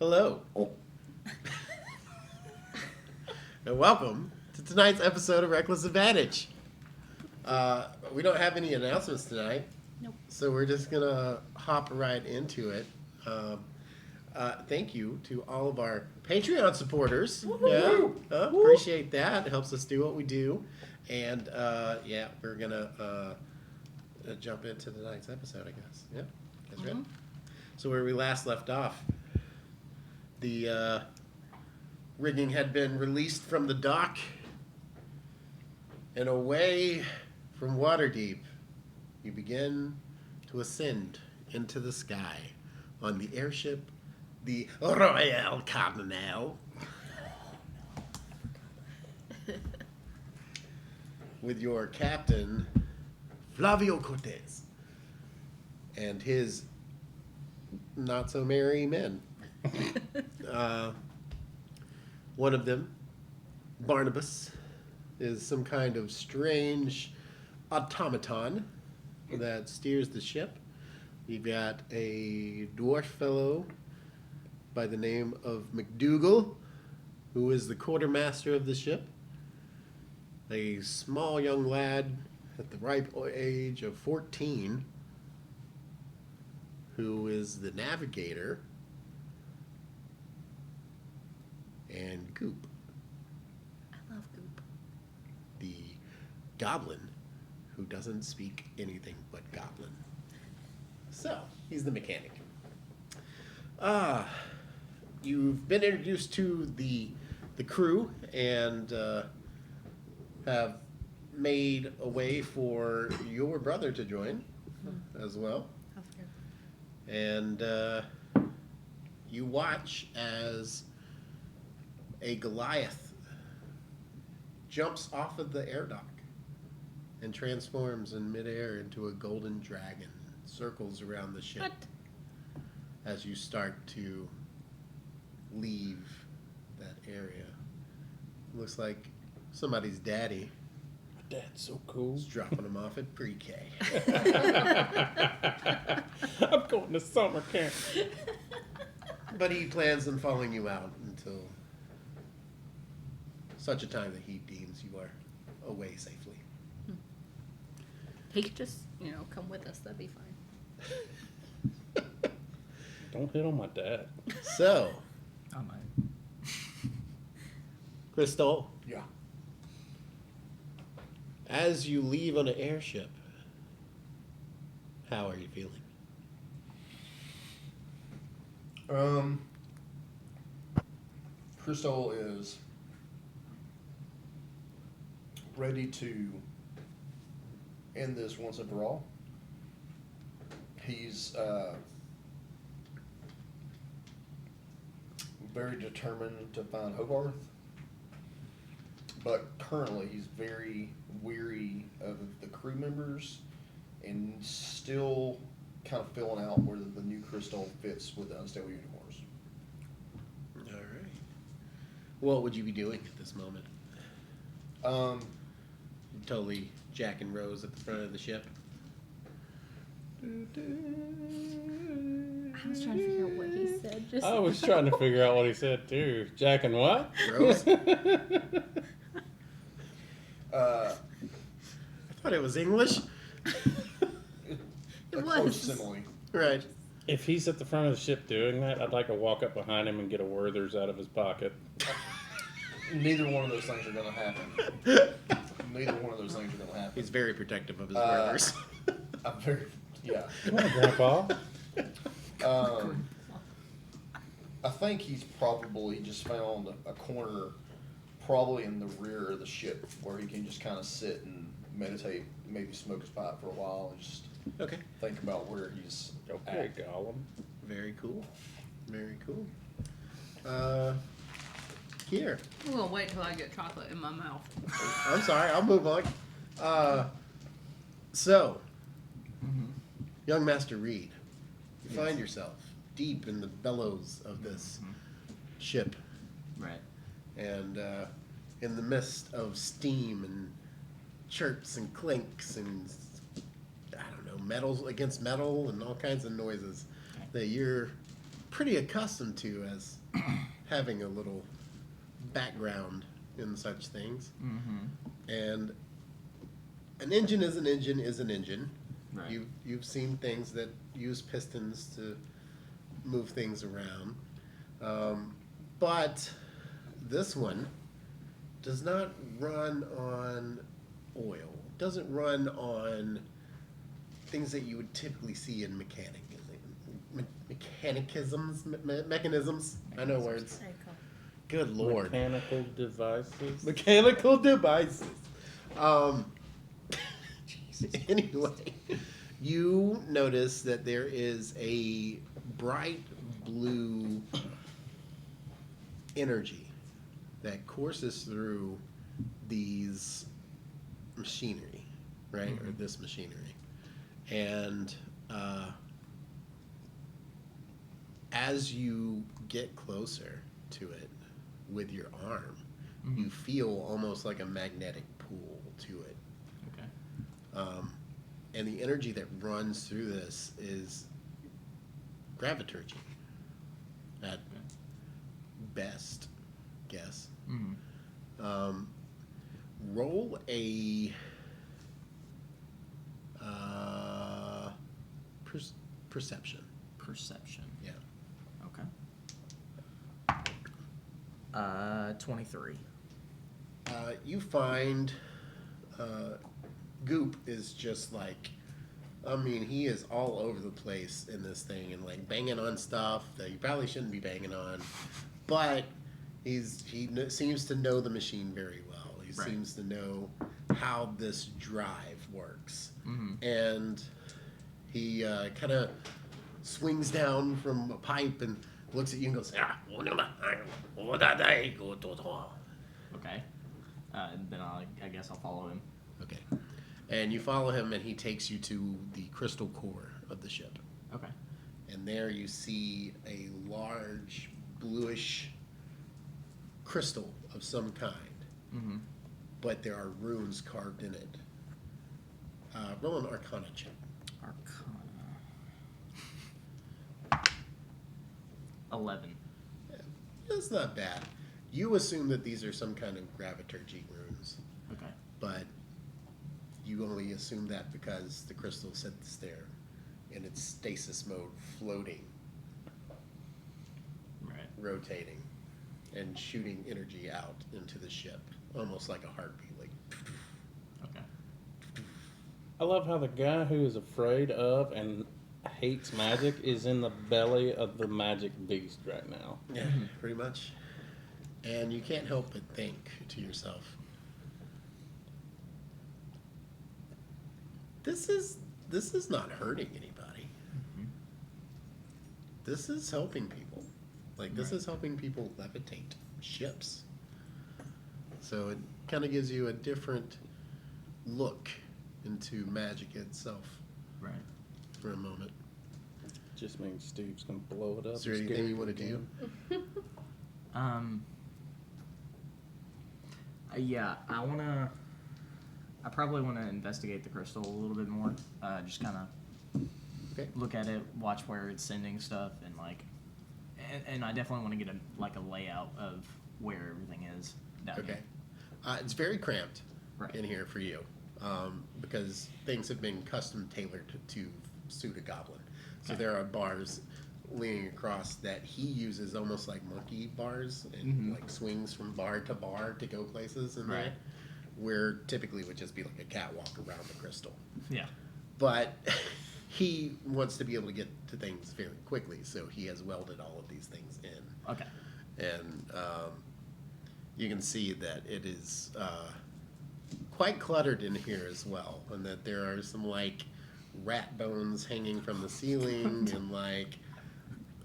Hello. And welcome to tonight's episode of Reckless Advantage. We don't have any announcements tonight. Nope. So we're just going to hop right into it. Thank you to all of our Patreon supporters. Appreciate that. It helps us do what we do. And we're going to jump into tonight's episode, I guess. Yeah, that's right. So where we last left off, the rigging had been released from the dock and away from Waterdeep. You begin to ascend into the sky on the airship, the Royal Cardinal, with your captain, Flavio Cortez, and his not-so-merry men. One of them, Barnabas, is some kind of strange automaton that steers the ship. You've got a dwarf fellow by the name of McDougal, who is the quartermaster of the ship. A small young lad at the ripe age of 14, who is the navigator, and Goop, I love Goop. the goblin who doesn't speak anything but goblin. So, he's the mechanic. You've been introduced to the crew and have made a way for your brother to join as well. And you watch as a Goliath jumps off of the air dock and transforms in midair into a golden dragon, circles around the ship. What? As you start to leave that area. Looks like somebody's daddy. My dad's so cool. is dropping him off at pre-K. I'm going to summer camp. But he plans on following you out until such a time that he deems you are away safely. He could just, come with us. That'd be fine. Don't hit on my dad. So, I might. Crystal, Yeah. as you leave on an airship, how are you feeling? Crystal is ready to end this once and for all. He's very determined to find Hogarth, but currently he's very weary of the crew members and still kind of filling out where the new Crystal fits with the Unstable Unicorns. All right. What would you be doing at this moment? Totally Jack and Rose at the front of the ship. I was trying to figure out what he said. I was trying to figure out what he said too. Jack and what? Rose? I Uh, thought it was English. a It close was. simile. Right. If he's at the front of the ship doing that, I'd like to walk up behind him and get a Werther's out of his pocket. Neither one of those things are going to happen. Neither one of those things are going to happen. He's very protective of his brothers. I'm very, yeah. Come on, Grandpa. I think he's probably just found a corner, probably in the rear of the ship, where he can just kind of sit and meditate, maybe smoke his pipe for a while, and just Okay. think about where he's Okay, at. Gollum. Very cool. Very cool. Here. I'm going to wait till I get chocolate in my mouth. I'm sorry. I'll move on. So, young Master Reed, you find yourself deep in the bellows of this ship. Right. And in the midst of steam and chirps and clinks and, I don't know, metals against metal and all kinds of noises that you're pretty accustomed to as having a little background in such things. Mm-hmm. And an engine is an engine is an engine. Right. You've seen things that use pistons to move things around. But this one does not run on oil. Doesn't run on things that you would typically see in mechanisms. I know words. There you go. Good lord. Mechanical devices. Mechanical devices. Anyway, you notice that there is a bright blue energy that courses through these machinery, right? Or this machinery. And as you get closer to it with your arm, you feel almost like a magnetic pull to it. Okay. And the energy that runs through this is graviturgy at best guess. Mm-hmm. Roll a perception. Perception. Yeah. Okay. 23. You find Goop is just like, I mean, he is all over the place in this thing and like banging on stuff that you probably shouldn't be banging on, but he seems to know the machine very well. He Right. seems to know how this drive works, Mm-hmm. and he kind of swings down from a pipe and looks at you and goes, Okay. Then I guess I'll follow him. okay. And you follow him, and he takes you to the crystal core of the ship. Okay. And there you see a large bluish crystal of some kind, Mm-hmm. but there are runes carved in it. Roll an Arcana check. Arcana. 11. That's not bad. You assume that these are some kind of graviturgy runes, Okay. but you only assume that because the crystal sits there in its stasis mode, floating, Right. rotating, and shooting energy out into the ship, almost like a heartbeat. Like, Okay. I love how the guy who is afraid of and hates magic is in the belly of the magic beast right now. yeah, pretty much. And you can't help but think to yourself, this is not hurting anybody. Mm-hmm. This is helping people. Like, this Right. is helping people levitate ships. So it kind of gives you a different look into magic itself Right. for a moment. Just means Steve's gonna blow it up. Is there and anything scare you want to do? again. Yeah, I probably wanna investigate the crystal a little bit more. Just kinda Okay. look at it, watch where it's sending stuff, and and I definitely want to get a layout of where everything is down Okay. here. It's very cramped Right. in here for you because things have been custom tailored to suit a goblin. So Okay. there are bars leaning across that he uses almost like monkey bars and like swings from bar to bar to go places in Right. there, where typically would just be like a catwalk around the crystal. Yeah. But he wants to be able to get to things very quickly, so he has welded all of these things in. Okay. And you can see that it is quite cluttered in here as well, and that there are some like rat bones hanging from the ceiling and like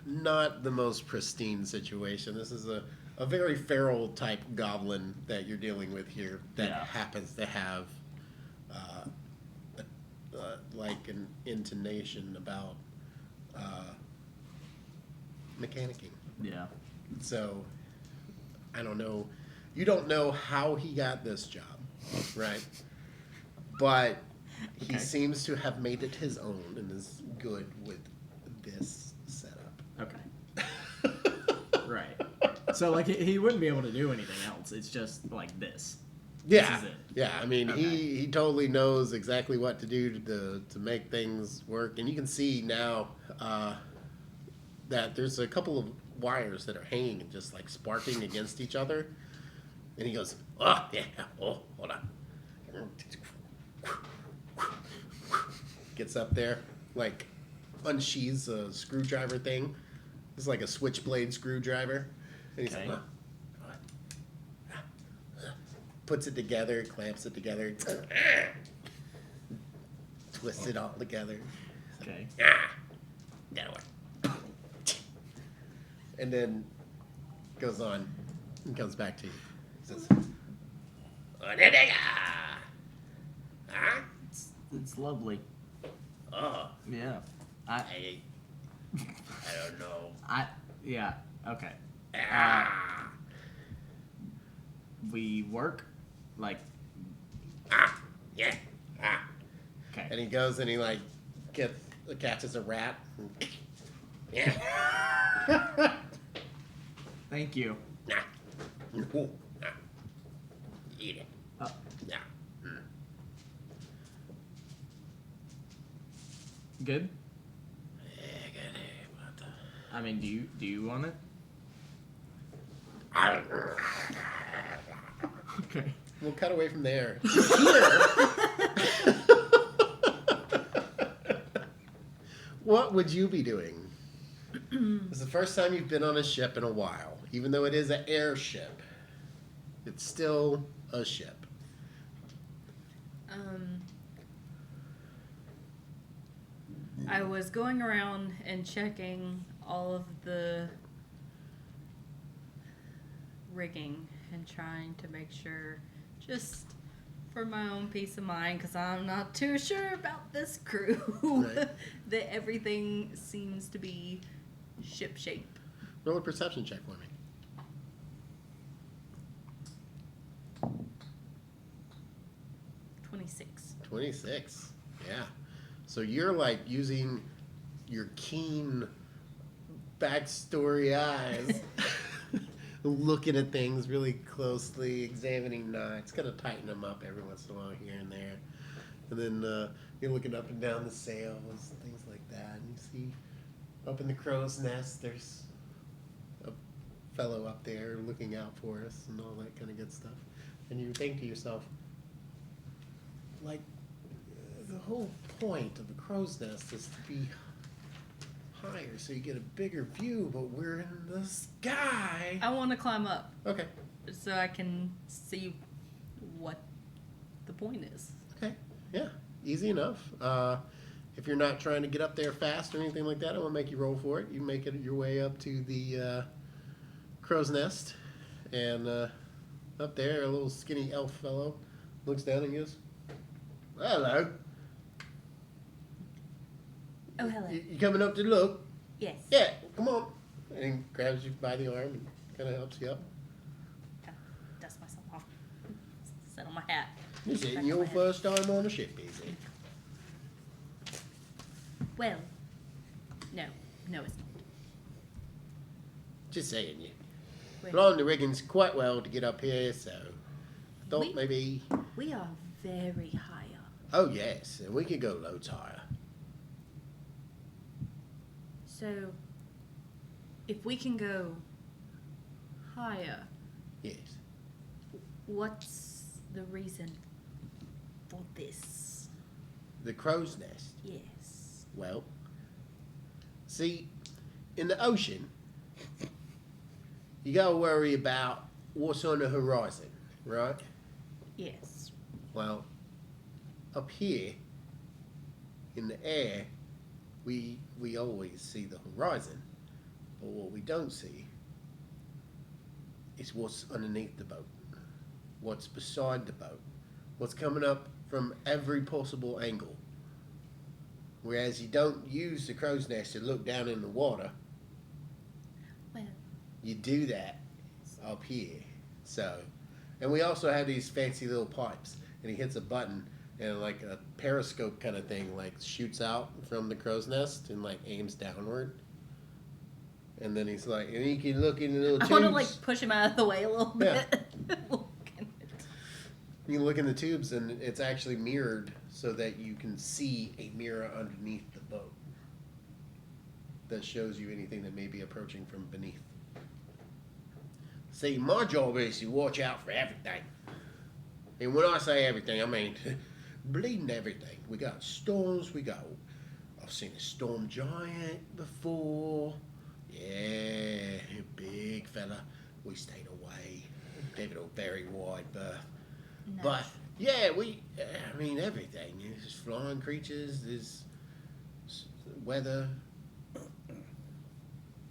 not the most pristine situation. This is a very feral type goblin that you're dealing with here that Yeah. happens to have like an intonation about mechanicking. Yeah. So, I don't know. You don't know how he got this job, right? But he Okay. seems to have made it his own and is good with this setup. Okay. So like he wouldn't be able to do anything else. It's just like this. Yeah, This is it. yeah. I mean, Okay. he totally knows exactly what to do to make things work, and you can see now that there's a couple of wires that are hanging and just like sparking against each other, and he goes, "Oh yeah, oh hold on." Gets up there, like unsheathes a screwdriver thing. It's like a switchblade screwdriver, and he's Okay. like, puts it together, clamps it together, twists it all together. Okay. That'll work. And then goes on and comes back to you. He says, huh? It's lovely. Oh, Yeah. I don't know. Yeah. Okay. Ah, We work like yeah. Ah. okay. And he goes and he like catches a rat. Yeah. Thank you. Nah. Ooh, nah. Eat it. Oh, Yeah. Mm. good. Yeah, good. What the? I mean, do you want it? Okay. We'll cut away from there. What would you be doing? It's the first time you've been on a ship in a while. Even though it is an airship, it's still a ship. I was going around and checking all of the rigging and trying to make sure, just for my own peace of mind, because I'm not too sure about this crew, Right. that everything seems to be ship shape. Roll a perception check for me. $26. 26. Yeah. So you're like using your keen backstory eyes, looking at things really closely, examining knots, kind of tighten them up every once in a while here and there. And then you're looking up and down the sails, things like that. And you see up in the crow's nest, there's a fellow up there looking out for us and all that kind of good stuff. And you think to yourself, like, the whole point of a crow's nest is to be higher so you get a bigger view, but we're in the sky. I want to climb up Okay. so I can see what the point is. Okay. Yeah. Easy enough. If you're not trying to get up there fast or anything like that, I won't make you roll for it. You make it your way up to the crow's nest, and up there, a little skinny elf fellow looks down and goes, "Hello. Oh, hello. You coming up to look?" Yes. "Yeah, come on." And he grabs you by the arm and kind of helps you up. Dust myself off. Set on my hat. This isn't Back your on my head. first time on a ship, is it? Well, no, it's not. Just saying, you Well, flown the riggings quite well to get up here, so I thought We- maybe. we are very high up. Oh yes, and we could go loads higher. So, if we can go higher, Yes. what's the reason for this? The crow's nest. Yes. Well, see, in the ocean, you gotta worry about what's on the horizon, right? Yes. Well, up here in the air, we always see the horizon, but what we don't see is what's underneath the boat, what's beside the boat, what's coming up from every possible angle. Whereas you don't use the crow's nest to look down in the water, Well, you do that up here. So, and we also have these fancy little pipes, and he hits a button, and like a periscope kind of thing, like shoots out from the crow's nest and like aims downward. And then he's like, and you can look in the little I tubes. want to like push him out of the way a little Yeah. bit. Look at it. You can look in the tubes, and it's actually mirrored so that you can see a mirror underneath the boat that shows you anything that may be approaching from beneath. See, my job is to watch out for everything. And when I say everything, I mean bleeding everything. We got storms, I've seen a storm giant before. Yeah, big fella. We stayed away. Gave it a very wide berth. Nice. But, yeah, I mean, everything. There's flying creatures, there's weather.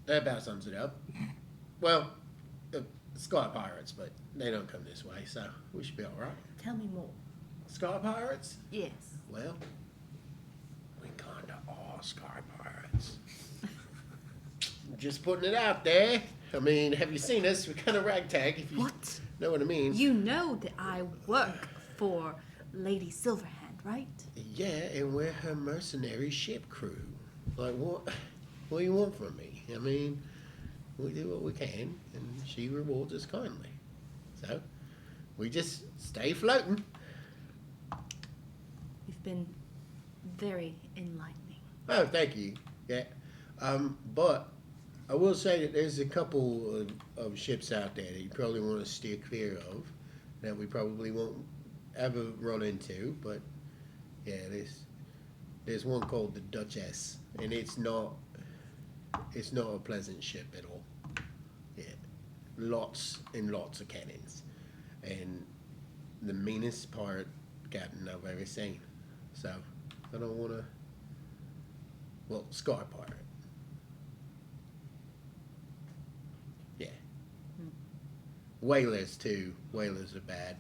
That about sums it up. Well, sky pirates, but they don't come this way, so we should be all right. Tell me more. Sky pirates? Yes. Well, we kind of are sky pirates. Just putting it out there. I mean, have you seen us? We're kind of ragtag, if you What? know what I mean. You know that I work for Lady Silverhand, right? Yeah, and we're her mercenary ship crew. Like, what do you want from me? I mean, we do what we can, and she rewards us kindly. So, we just stay floating. You've been very enlightening. Oh, thank you. Yeah. But I will say that there's a couple of ships out there that you probably want to steer clear of, that we probably won't ever run into. But yeah, there's one called the Duchess, and it's not a pleasant ship at all. Yeah, lots and lots of cannons, and the meanest pirate captain I've ever seen. So I don't want to. Well, sky pirate. Yeah. Whalers too. Whalers are bad.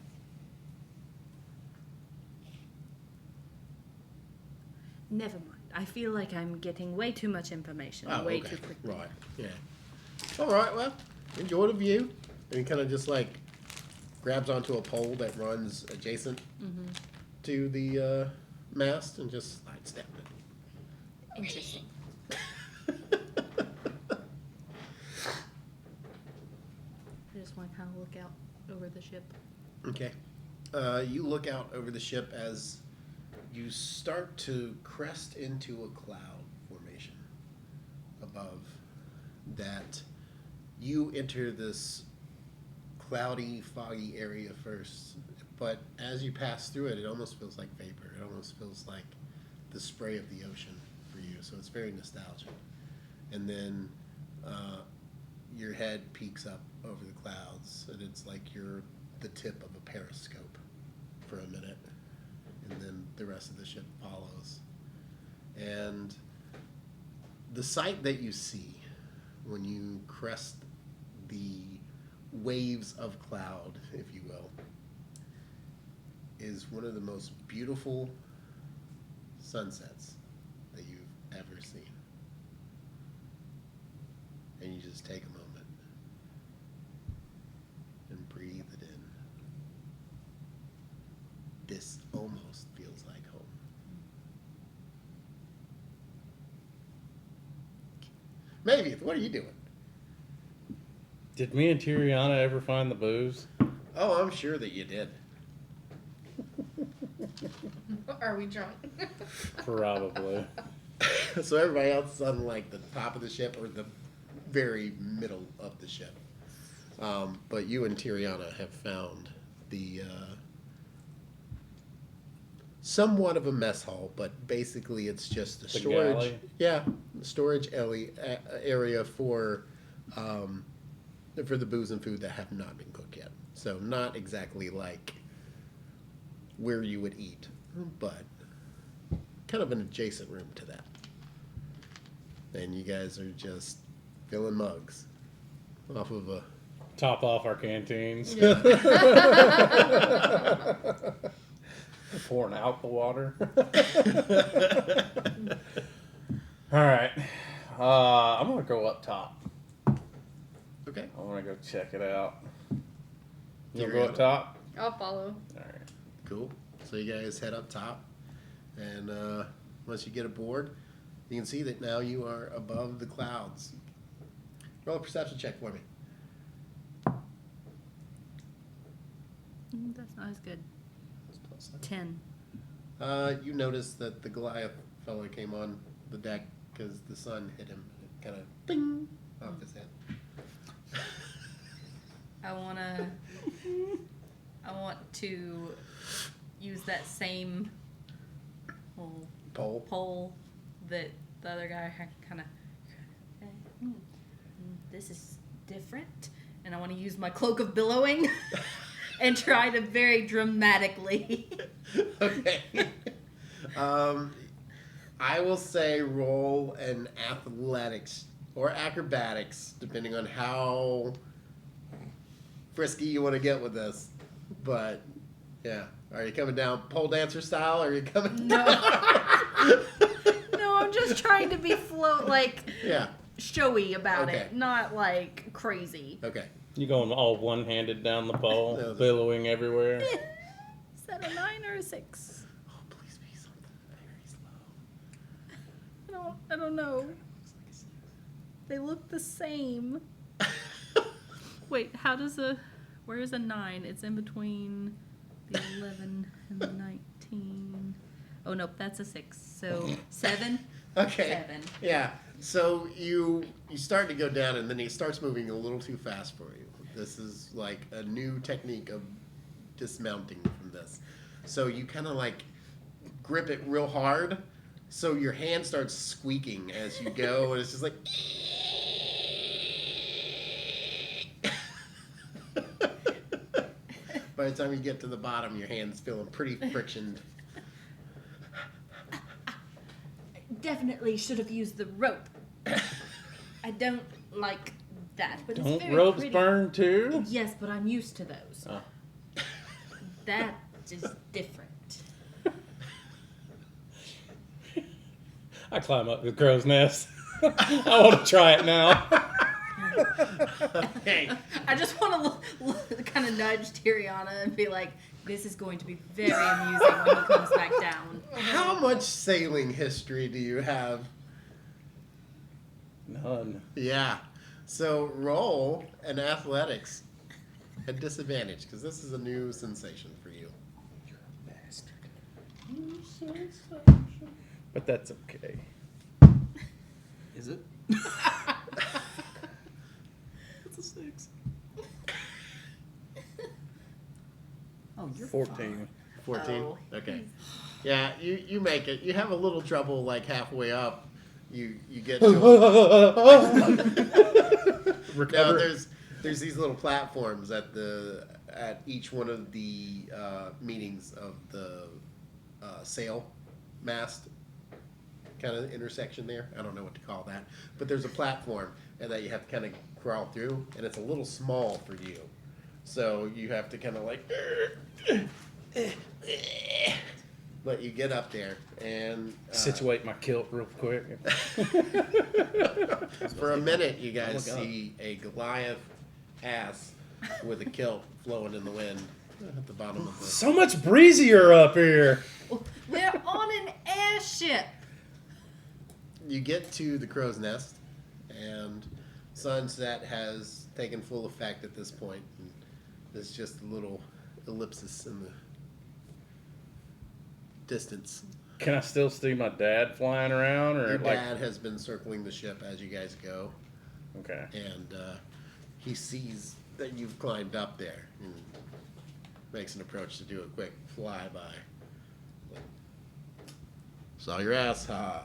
Never mind. I feel like I'm getting way too much information Oh, way okay. too quickly. Right. Yeah. All right. Well, enjoy the view. And he kind of just like grabs onto a pole that runs adjacent to the mast and just sidesteps it. Interesting. I just want to kind of look out over the ship. Okay. You look out over the ship as you start to crest into a cloud formation above that. You enter this cloudy, foggy area first, but as you pass through it, it almost feels like vapor. It almost feels like the spray of the ocean for you, so it's very nostalgic. And then your head peeks up over the clouds, and it's like you're the tip of a periscope for a minute, and then the rest of the ship follows. And the sight that you see when you crest the waves of cloud, if you will, is one of the most beautiful sunsets that you've ever seen. And you just take a moment and breathe it in. This almost feels like home. Maybe. What are you doing? Did me and Tiriana ever find the booze? Oh, I'm sure that you did. Are we drunk? Probably. So everybody else is on like the top of the ship or the very middle of the ship. But you and Tiriana have found the somewhat of a mess hall, but basically it's just a The storage. galley? Yeah, storage area for the booze and food that have not been cooked yet. So not exactly like where you would eat, but kind of an adjacent room to that. And you guys are just filling mugs off of a... Top off our canteens. Pouring out the water. All right. I'm going to go up top. Okay. I want to go check it out. You Here want to go we up go. top? I'll follow. All right. Cool. So you guys head up top, and once you get aboard, you can see that now you are above the clouds. Roll a perception check for me. That's not as good. That's plus 9. 10. You notice that the Goliath fellow came on the deck because the sun hit him. It kind of bing off his head. I want to use that same little pole that the other guy kind of. This is different, and I want to use my cloak of billowing and try to very dramatically. Okay. I will say roll an athletics or acrobatics, depending on how frisky you want to get with this. But yeah, are you coming down pole dancer style, or are you coming? No. No, I'm just trying to be Yeah. showy about Okay. it, not like crazy. Okay. You going all one-handed down the pole, No, this- billowing everywhere? Is that a 9 or a 6? Oh, please be something very slow. I don't know. They look the same. Wait, where is a 9? It's in between the 11 and the 19. Oh, nope, that's a 6. So 7. Okay. 7. Yeah. So you start to go down, and then he starts moving a little too fast for you. This is like a new technique of dismounting from this. So you kind of like grip it real hard, so your hand starts squeaking as you go, and it's just like. By the time you get to the bottom, your hand's feeling pretty frictioned. Definitely should have used the rope. I don't like that, but it's Don't very ropes pretty. burn too? Yes, but I'm used to those. Oh. That is different. I climb up the crow's nest. I want to try it now. Hey. I just want to kind of nudge Tiriana and be like, this is going to be very amusing when he comes back down. How much sailing history do you have? None. Yeah. So roll an athletics at disadvantage, because this is a new sensation for you. But that's okay. Is it? It's a 6. Oh, you're 14. 14? Oh. Okay. Yeah, you make it. You have a little trouble like halfway up. You get to No, there's these little platforms at each one of the meetings of the sail mast kind of intersection there. I don't know what to call that, but there's a platform and that you have to kind of crawl through, and it's a little small for you, so you have to kind of like let you get up there and Situate my kilt real quick. For a minute, you guys Oh my God. see a Goliath ass with a kilt flowing in the wind at the bottom of the. So much breezier up here. We're on an airship. You get to the crow's nest, and sunset has taken full effect at this point. And there's just a little ellipsis in the distance. Can I still see my dad flying around, or Your like? dad has been circling the ship as you guys go, Okay. and he sees that you've climbed up there and makes an approach to do a quick flyby. Saw your ass, ha.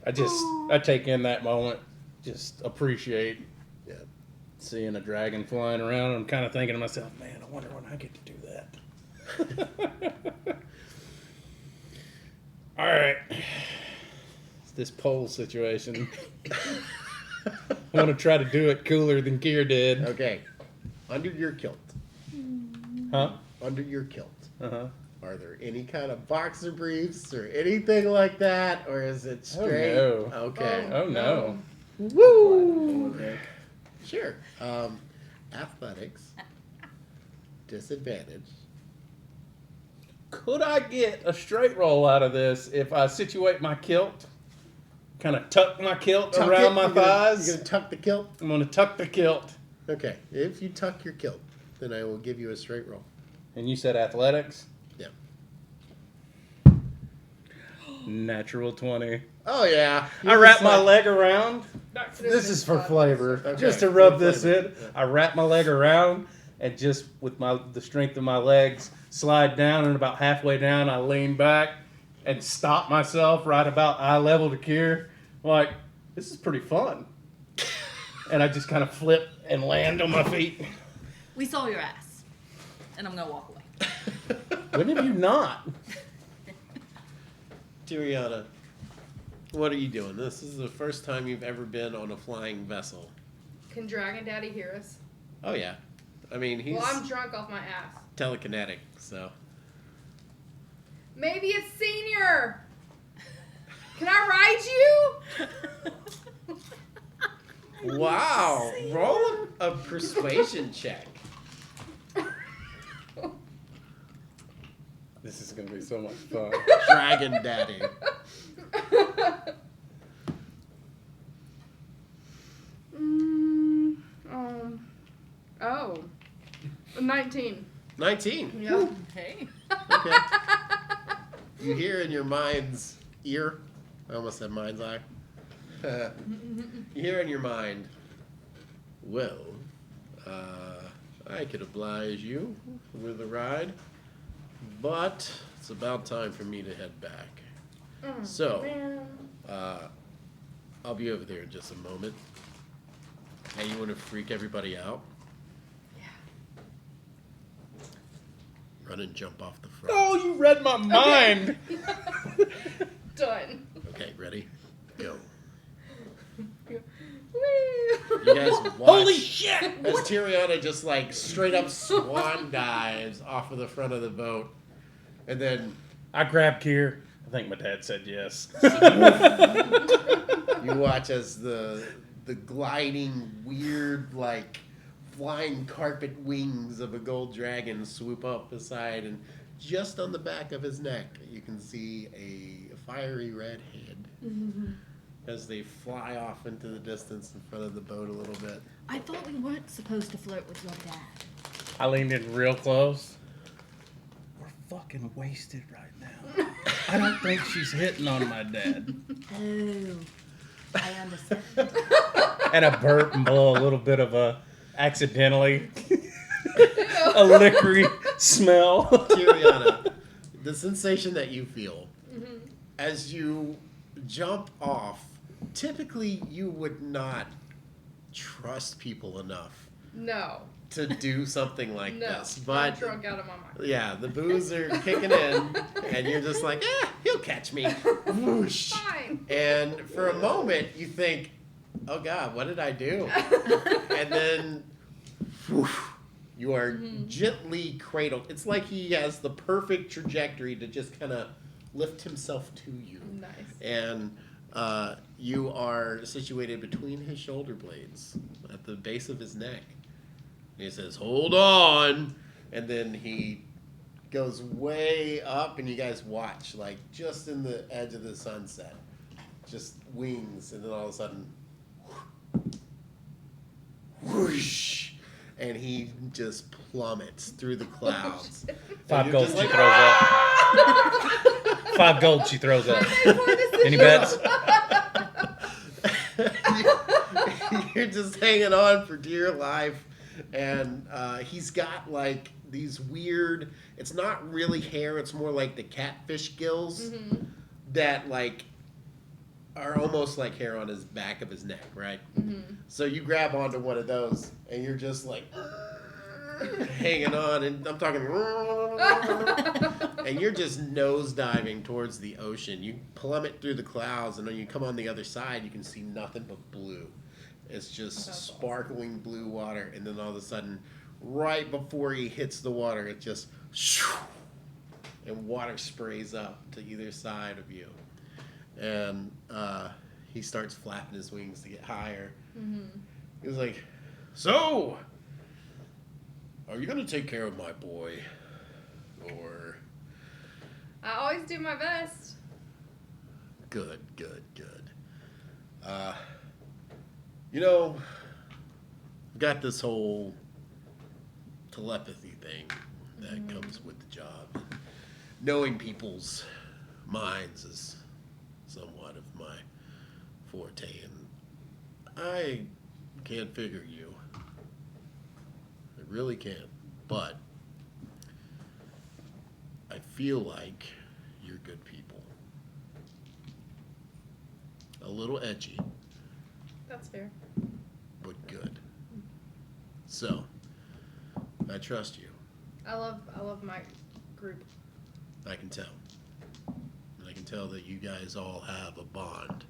I take in that moment, just appreciate Yeah. seeing a dragon flying around. I'm kind of thinking to myself, man, I wonder when I get to do that. All right. It's this pole situation. I want to try to do it cooler than Kier did. Okay. Under your kilt. Huh? Under your kilt. Uh-huh. Are there any kind of boxer briefs or anything like that, or is it straight? Oh, no. Okay. Oh, no. Woo! Sure. Athletics. Disadvantage. Could I get a straight roll out of this if I situate my kilt? Kind of tuck my kilt Tuck around it? my You're gonna- thighs. You're gonna tuck the kilt? I'm going to tuck the kilt. Okay. If you tuck your kilt, then I will give you a straight roll. And you said athletics? Yeah. Natural 20. Oh yeah. I wrap my leg around. Not This is for flavor. Okay, Just to for rub this flavor. in. Yeah. I wrap my leg around and just with the strength of my legs slide down, and about halfway down I lean back and stop myself right about eye level to Kier. Like, this is pretty fun. And I just kind of flip and land on my feet. We saw your ass. And I'm going to walk away. When have you not? Tiriana, what are you doing? This is the first time you've ever been on a flying vessel. Can Dragon Daddy hear us? Oh yeah. I mean, he's Well, I'm drunk off my ass. telekinetic, so. Maybe it's Senior. Can I ride you? Wow. Roll a persuasion check. This is going to be so much fun. Dragon Daddy. Oh. 19. 19. Yeah. Hey. Okay. You hear in your mind's ear. I almost said mind's eye. You hear in your mind, well, I could oblige you with a ride, but it's about time for me to head back. So, Man. I'll be over there in just a moment. Hey, you want to freak everybody out? Yeah. Run and jump off the front. Oh, you read my mind. Done. Okay, ready? Go. Woo. You guys watch. Holy shit! As Tiriana just like straight up swan dives off of the front of the boat. And then I grabbed Kier. I think my dad said yes. you watch as the gliding, weird, like flying carpet wings of a gold dragon swoop up beside, and just on the back of his neck you can see a fiery red head as they fly off into the distance in front of the boat a little bit. I thought we weren't supposed to flirt with your dad. I leaned in real close. We're fucking wasted right now. I don't think she's hitting on my dad. Oh, I understand. And I burp and blow a little bit of a accidentally a liquory smell. Tiriana, the sensation that you feel as you jump off, typically you would not trust people enough No. to do something like No. this. I'm But drunk out of my mind. yeah, the booze are kicking in, and you're just like, he'll catch me. Whoosh. Fine. And for a moment, you think, oh God, what did I do? And then whoosh, you are gently cradled. It's like he has the perfect trajectory to just kind of lift himself to you. Nice. And you are situated between his shoulder blades at the base of his neck. And he says, hold on. And then he goes way up, and you guys watch, like just in the edge of the sunset. Just wings, and then all of a sudden, whoosh, and he just plummets through the clouds. $5 you're gold just she like, throws up. $5 gold she throws up. Any bets? You're just hanging on for dear life, and he's got like these weird, it's not really hair, it's more like the catfish gills that like are almost like hair on his back of his neck, right? So you grab onto one of those, and you're just like hanging on, and I'm talking, and you're just nose diving towards the ocean. You plummet through the clouds, and when you come on the other side, you can see nothing but blue. It's just That's sparkling blue water, and then all of a sudden, right before he hits the water, it just shoo, and water sprays up to either side of you. And he starts flapping his wings to get higher. He was like, so, are you going to take care of my boy? Or I always do my best. Good. You know, I've got this whole telepathy thing that comes with the job. Knowing people's minds is somewhat of my forte, and I can't figure you. I really can't. But I feel like you're good people. A little edgy, That's fair. but good. So, I trust you. I love my group. I can tell. And I can tell that you guys all have a bond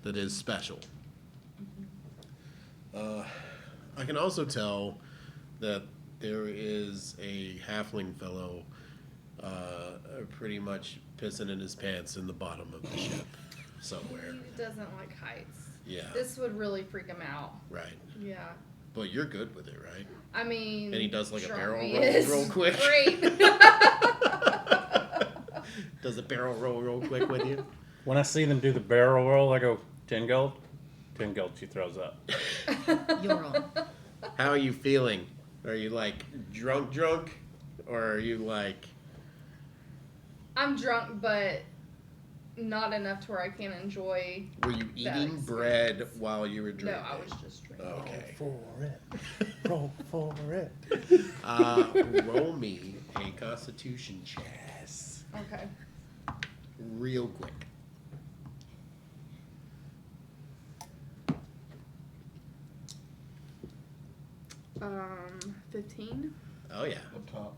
that is special. I can also tell that there is a halfling fellow pretty much pissing in his pants in the bottom of the ship somewhere. He doesn't like heights. Yeah, This would really freak him out. right. Yeah. But you're good with it, right? I mean. And he does like a drunk barrel me roll is real quick. Great. Does a barrel roll real quick with you? When I see them do the barrel roll, I go, 10 gold? 10 gold, she throws up. You're on. How are you feeling? Are you like drunk? Or are you like... I'm drunk, but not enough to where I can enjoy. Were you That eating bread while you were No, drinking? I was just drinking. Okay. Roll for it. Roll me a Constitution check. Okay. Real quick. 15. Oh yeah. Up top.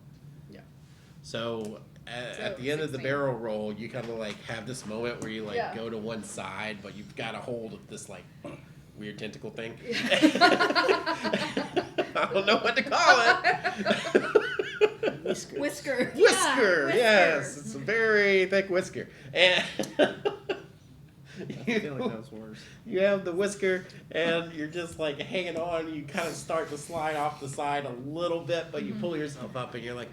So at So, the end of the 16. barrel roll, you kind of like have this moment where you like Yeah. go to one side, but you've got a hold of this like weird tentacle thing. I don't know what to call it. Whisker. Whisker, Yeah, yes, it's a very thick whisker, and I feel like that was worse. you have the whisker, and you're just like hanging on. You kind of start to slide off the side a little bit, but you pull yourself up, and you're like,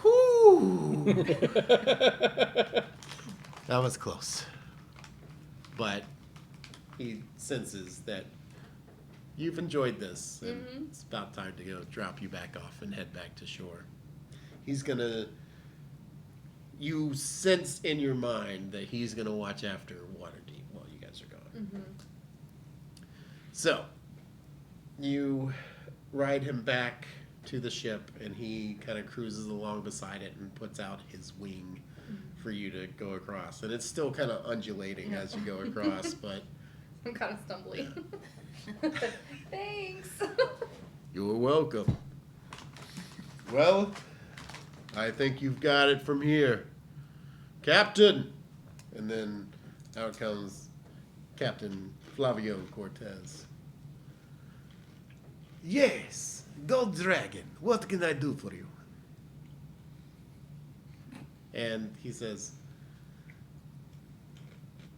"Whoo!" That was close, but he senses that you've enjoyed this, and it's about time to go drop you back off and head back to shore. He's gonna. You sense in your mind that he's gonna watch after Waterdeep while you guys are gone. So, you ride him back to the ship, and he kind of cruises along beside it and puts out his wing for you to go across. And it's still kind of undulating as you go across, but I'm kind of stumbling. Thanks. you're welcome. Well, I think you've got it from here. Captain! And then out comes Captain Flavio Cortez. Yes, Gold Dragon, what can I do for you? And he says,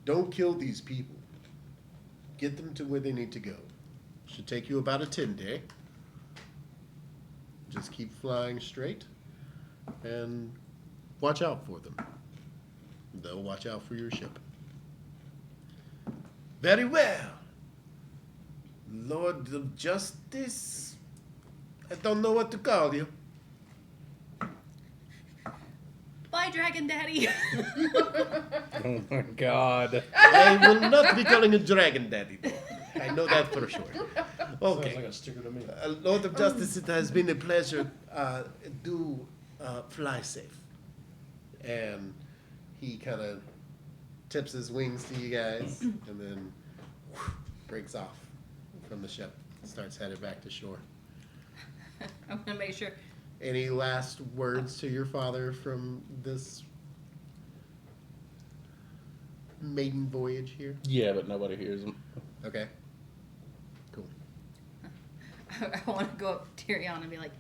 don't kill these people. Get them to where they need to go. Should take you about a 10-day. Just keep flying straight and watch out for them. They'll watch out for your ship. Very well. Lord of Justice. I don't know what to call you. Bye, Dragon Daddy. Oh my god. I will not be calling you Dragon Daddy, though. I know that for sure. Sounds Okay. like a sticker to me. Lord of Justice, it has been a pleasure. Do fly safe. And he kind of tips his wings to you guys and then breaks off from the ship. Starts headed back to shore. I'm gonna make sure. Any last words to your father from this maiden voyage here? Yeah, but nobody hears him. Okay. Cool. I want to go up to Tyrion and be like,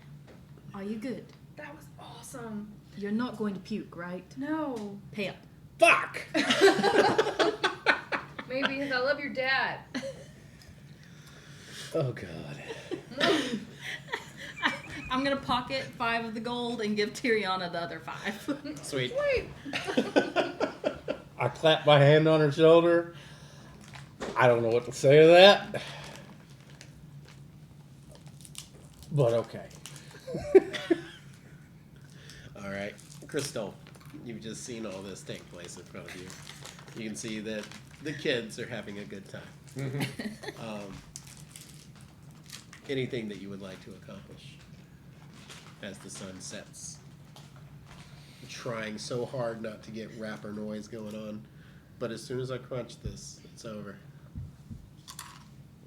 "Are you good? That was awesome. You're not going to puke, right? No. Pay up." Fuck! Maybe because I love your dad. Oh god. I'm gonna pocket 5 of the gold and give Tiriana the other 5. Sweet. Wait. I clap my hand on her shoulder. I don't know what to say to that. But okay. All right, Crystal, you've just seen all this take place in front of you. You can see that the kids are having a good time. Anything that you would like to accomplish as the sun sets? Trying so hard not to get rapper noise going on, but as soon as I crunch this, it's over.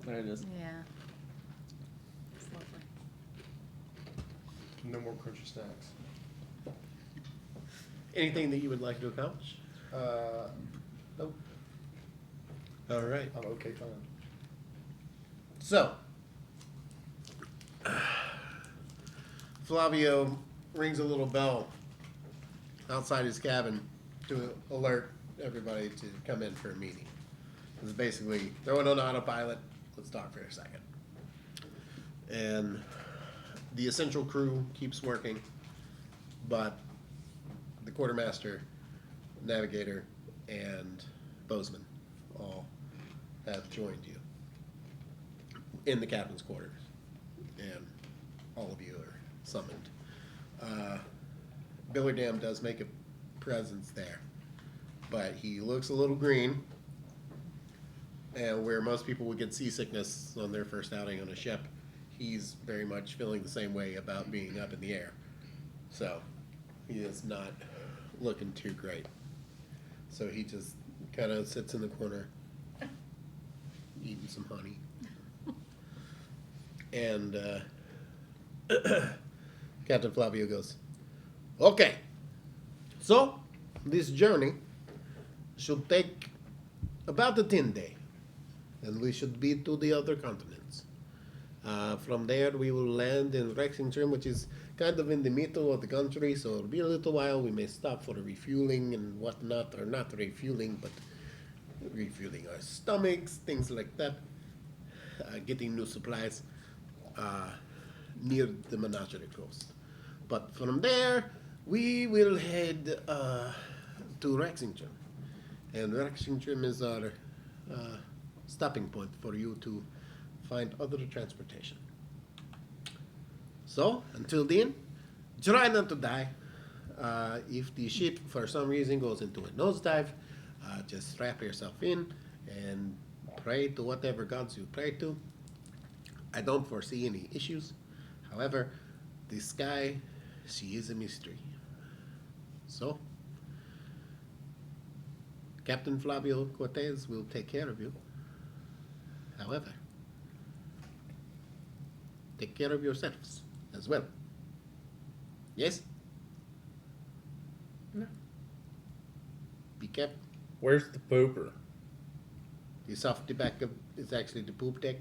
There it is. Yeah. It's lovely. No more crunchy snacks. Anything that you would like to accomplish? Nope. All right. I'm okay, fine. So, Flavio rings a little bell outside his cabin to alert everybody to come in for a meeting. It's basically throw it on autopilot. Let's talk for a second. And the essential crew keeps working, but the quartermaster, navigator, and bozeman all have joined you in the captain's quarters, and all of you are summoned. Billerdam does make a presence there, but he looks a little green, and where most people would get seasickness on their first outing on a ship, he's very much feeling the same way about being up in the air. So he is not looking too great. So he just kind of sits in the corner, eating some honey. And Captain Flavio goes, okay, so this journey should take about a 10-day, and we should be to the other continents. From there, we will land in Rexington, which is kind of in the middle of the country, so it'll be a little while. We may stop for refueling and whatnot, or not refueling, but refueling our stomachs, things like that. Getting new supplies near the Menagerie Coast. But from there, we will head to Rexington. And Rexington is our stopping point for you to find other transportation. So, until then, try not to die. If the ship, for some reason, goes into a nosedive, just strap yourself in and pray to whatever gods you pray to. I don't foresee any issues. However, the sky, she is a mystery. So, Captain Flavio Cortez will take care of you. However, take care of yourselves as well. Yes? No. Be careful. Where's the pooper? The soft back of is actually the poop deck.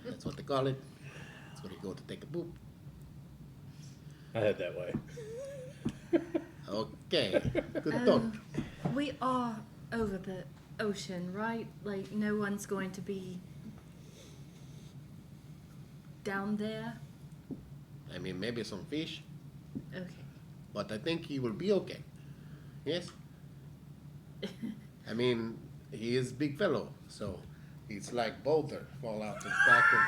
That's what they call it. That's where you go to take a poop. I head that way. Okay. Good talk. We are over the ocean, right? Like, no one's going to be down there? I mean, maybe some fish, Okay. but I think he will be okay. Yes? I mean, he is a big fellow, so he's like Boulder, fall out the back of...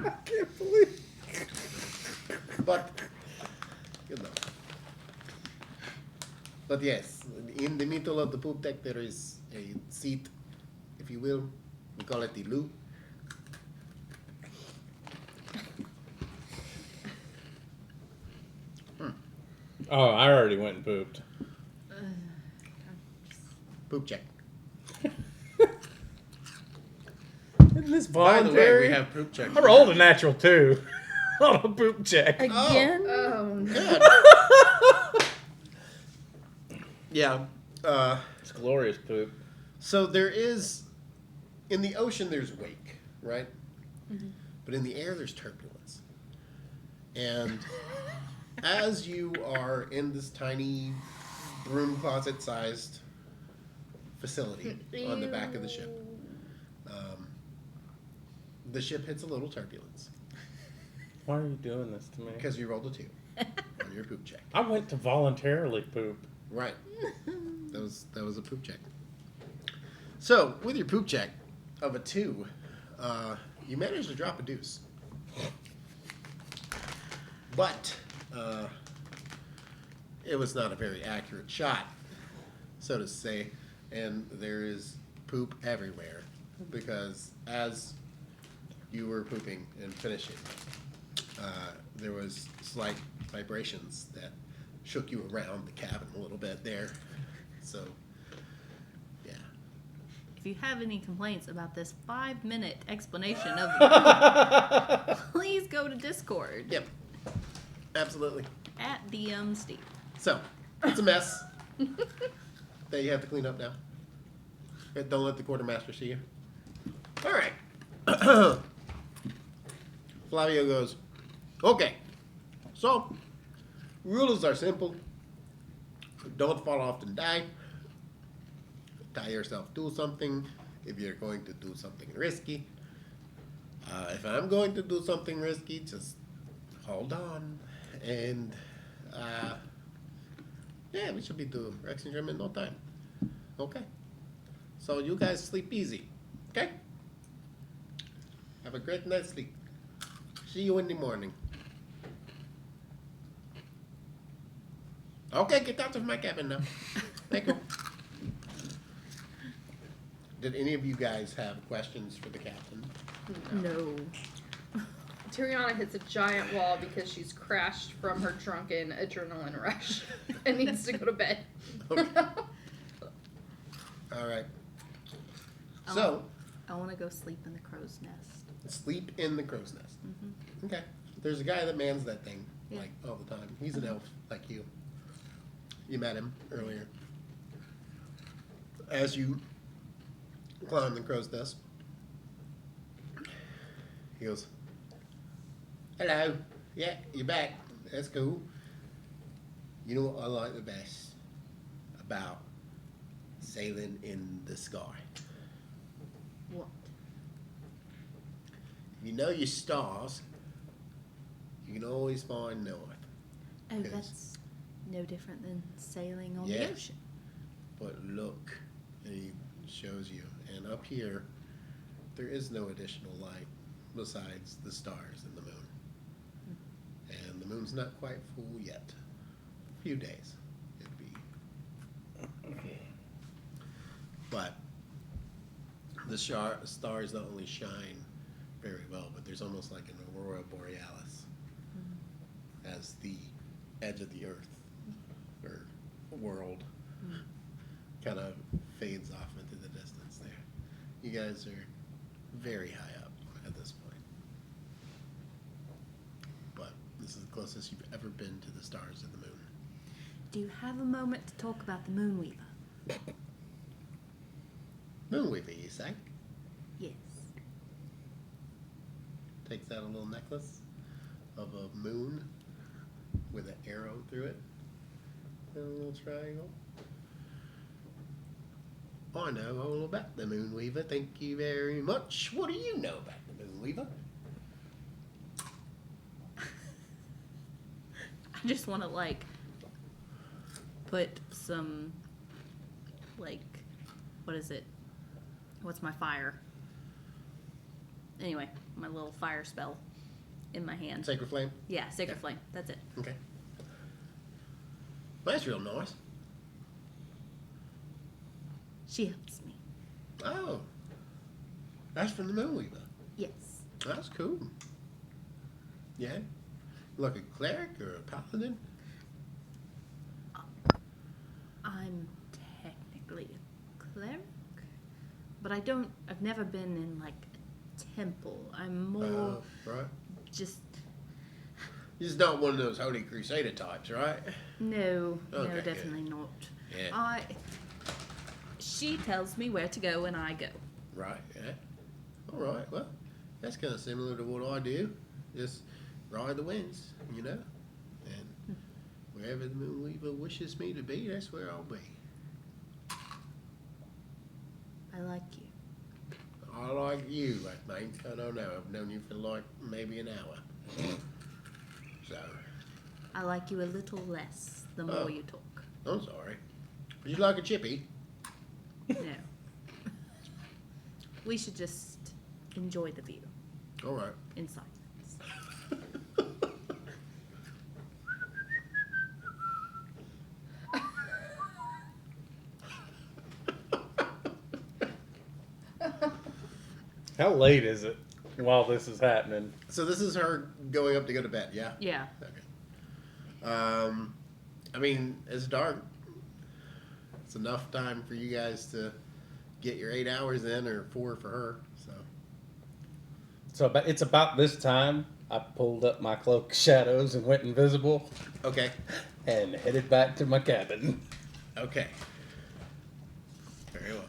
I can't believe. But, you know. But yes, in the middle of the poop deck there is a seat, if you will. We call it the loo. Oh, I already went and pooped. Poop check. Isn't this By the way, voluntary? we have poop check. I rolled a natural 2 on a poop check. Again? Oh no. Good. Yeah. It's glorious poop. So there is, in the ocean there's wake, right? But in the air there's turbulence. And as you are in this tiny broom closet sized facility on the back of the ship, the ship hits a little turbulence Why are you doing this to me? because you rolled a 2 on your poop check. I went to voluntarily poop. Right. That was a poop check. So with your poop check of a 2, you managed to drop a deuce. But it was not a very accurate shot, so to say, and there is poop everywhere because as you were pooping and finishing, there was slight vibrations that shook you around the cabin a little bit there. So, yeah. If you have any complaints about this 5-minute explanation of the poop, please go to Discord Yep. Absolutely. at DM Steve. So, it's a mess that you have to clean up now. Don't let the quartermaster see you. All right. Flavio goes, okay, so rules are simple. Don't fall off and die. Tie yourself to something if you're going to do something risky. If I'm going to do something risky, just hold on. And, yeah, we should be doing Rexingham in no time. Okay. So you guys sleep easy. Okay? Have a great night's sleep. See you in the morning. Okay, get out of my cabin now. Thank you. Did any of you guys have questions for the captain? No. Tiriana hits a giant wall because she's crashed from her drunken adrenaline rush and needs to go to bed. Okay. All right. So, I want to go sleep in the crow's nest. sleep in the crow's nest. Mm-hmm. Okay. There's a guy that mans that thing, Yeah. like, all the time. He's an elf, like you. You met him earlier. As you climb the crow's nest, he goes, hello. Yeah, you're back. That's cool. You know what I like the best about sailing in the sky? What? If you know your stars, you can always find north. Oh, Yes. that's no different than sailing on the Yes. ocean. But look, and he shows you, and up here, there is no additional light besides the stars and the moon. And the moon's not quite full yet. A few days, it'd be. But the stars not only shine very well, but there's almost like an aurora borealis as the edge of the earth or world kind of fades off into the distance there. You guys are very high up at this point. But this is the closest you've ever been to the stars and the moon. Do you have a moment to talk about the Moonweaver? Moonweaver, you say? Yes. Takes out a little necklace of a moon with an arrow through it and a little triangle. I know all about the Moonweaver. Thank you very much. What do you know about the Moonweaver? I just want to, like, put some, like, what is it? What's my fire? Anyway, my little fire spell in my hand. Sacred Flame? Yeah, Sacred Flame. That's it. Okay. Well, that's real nice. She helps me. Oh. That's from the Moonweaver. Yes. That's cool. Yeah? Like a cleric or a paladin? I'm technically a cleric, but I've never been in, like, a temple. I'm more Right. just, You're just not one of those Holy Crusader types, right? no, Okay, good. definitely not. Yeah. She tells me where to go and I go. Right, yeah. All right, well, that's kind of similar to what I do. Just ride the winds, you know? And wherever the Moonweaver wishes me to be, that's where I'll be. I like you. I like you, I think. I don't know. I've known you for like maybe an hour. So, I like you a little less the Oh. more you talk. I'm sorry. Would you like a chippy? No. We should just enjoy the view All right. in silence. How late is it while this is happening? So this is her going up to go to bed, yeah? Yeah. Okay. I mean, it's dark. It's enough time for you guys to get your 8 hours in, or 4 for her. So So it's about this time I pulled up my cloak of shadows and went invisible okay, and headed back to my cabin. okay, very well.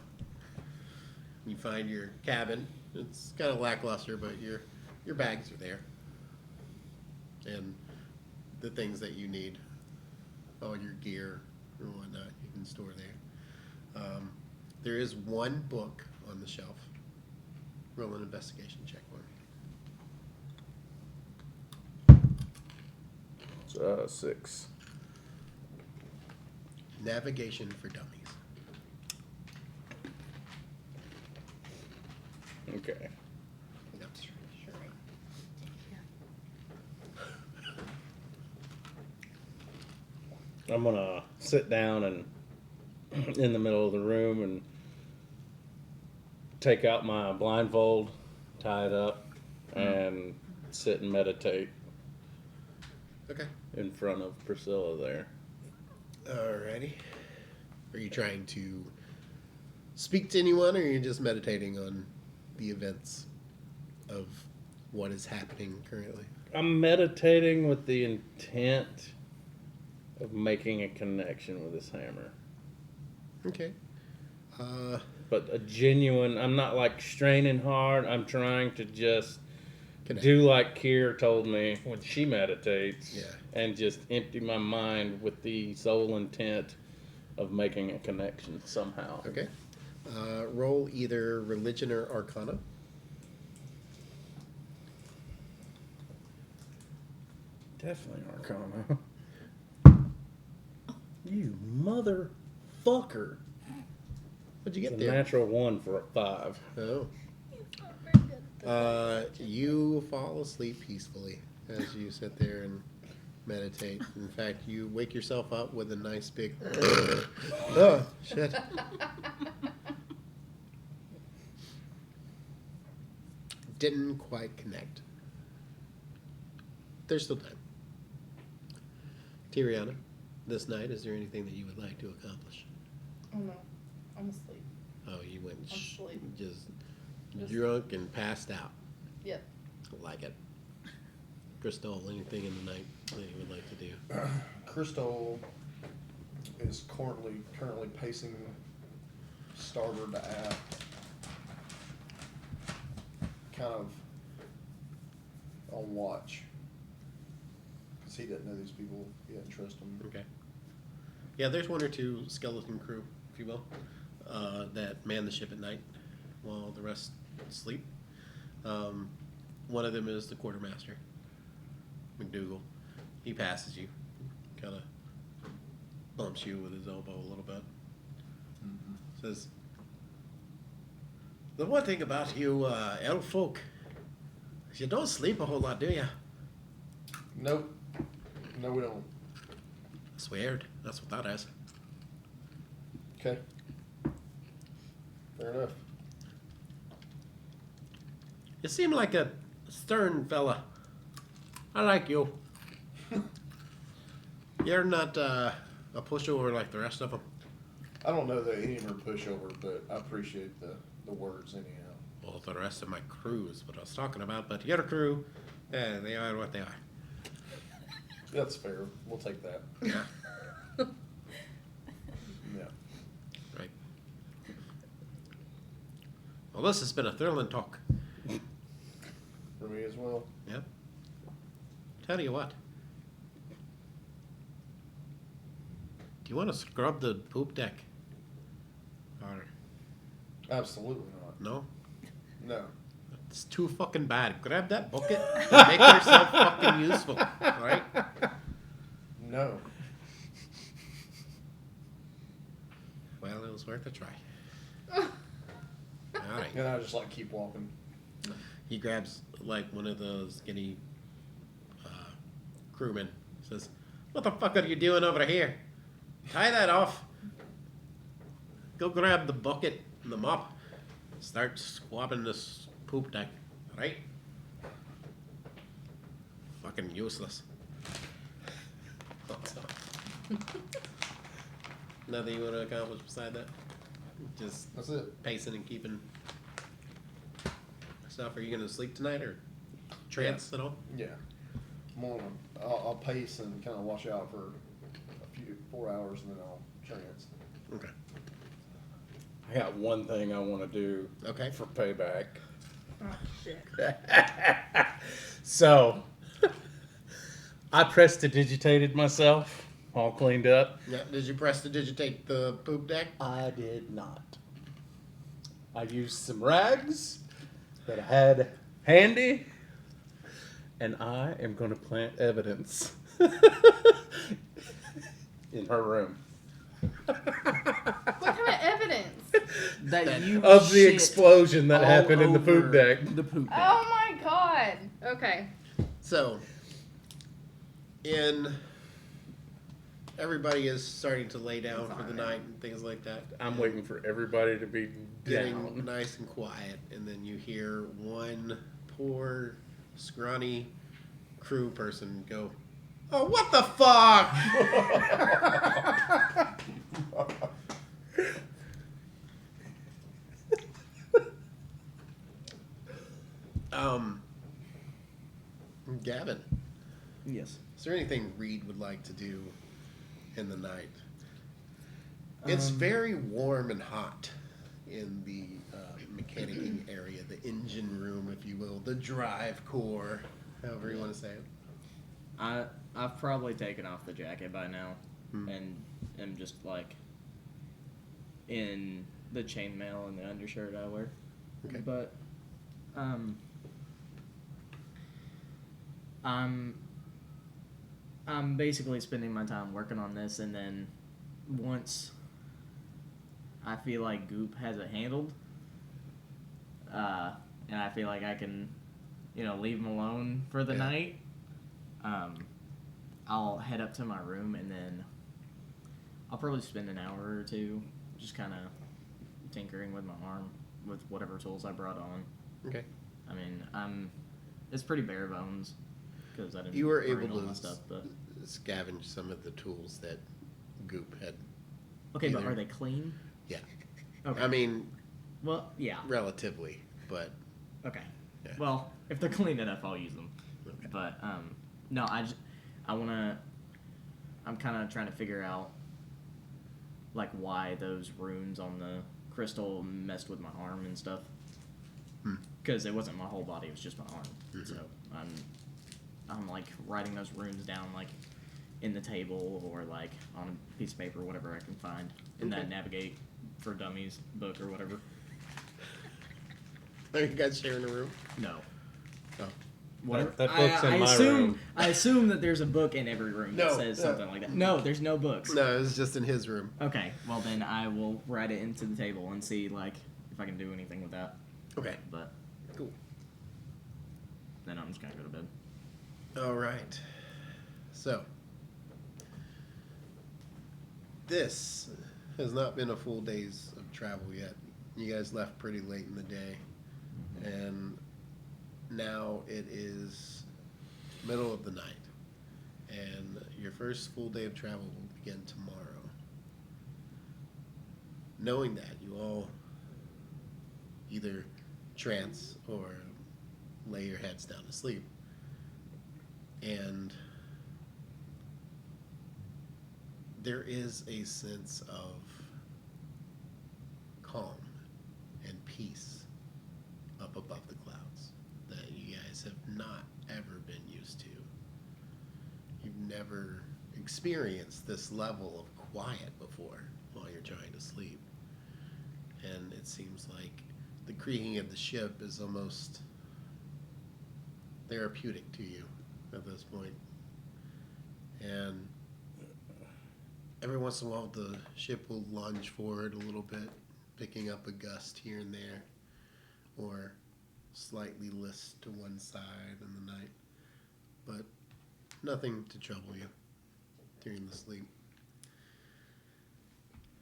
You find your cabin. It's kind of lackluster, but your bags are there, and the things that you need, all your gear or whatnot, you can store there. There is one book on the shelf. Roll an investigation check for me. 6. Navigation for Dummies. Okay. Yep. I'm gonna sit down and in the middle of the room and take out my blindfold, tie it up, and sit and meditate Okay. in front of Priscilla there. Alrighty. Are you trying to speak to anyone, or are you just meditating on the events of what is happening currently? I'm meditating with the intent of making a connection with this hammer. Okay. But a genuine, I'm not like straining hard. I'm trying to just Connect. do like Kier told me when she meditates. Yeah. And just empty my mind with the sole intent of making a connection somehow. Okay. Roll either religion or arcana. Definitely Arcana. You motherfucker. What'd you It's get a there? natural 1 for a 5. Oh. You fall asleep peacefully as you sit there and meditate. In fact, you wake yourself up with a nice big. Oh, shit. Didn't quite connect. There's still time. Tiriana, this night, is there anything that you would like to accomplish? Oh no, I'm asleep. Oh, you went I'm asleep. just Just- drunk and passed out. Yep. Like it. Crystal, anything in the night that you would like to do? Crystal is currently pacing starboard to aft, kind of on watch, because he doesn't know these people. He doesn't trust them. Okay. Yeah, there's one or two skeleton crew, if you will, that man the ship at night while the rest sleep. One of them is the quartermaster, McDougal. He passes you, kind of bumps you with his elbow a little bit. Says, "The one thing about you elf folk is you don't sleep a whole lot, do you?" Nope. No, we don't. That's weird. That's what that is. Okay. Fair enough. You seem like a stern fella. I like you. You're not a pushover like the rest of them. I don't know that any of them are pushover, but I appreciate the words anyhow. Well, the rest of my crew is what I was talking about, but your crew, yeah, they are what they are. That's fair. We'll take that. Yeah, Yeah. right. Well, this has been a thrilling talk. For me as well. Yep. Tell you what. Do you want to scrub the poop deck? Or Absolutely not. no? No. It's too fucking bad. Grab that bucket and make yourself fucking useful, right? No. Well, it was worth a try. Alright. And I just like keep walking. He grabs like one of those skinny crewmen. Says, "What the fuck are you doing over here? Tie that off. Go grab the bucket and the mop. Start swabbing this poop deck, right? Fucking useless." Nothing you want to accomplish beside that? Just That's it. pacing and keeping stuff. Are you gonna sleep tonight or trance at all? Yeah. I'll pace and kind of wash out for a few 4 hours and then I'll trance. Okay. I got one thing I want to do Okay. for payback. Oh, shit. So, I prestidigitated myself, all cleaned up. Yeah. Did you press to digitate the poop deck? I did not. I used some rags that I had handy, and I am going to plant evidence in her room What kind of evidence? That you of the shit explosion that all happened in the poop over deck. The poop deck. Oh my god. Okay. So, everybody is starting to lay down for the night and things like that. I'm waiting for everybody to be Getting down. nice and quiet, and then you hear one poor, scrawny crew person go, "Oh, what the fuck?" Gavin, Yes. is there anything Reed would like to do in the night? It's very warm and hot in the mechanicking area, the engine room, if you will, the drive core, however you want to say it. I've probably taken off the jacket by now, and am just like in the chainmail and the undershirt I wear. Okay. But I'm basically spending my time working on this, and then once I feel like Goop has it handled, and I feel like I can, leave him alone for the Yeah. night, I'll head up to my room, and then I'll probably spend an hour or two just kind of tinkering with my arm with whatever tools I brought on. Okay. I mean, it's pretty bare bones because I didn't You were bring able all to my stuff, but scavenge some of the tools that Goop had. okay, but either- are they clean? Yeah. Okay. I mean, Well, yeah. relatively, but Okay. Yeah. Well, if they're clean enough, I'll use them. okay. But no, I'm kind of trying to figure out like why those runes on the crystal messed with my arm and stuff. Because it wasn't my whole body; it was just my arm. So I'm like writing those runes down like in the table or like on a piece of paper, whatever I can find in that Navigate for Dummies book or whatever. Are you guys sharing a room? No. Oh. Whatever. That book's in my assume, room. I assume that there's a book in every room that No, says no. something like that. No, there's no books. No, it was just in his room. Okay, well then I will write it into the table and see like if I can do anything with that. Okay. But Cool. then I'm just gonna go to bed. All right. So, this has not been a full day's of travel yet. You guys left pretty late in the day, and now it is middle of the night, and your first full day of travel will begin tomorrow. Knowing that, you all either trance or lay your heads down to sleep. And there is a sense of calm and peace up above the clouds that you guys have not ever been used to. You've never experienced this level of quiet before while you're trying to sleep. And it seems like the creaking of the ship is almost therapeutic to you at this point. And every once in a while, the ship will lunge forward a little bit, picking up a gust here and there, or slightly list to one side in the night. But nothing to trouble you during the sleep.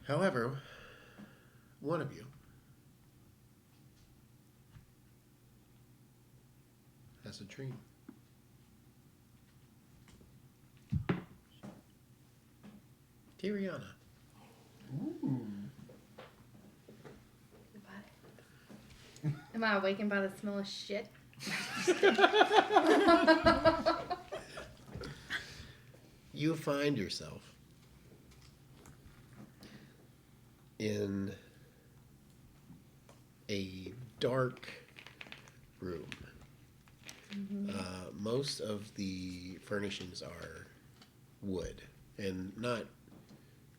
However, one of you has a dream. Tiriana. Am I awakened by the smell of shit? You find yourself in a dark room. Most of the furnishings are wood, and not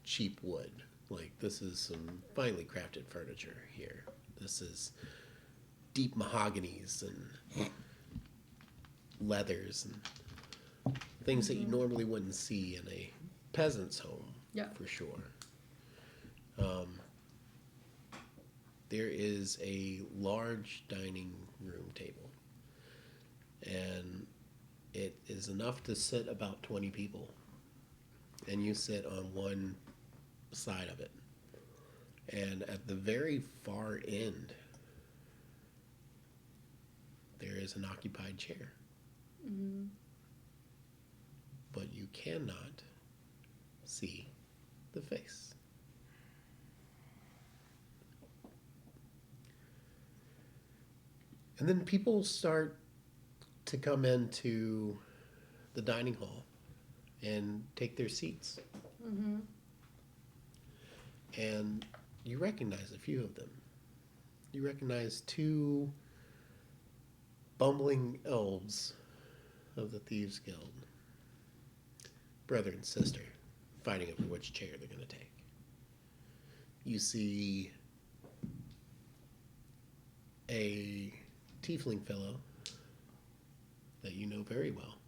cheap wood. Like, this is some finely crafted furniture here. This is deep mahoganies and leathers and things that you normally wouldn't see in a peasant's home, for sure. There is a large dining room table, and it is enough to sit about 20 people, and you sit on one side of it. And at the very far end, there is an occupied chair. But you cannot see the face. And then people start to come into the dining hall and take their seats. And you recognize a few of them. You recognize two bumbling elves of the Thieves Guild. Brother and sister, fighting over which chair they're going to take. You see a tiefling fellow that you know very well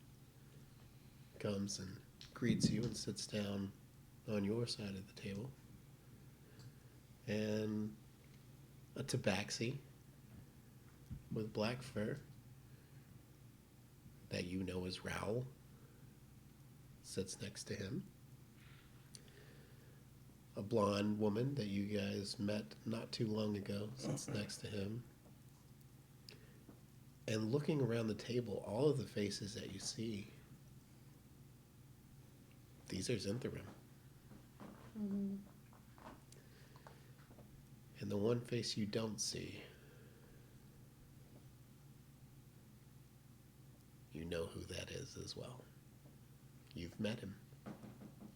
comes and greets you and sits down on your side of the table. And a tabaxi with black fur that you know as Raoul sits next to him. A blonde woman that you guys met not too long ago sits next to him. And looking around the table, all of the faces that you see, these are Zintharim. And the one face you don't see, you know who that is as well. You've met him.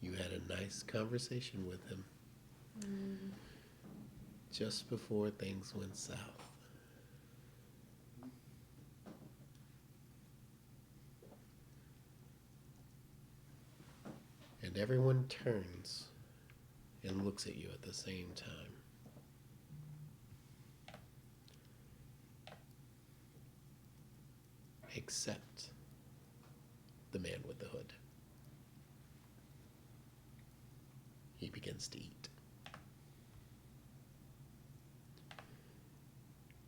You had a nice conversation with him just before things went south. And everyone turns and looks at you at the same time. Except the man with the hood. He begins to eat.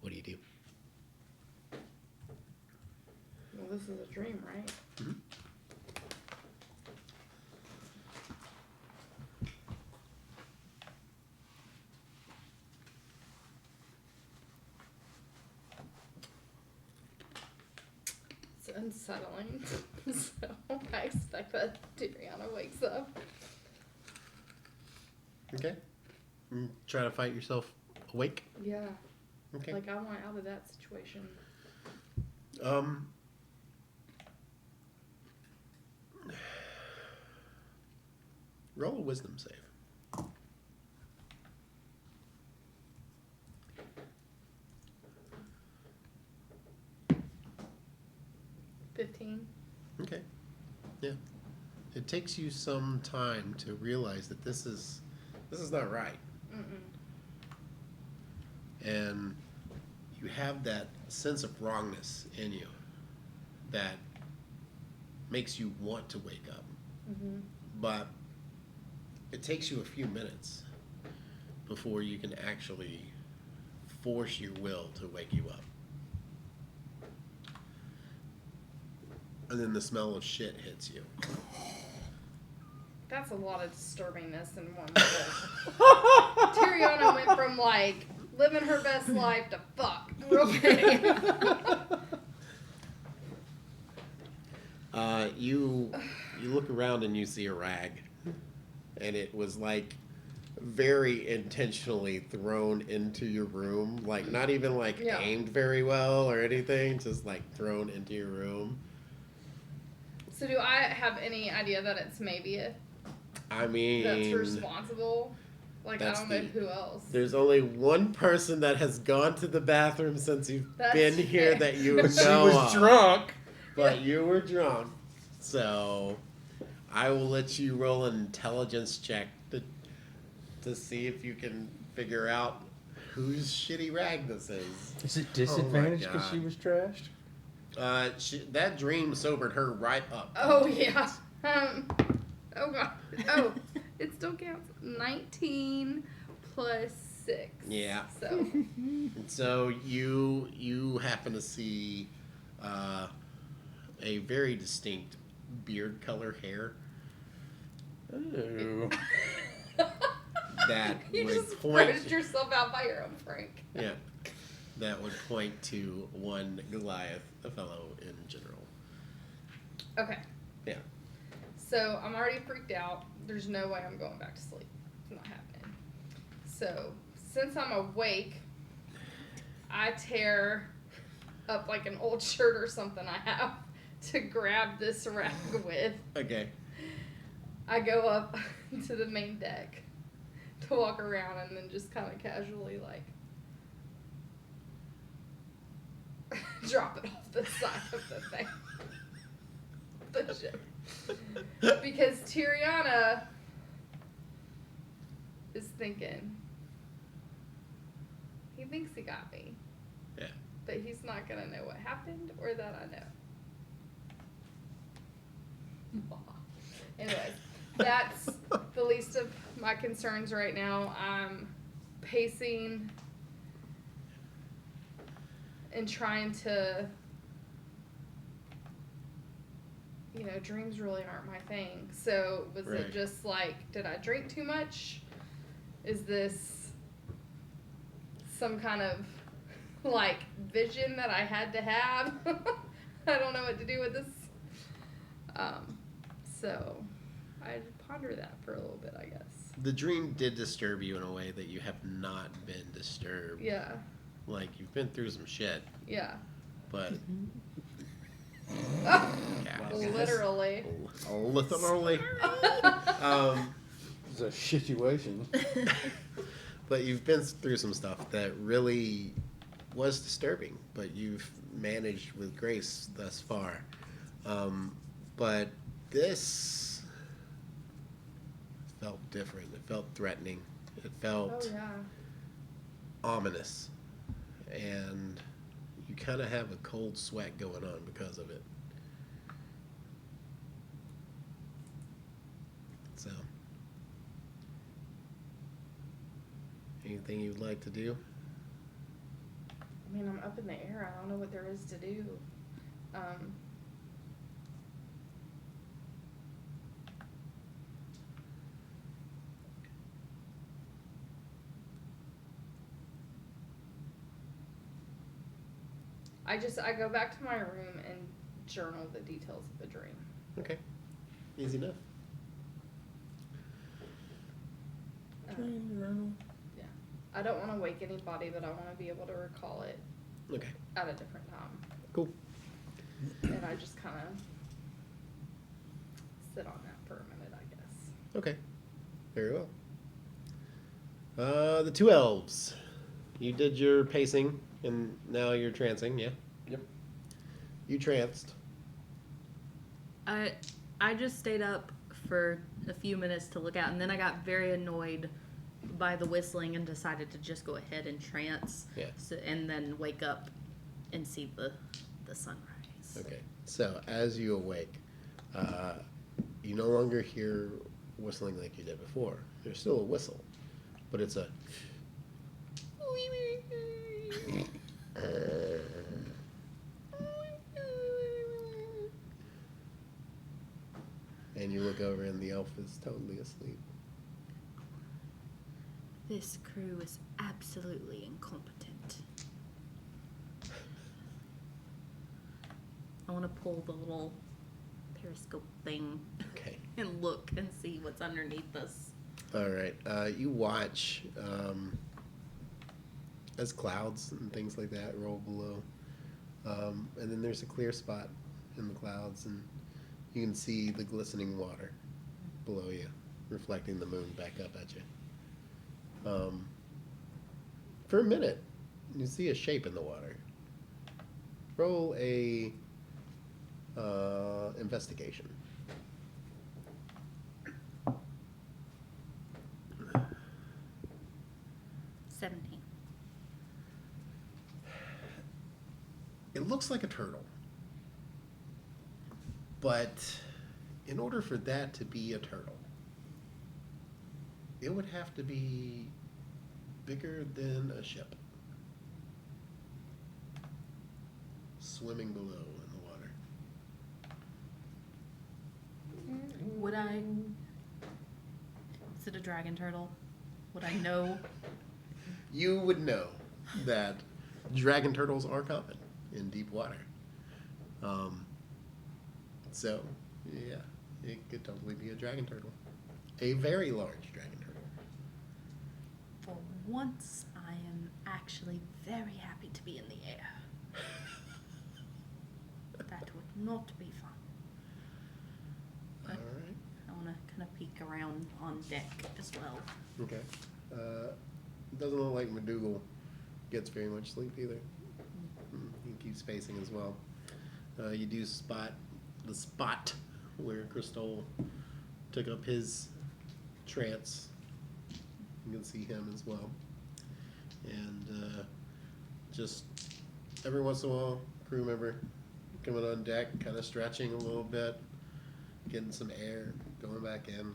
What do you do? Well, this is a dream, right? It's unsettling. So I expect that Tiriana wakes up. Okay. Try to fight yourself awake. Yeah. Okay. Like, I want out of that situation. Roll a wisdom save. Okay. Yeah. It takes you some time to realize that this is not right. And you have that sense of wrongness in you that makes you want to wake up. But it takes you a few minutes before you can actually force your will to wake you up. And then the smell of shit hits you. That's a lot of disturbingness in one little. Tiriana went from like living her best life to fuck real quick. You look around and you see a rag, and it was like very intentionally thrown into your room, like not even like Yeah. aimed very well or anything, just like thrown into your room. So do I have any idea that it's maybe a I mean, that's responsible? Like, I that's don't know the- who else. there's only one person that has gone to the bathroom since you've That's been here fair. that you know She was of. drunk. But you were drunk, so I will let you roll an intelligence check to see if you can figure out whose shitty rag this is. Is it disadvantage because God. she was trashed? That dream sobered her right up. Oh, yeah. Oh, God. Oh, it still counts. 19 plus 6. Yeah. So, And so you happen to see a very distinct beard color hair Ooh. that you would just point. grossed yourself out by your own prank. Yeah, that would point to one Goliath, a fellow in general. Okay. Yeah. So, I'm already freaked out. There's no way I'm going back to sleep. It's not happening. So, since I'm awake, I tear up like an old shirt or something I have to grab this rag with. Okay. I go up to the main deck to walk around and then just kind of casually like drop it off the side of the thing. The ship. Because Tiriana is thinking, he thinks he got me. Yeah. But he's not gonna know what happened or that I know. Anyways, that's the least of my concerns right now. I'm pacing and trying to, dreams really aren't my thing. So was Right. it just like, did I drink too much? Is this some kind of like vision that I had to have? I don't know what to do with this. So I ponder that for a little bit, I guess. The dream did disturb you in a way that you have not been disturbed. Yeah, Like, you've been through some shit, yeah. but... Oh, yeah. literally. Literally. It's a situation. But you've been through some stuff that really was disturbing, but you've managed with grace thus far. But this felt different. It felt threatening. It felt Oh, yeah. ominous. And you kind of have a cold sweat going on because of it. So, anything you'd like to do? I mean, I'm up in the air. I don't know what there is to do. I go back to my room and journal the details of the dream. Okay. Easy enough. Yeah. I don't want to wake anybody, but I want to be able to recall it Okay. at a different time. Cool. And I just kind of sit on that for a minute, I guess. Okay. Very well. The two elves. You did your pacing, and now you're trancing, yeah? Yep. You tranced. I just stayed up for a few minutes to look out, and then I got very annoyed by the whistling and decided to just go ahead and trance. Yeah. So, and then wake up and see the sunrise. Okay. So as you awake, you no longer hear whistling like you did before. There's still a whistle, but it's a. And you look over and the elf is totally asleep. This crew is absolutely incompetent. I want to pull the little periscope thing Okay. and look and see what's underneath us. All right. You watch as clouds and things like that roll below. And then there's a clear spot in the clouds, and you can see the glistening water below you, reflecting the moon back up at you. For a minute, you see a shape in the water. Roll a investigation. It looks like a turtle. But in order for that to be a turtle, it would have to be bigger than a ship. Swimming below in the water. Would I? Is it a dragon turtle? Would I know? You would know that dragon turtles are common in deep water. So, yeah, it could totally be a dragon turtle. A very large dragon turtle. For once, I am actually very happy to be in the air. That would not be fun. All right. I want to kind of peek around on deck as well. Okay. Doesn't look like McDougal gets very much sleep either. He keeps pacing as well. You do spot the spot where Crystal took up his trance. You can see him as well. And just every once in a while, crew member coming on deck, kind of stretching a little bit, getting some air, going back in.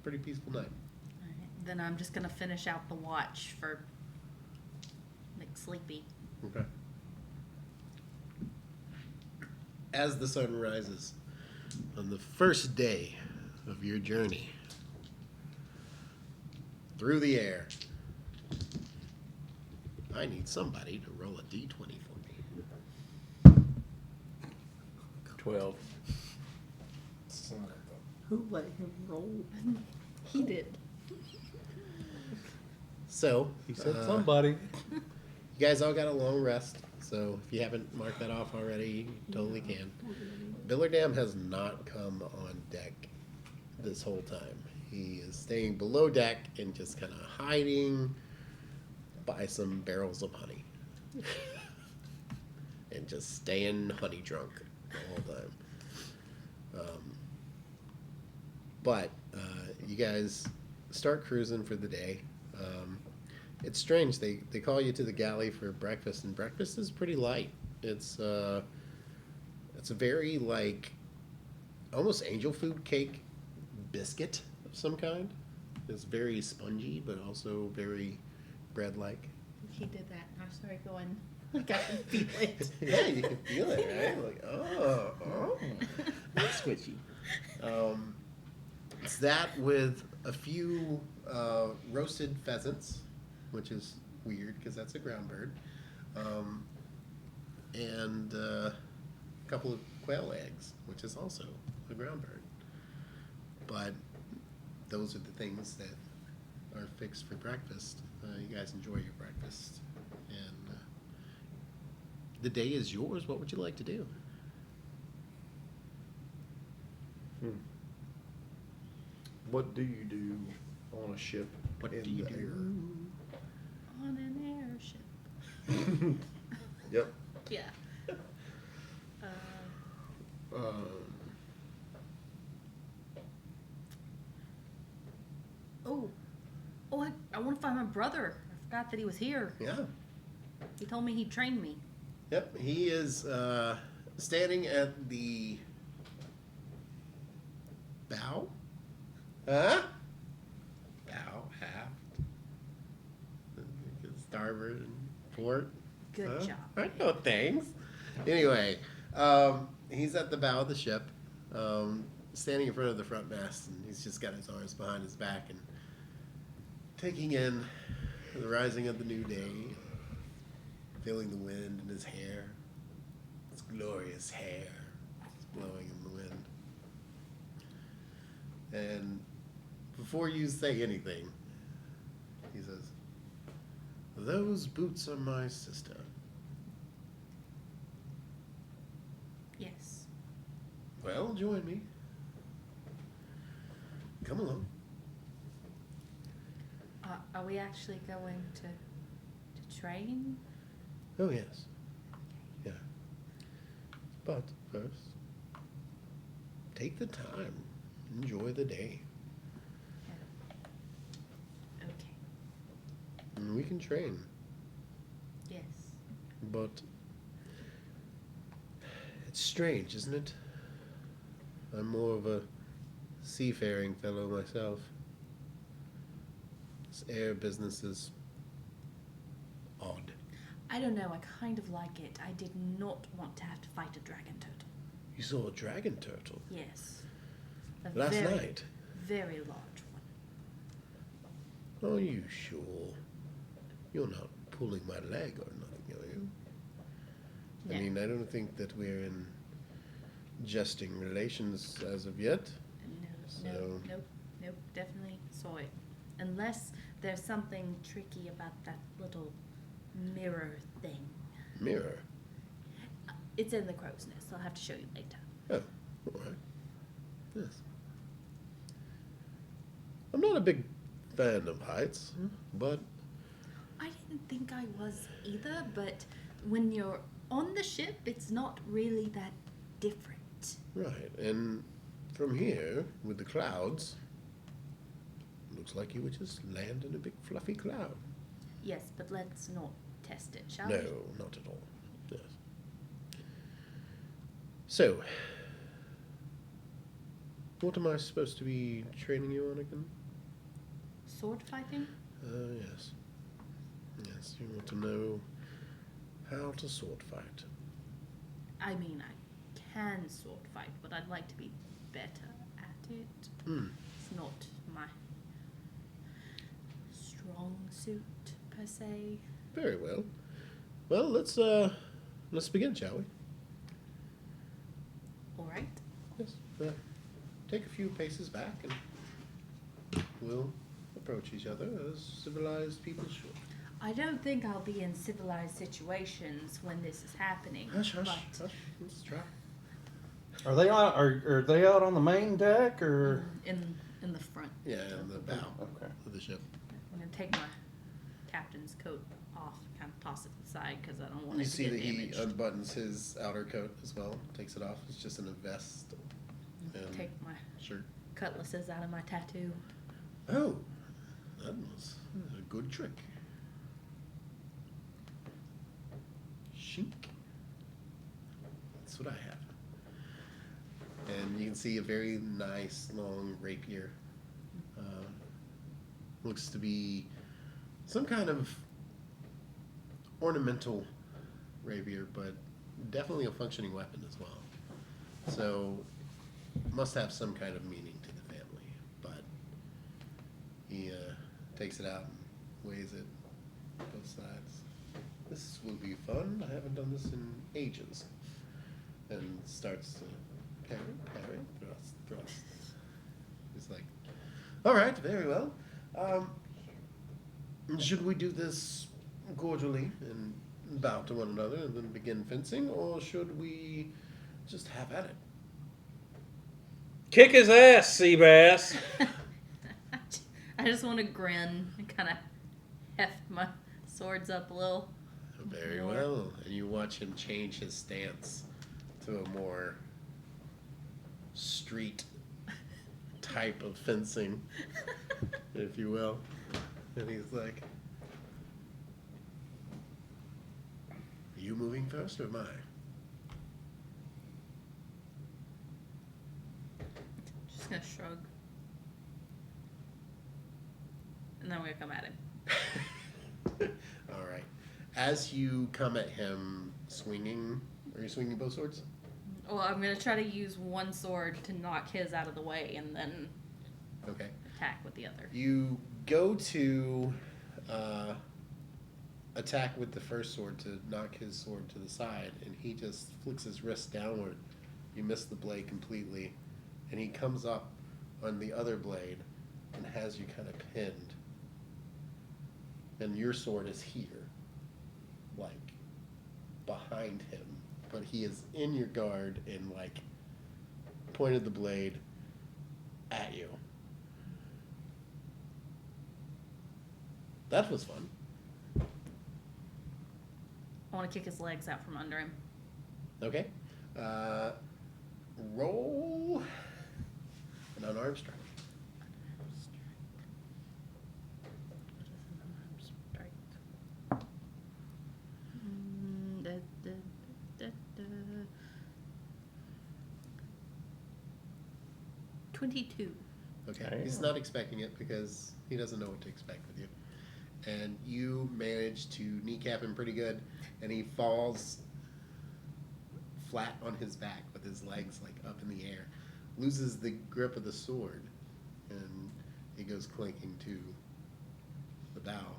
Pretty peaceful night. All right. Then I'm just going to finish out the watch for McSleepy. Okay. As the sun rises on the first day of your journey through the air, I need somebody to roll a d20 for me. 12. Son of a- Who let him roll? He did. So, He said somebody. you guys all got a long rest, so if you haven't marked that off already, you totally can. Billerdam has not come on deck this whole time. He is staying below deck and just kind of hiding by some barrels of honey. And just staying honey drunk the whole time. But you guys start cruising for the day. It's strange. They call you to the galley for breakfast, and breakfast is pretty light. It's a very like almost angel food cake biscuit of some kind. It's very spongy, but also very bread-like. He did that, and I started going, like I can feel it. Yeah, you can feel it, right? Like, oh, that's squishy. It's that with a few roasted pheasants, which is weird because that's a ground bird, and a couple of quail eggs, which is also a ground bird. But those are the things that are fixed for breakfast. You guys enjoy your breakfast, and the day is yours. What would you like to do? What do you do on a ship? What in do you the do? air? On an airship. Yep. Yeah. Oh, I want to find my brother. I forgot that he was here. Yeah. He told me he'd train me. Yep. He is standing at the bow. Huh? Bow, aft, starboard, and port. Good job. I know things. Anyway, he's at the bow of the ship, standing in front of the front mast, and he's just got his arms behind his back and taking in the rising of the new day, feeling the wind in his hair. His glorious hair is blowing in the wind. And before you say anything, he says, "Those boots are my sister." Yes. Well, join me. Come along. Are we actually going to train? Oh, yes. Yeah. But first, take the time. Enjoy the day. Okay. And we can train. Yes. But it's strange, isn't it? I'm more of a seafaring fellow myself. This air business is odd. I don't know. I kind of like it. I did not want to have to fight a dragon turtle. You saw a dragon turtle Yes. A last very, night. Very large one. Are you sure? You're not pulling my leg or nothing, are you? No. I mean, I don't think that we're in jesting relations as of yet. So- Nope, definitely saw it. Unless there's something tricky about that little mirror thing. Mirror. It's in the crow's nest. I'll have to show you later. Oh, all right. Yes. I'm not a big fan of heights, but I didn't think I was either, but when you're on the ship, it's not really that different. right. And from here, with the clouds, looks like you would just land in a big fluffy cloud. Yes, but let's not test it, shall No, we? not at all. Yes. So, what am I supposed to be training you on again? Sword fighting? Yes. Yes, you want to know how to sword fight. I mean, I can sword fight, but I'd like to be better at it. Hmm. It's not my strong suit, per se. Very well. Well, let's begin, shall we? All right. Yes. Take a few paces back, and we'll approach each other as civilized people should. I don't think I'll be in civilized situations when this is happening. Hush, hush, but hush. Let's try. Are they on? Are they out on the main deck or? in the front. Yeah, in the bow Okay. of the ship. I'm gonna take my captain's coat off, kind of toss it to the side because I don't want You it to see get that he damaged. unbuttons his outer coat as well, takes it off. It's just in a vest and Take my shirt. cutlasses out of my tattoo. Oh, that was a good trick. Shink. That's what I have. And you can see a very nice long rapier. Looks to be some kind of ornamental rapier, but definitely a functioning weapon as well. So, must have some kind of meaning to the family. But he takes it out and weighs it both sides. This will be fun. I haven't done this in ages. And starts to parry, thrust. He's like, all right, very well. Should we do this cordially and bow to one another and then begin fencing, or should we just have at it? Kick his ass, Seabass. I just want to grin and kind of heft my swords up a little. Very More. well. And you watch him change his stance to a more street type of fencing, if you will. And he's like, "Are you moving first or am I?" Just gonna shrug. And then we're gonna come at him. All right. As you come at him swinging, are you swinging both swords? Well, I'm gonna try to use one sword to knock his out of the way and then Okay. attack with the other. You go to attack with the first sword to knock his sword to the side, and he just flicks his wrist downward. You miss the blade completely, and he comes up on the other blade and has you kind of pinned. And your sword is here, like behind him, but he is in your guard and like pointed the blade at you. That was fun. I want to kick his legs out from under him. Okay. Roll an unarmed strike. Strike. Da, da, da, da. 22. Okay. Damn. He's not expecting it because he doesn't know what to expect with you. And you manage to kneecap him pretty good, and he falls flat on his back with his legs like up in the air, loses the grip of the sword, and he goes clinking to the bow.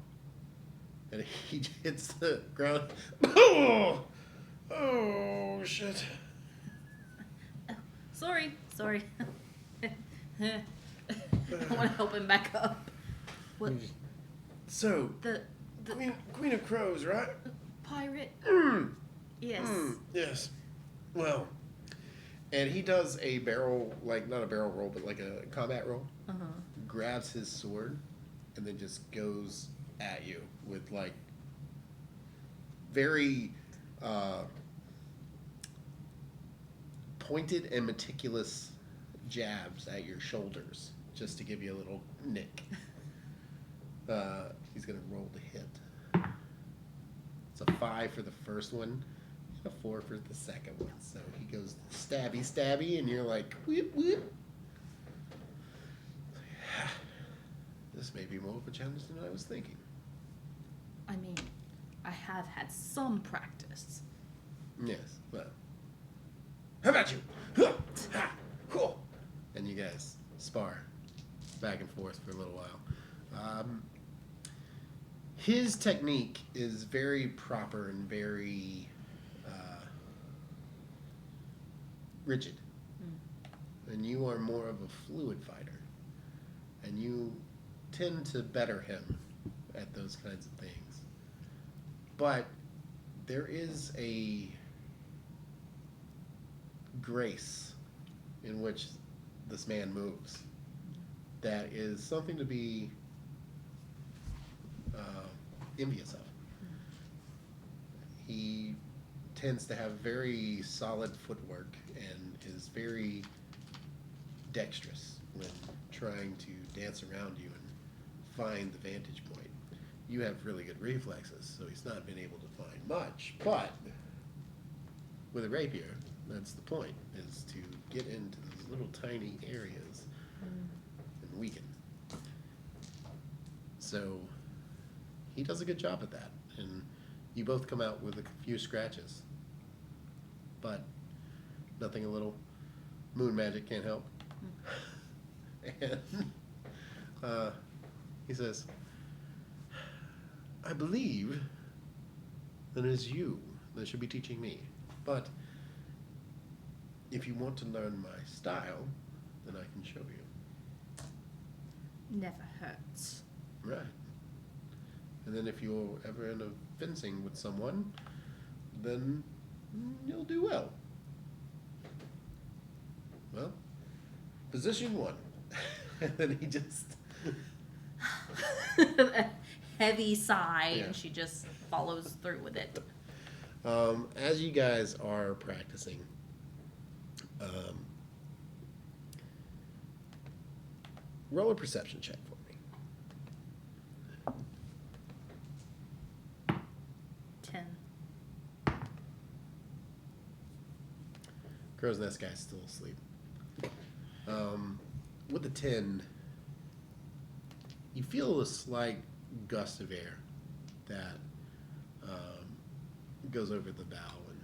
And he hits the ground. Oh! Oh, shit. Sorry. I want to help him back up. What? So, The Queen of Crows, right? pirate? Mm. Yes. Yes. Well, and he does a barrel, like not a barrel roll, but like a combat roll. Uh-huh. Grabs his sword, and then just goes at you with like very pointed and meticulous jabs at your shoulders, just to give you a little nick. He's gonna roll to hit. It's a 5 for the first one, a 4 for the second one. So he goes stabby, and you're like, whoop, whoop. This may be more of a challenge than I was thinking. I mean, I have had some practice. Yes, well. How about you? Cool. And you guys spar back and forth for a little while. His technique is very proper and very rigid. And you are more of a fluid fighter. And you tend to better him at those kinds of things. But there is a grace in which this man moves that is something to be envious of. He tends to have very solid footwork and is very dexterous when trying to dance around you and find the vantage point. You have really good reflexes, so he's not been able to find much, but with a rapier, that's the point, is to get into those little tiny areas and weaken. So he does a good job at that, and you both come out with a few scratches, but nothing a little moon magic can't help. And he says, I believe that it is you that should be teaching me, but if you want to learn my style, then I can show you. Never hurts. Right. And then if you're ever in a fencing with someone, then you'll do well. Well, position 1. And then he just... A heavy sigh, Yeah. and she just follows through with it. As you guys are practicing, roll a perception check for me. 10. Crow's Nest guy's still asleep. With the 10, you feel a slight gust of air that goes over the bow and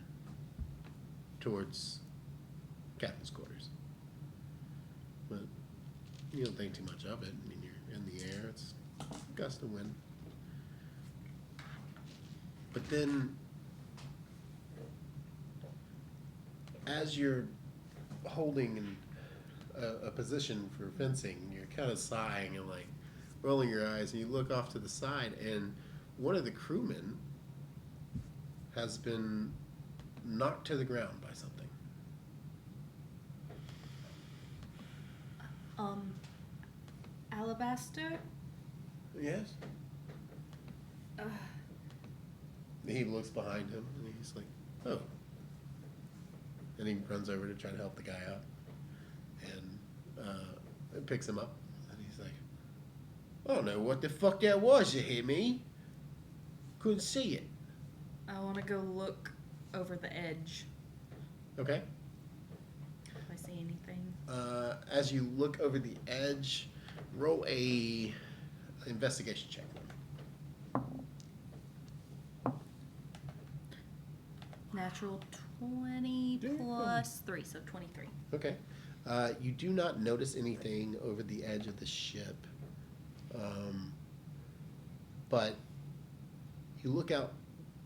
towards captain's quarters. But you don't think too much of it. I mean, you're in the air. It's a gust of wind. But then, as you're holding a position for fencing, you're kind of sighing and like rolling your eyes, and you look off to the side, and one of the crewmen has been knocked to the ground by something. Alabaster? Yes. He looks behind him, and he's like, "Oh." And he runs over to try to help the guy out, and picks him up, and he's like, "I don't know what the fuck that was. You hear me? Couldn't see it." I want to go look over the edge. Okay. If I see anything. As you look over the edge, roll a investigation check. Natural 20 plus 3, so 23. Okay. You do not notice anything over the edge of the ship. But you look out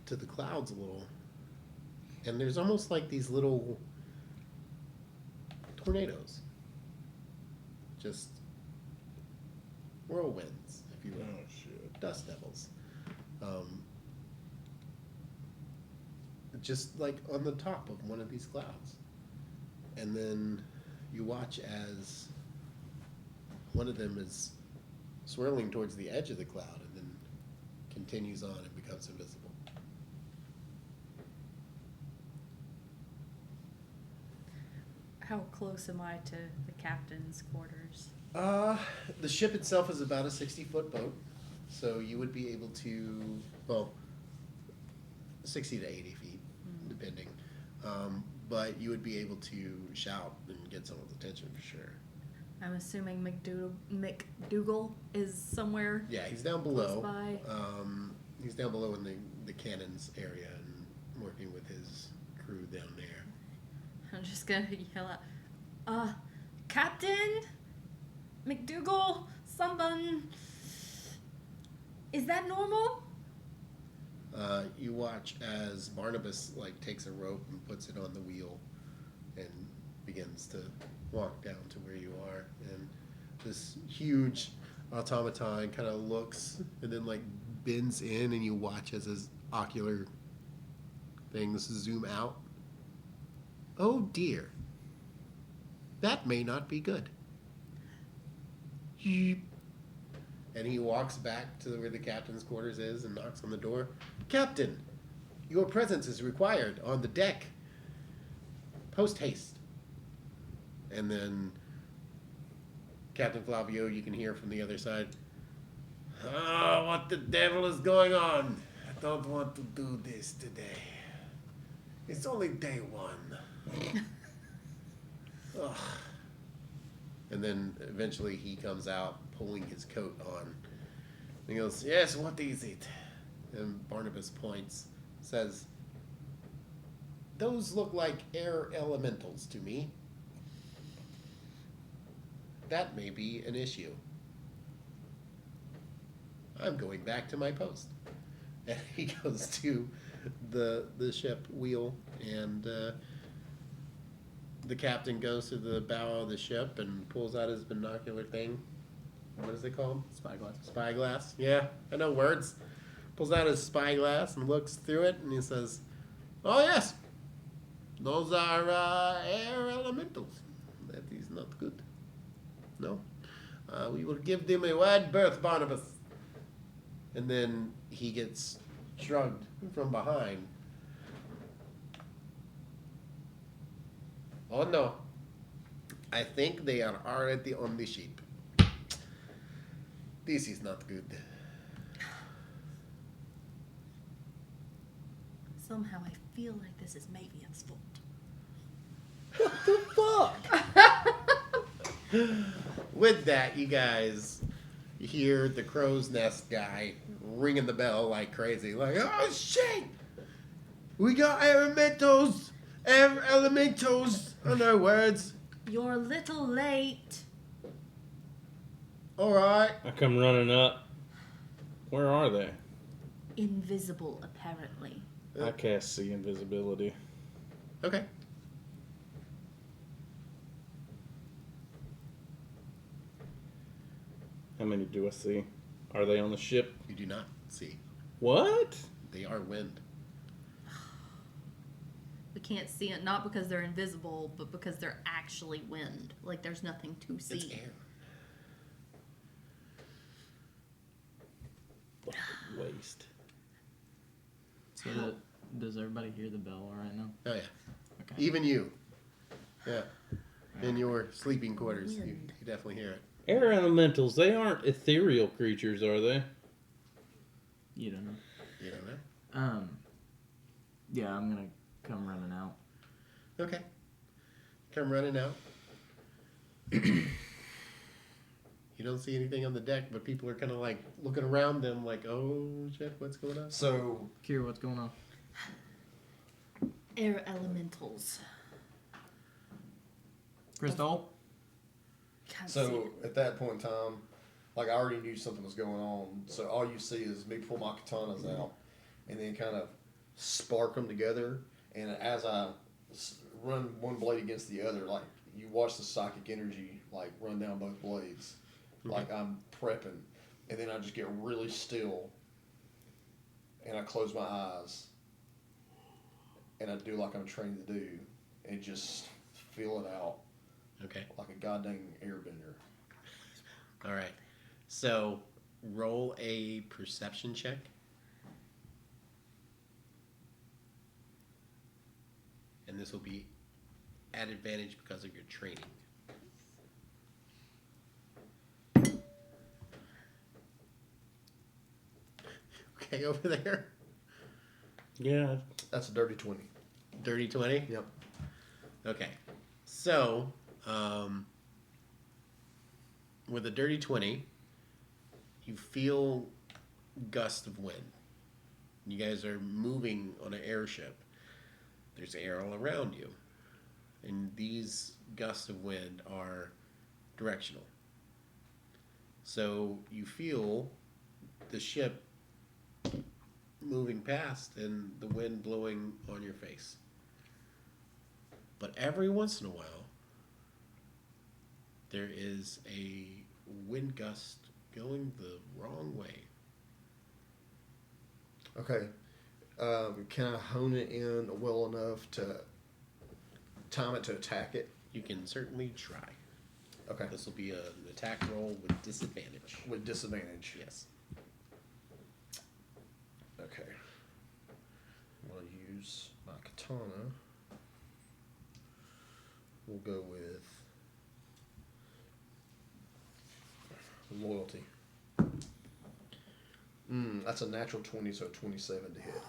to the clouds a little, and there's almost like these little tornadoes. Just whirlwinds, if you will. Oh, shit. Dust devils. Just like on the top of one of these clouds. And then you watch as one of them is swirling towards the edge of the cloud and then continues on and becomes invisible. How close am I to the captain's quarters? The ship itself is about a 60-foot boat, so you would be able to, well, 60 to 80 feet, depending. But you would be able to shout and get someone's attention for sure. I'm assuming McDougal is somewhere. Yeah, he's down below. Close by. He's down below in the cannons area and working with his crew down there. I'm just gonna yell out, Captain McDougal, someone. Is that normal? You watch as Barnabas takes a rope and puts it on the wheel and begins to walk down to where you are, and this huge automaton kind of looks and then bends in, and you watch as his ocular things zoom out. Oh dear, that may not be good. And he walks back to where the captain's quarters is and knocks on the door. "Captain, your presence is required on the deck. Post haste." And then Captain Flavio, you can hear from the other side, "Oh, what the devil is going on? I don't want to do this today. It's only day one." Ugh. And then eventually he comes out pulling his coat on. And he goes, "Yes, what is it?" And Barnabas points, says, "Those look like air elementals to me. That may be an issue. I'm going back to my post." And he goes to the ship wheel, and the captain goes to the bow of the ship and pulls out his binocular thing. What is it called? Spyglass. Spyglass. Yeah, I know words. Pulls out his spyglass and looks through it, and he says, "Oh yes, those are air elementals. That is not good. No, we will give them a wide berth, Barnabas." And then he gets shrugged from behind. "Oh no, I think they are already on the ship. This is not good." Somehow I feel like this is Mavian's fault. What the fuck? With that, you guys hear the crow's nest guy ringing the bell like crazy, like, oh shit! We got elementals on our words. You're a little late. Alright. I come running up. Where are they? Invisible, apparently. I cast see invisibility. Okay. How many do I see? Are they on the ship? You do not see. What? They are wind. We can't see it, not because they're invisible, but because they're actually wind. Like, there's nothing to see. It's air. Fucking waste. So does everybody hear the bell right now? Oh yeah. Okay. Even you. Yeah. In your sleeping quarters, you Wind. definitely hear it. Air elementals, they aren't ethereal creatures, are they? You don't know. You don't know? Yeah, I'm gonna come running out. Okay. Come running out. You don't see anything on the deck, but people are kind of like looking around them like, oh shit, what's going on? So, Kira, what's going on? Air elementals. Crystal? Can't see so it. at that point in time, like I already knew something was going on. So all you see is me pull my katanas out, and then kind of spark them together. And as I run one blade against the other, like you watch the psychic energy like run down both blades, like I'm prepping, and then I just get really still, and I close my eyes, and I do like I'm trained to do, and just feel it out Okay. like a goddamn airbender. All right. So roll a perception check. And this will be at advantage because of your training. Okay, over there. Yeah. That's a dirty 20. Dirty 20? Yep. Okay. So, with a dirty 20, you feel gust of wind. You guys are moving on an airship. There's air all around you. And these gusts of wind are directional. So you feel the ship moving past and the wind blowing on your face. But every once in a while, there is a wind gust going the wrong way. Okay. Can I hone it in well enough to time it to attack it? You can certainly try. Okay. This will be an attack roll with disadvantage. With disadvantage. Yes. Okay. I'm going to use my katana. We'll go with loyalty. That's a natural 20, so 27 to hit.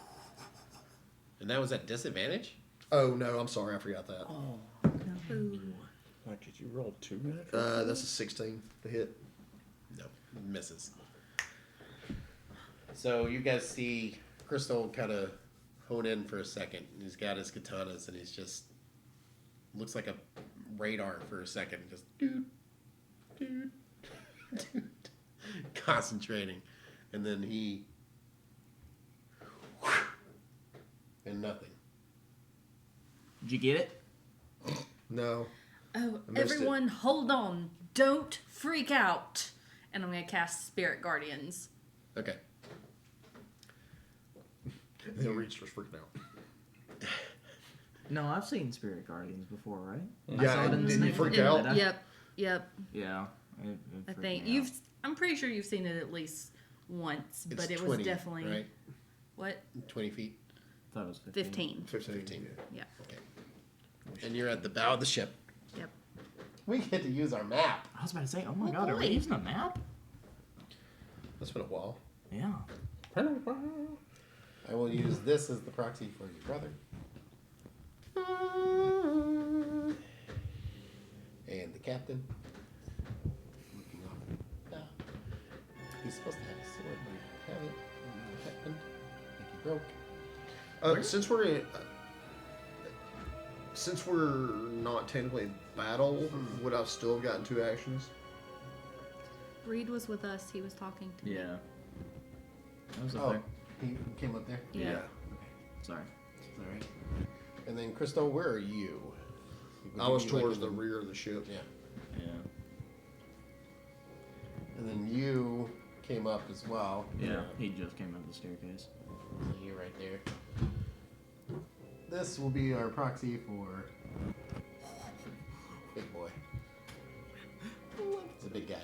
And that was at disadvantage? Oh, no, I'm sorry. I forgot that. Oh. Ooh. Like, did you roll 2 natural? That's a 16 to hit. No, misses. So you guys see Crystal kind of hone in for a second. He's got his katanas and he's just looks like a radar for a second, just doot, doot, doot, concentrating, and then he and nothing. Did you get it? No. Oh, I missed everyone, hold on. Don't freak out. And I'm going to cast Spirit Guardians. Okay. Then Reach was freaking out. No, I've seen Spirit Guardians before, right? Yeah, I saw it in and the you snippet. freaked out? Did I? Yep. Yeah. It I freaked think me out. I'm pretty sure you've seen it at least once, It's but it 20, was definitely right. what 20 feet. I thought it was 15. 15. 15. Yeah. Okay. And you're at the bow of the ship. Yep. We get to use our map. I was about to say, oh my Oh, god, are we boy. using a map? That's been a while. Yeah. I will use this as the proxy for your brother. And the captain. Looking off. Ah. He's supposed to have a sword, but he have it. What happened? I think he broke. Since we're not technically in battle, would I still have gotten 2 actions? Reed was with us. He was talking to me. Yeah. I was up Oh, there. he came up there? Yeah. Sorry. Alright. And then, Crystal, where are you? I was Would you be, towards like, the in rear of the ship. Yeah. Yeah. And then you came up as well. Yeah. He just came up the staircase. So you're right there. This will be our proxy for big boy. It's a big guy.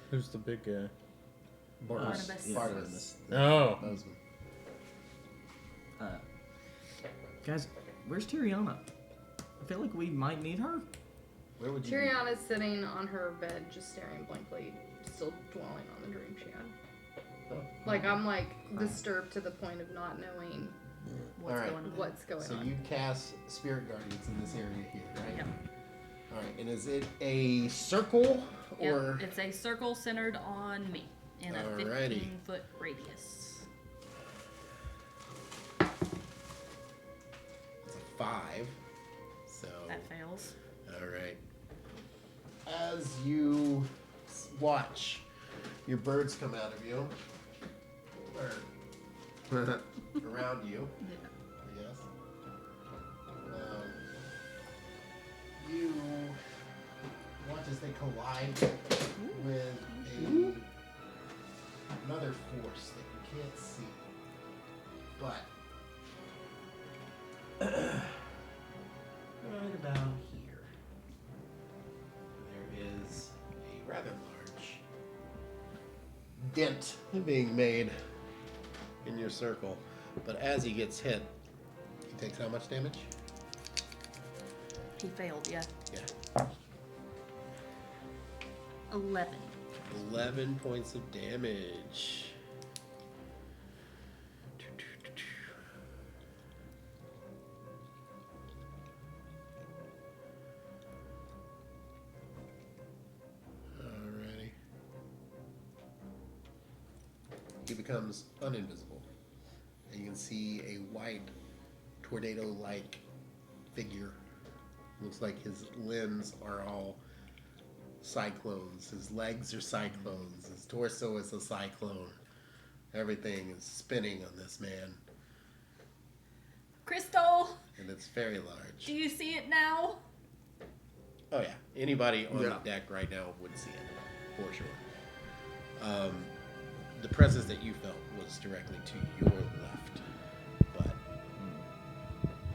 Who's the big guy? Barnabas. Yeah, Barnabas. Oh. Husband. Guys, where's Tiriana? I feel like we might need her. Where would you Tiriana's sitting on her bed, just staring blankly, still dwelling on the dream she had. Oh. Like, I'm like disturbed to the point of not knowing What's Alright. going on? what's going So on. you cast Spirit Guardians in this area here, right? Yep. Alright, and is it a circle or Yep. It's a circle centered on me in a Alrighty. 15-foot radius. it's a 5? So That fails. alright. As you watch your birds come out of you, or around you, Yeah. yes. You watch as they collide with another force that you can't see. But right about here, there is a rather large dent being made in your circle. But as he gets hit, he takes how much damage? He failed, yeah. Yeah. 11. 11 points of damage. Alrighty. He becomes uninvisible. And you can see a white tornado-like figure. Looks like his limbs are all cyclones. His legs are cyclones. His torso is a cyclone. Everything is spinning on this man. Crystal, And it's very large. do you see it now? Oh yeah. Anybody on Yeah. the deck right now would see it. For sure. The presence that you felt was directly to your left. But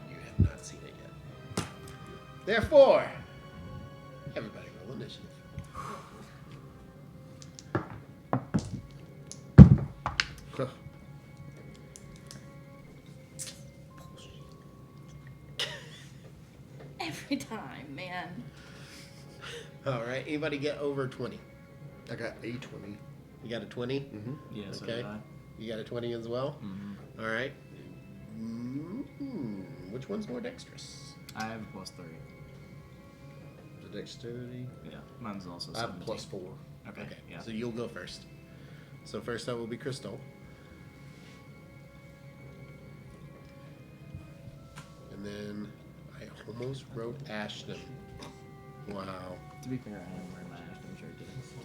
you have not seen it yet. Therefore, everybody roll initiative. Every time, man. Alright, anybody get over 20? I got a 20. You got a 20? Mm-hmm. Yeah, so Okay. did I. You got a 20 as well? Mm-hmm. Alright. Which one's more dexterous? I have +3. The dexterity. Yeah, mine's also I have 17. +4. Okay, yeah. So you'll go first. So first up will be Crystal. And then I almost wrote Ashton. Wow. To be fair, I am wearing my Ashton shirt today. So.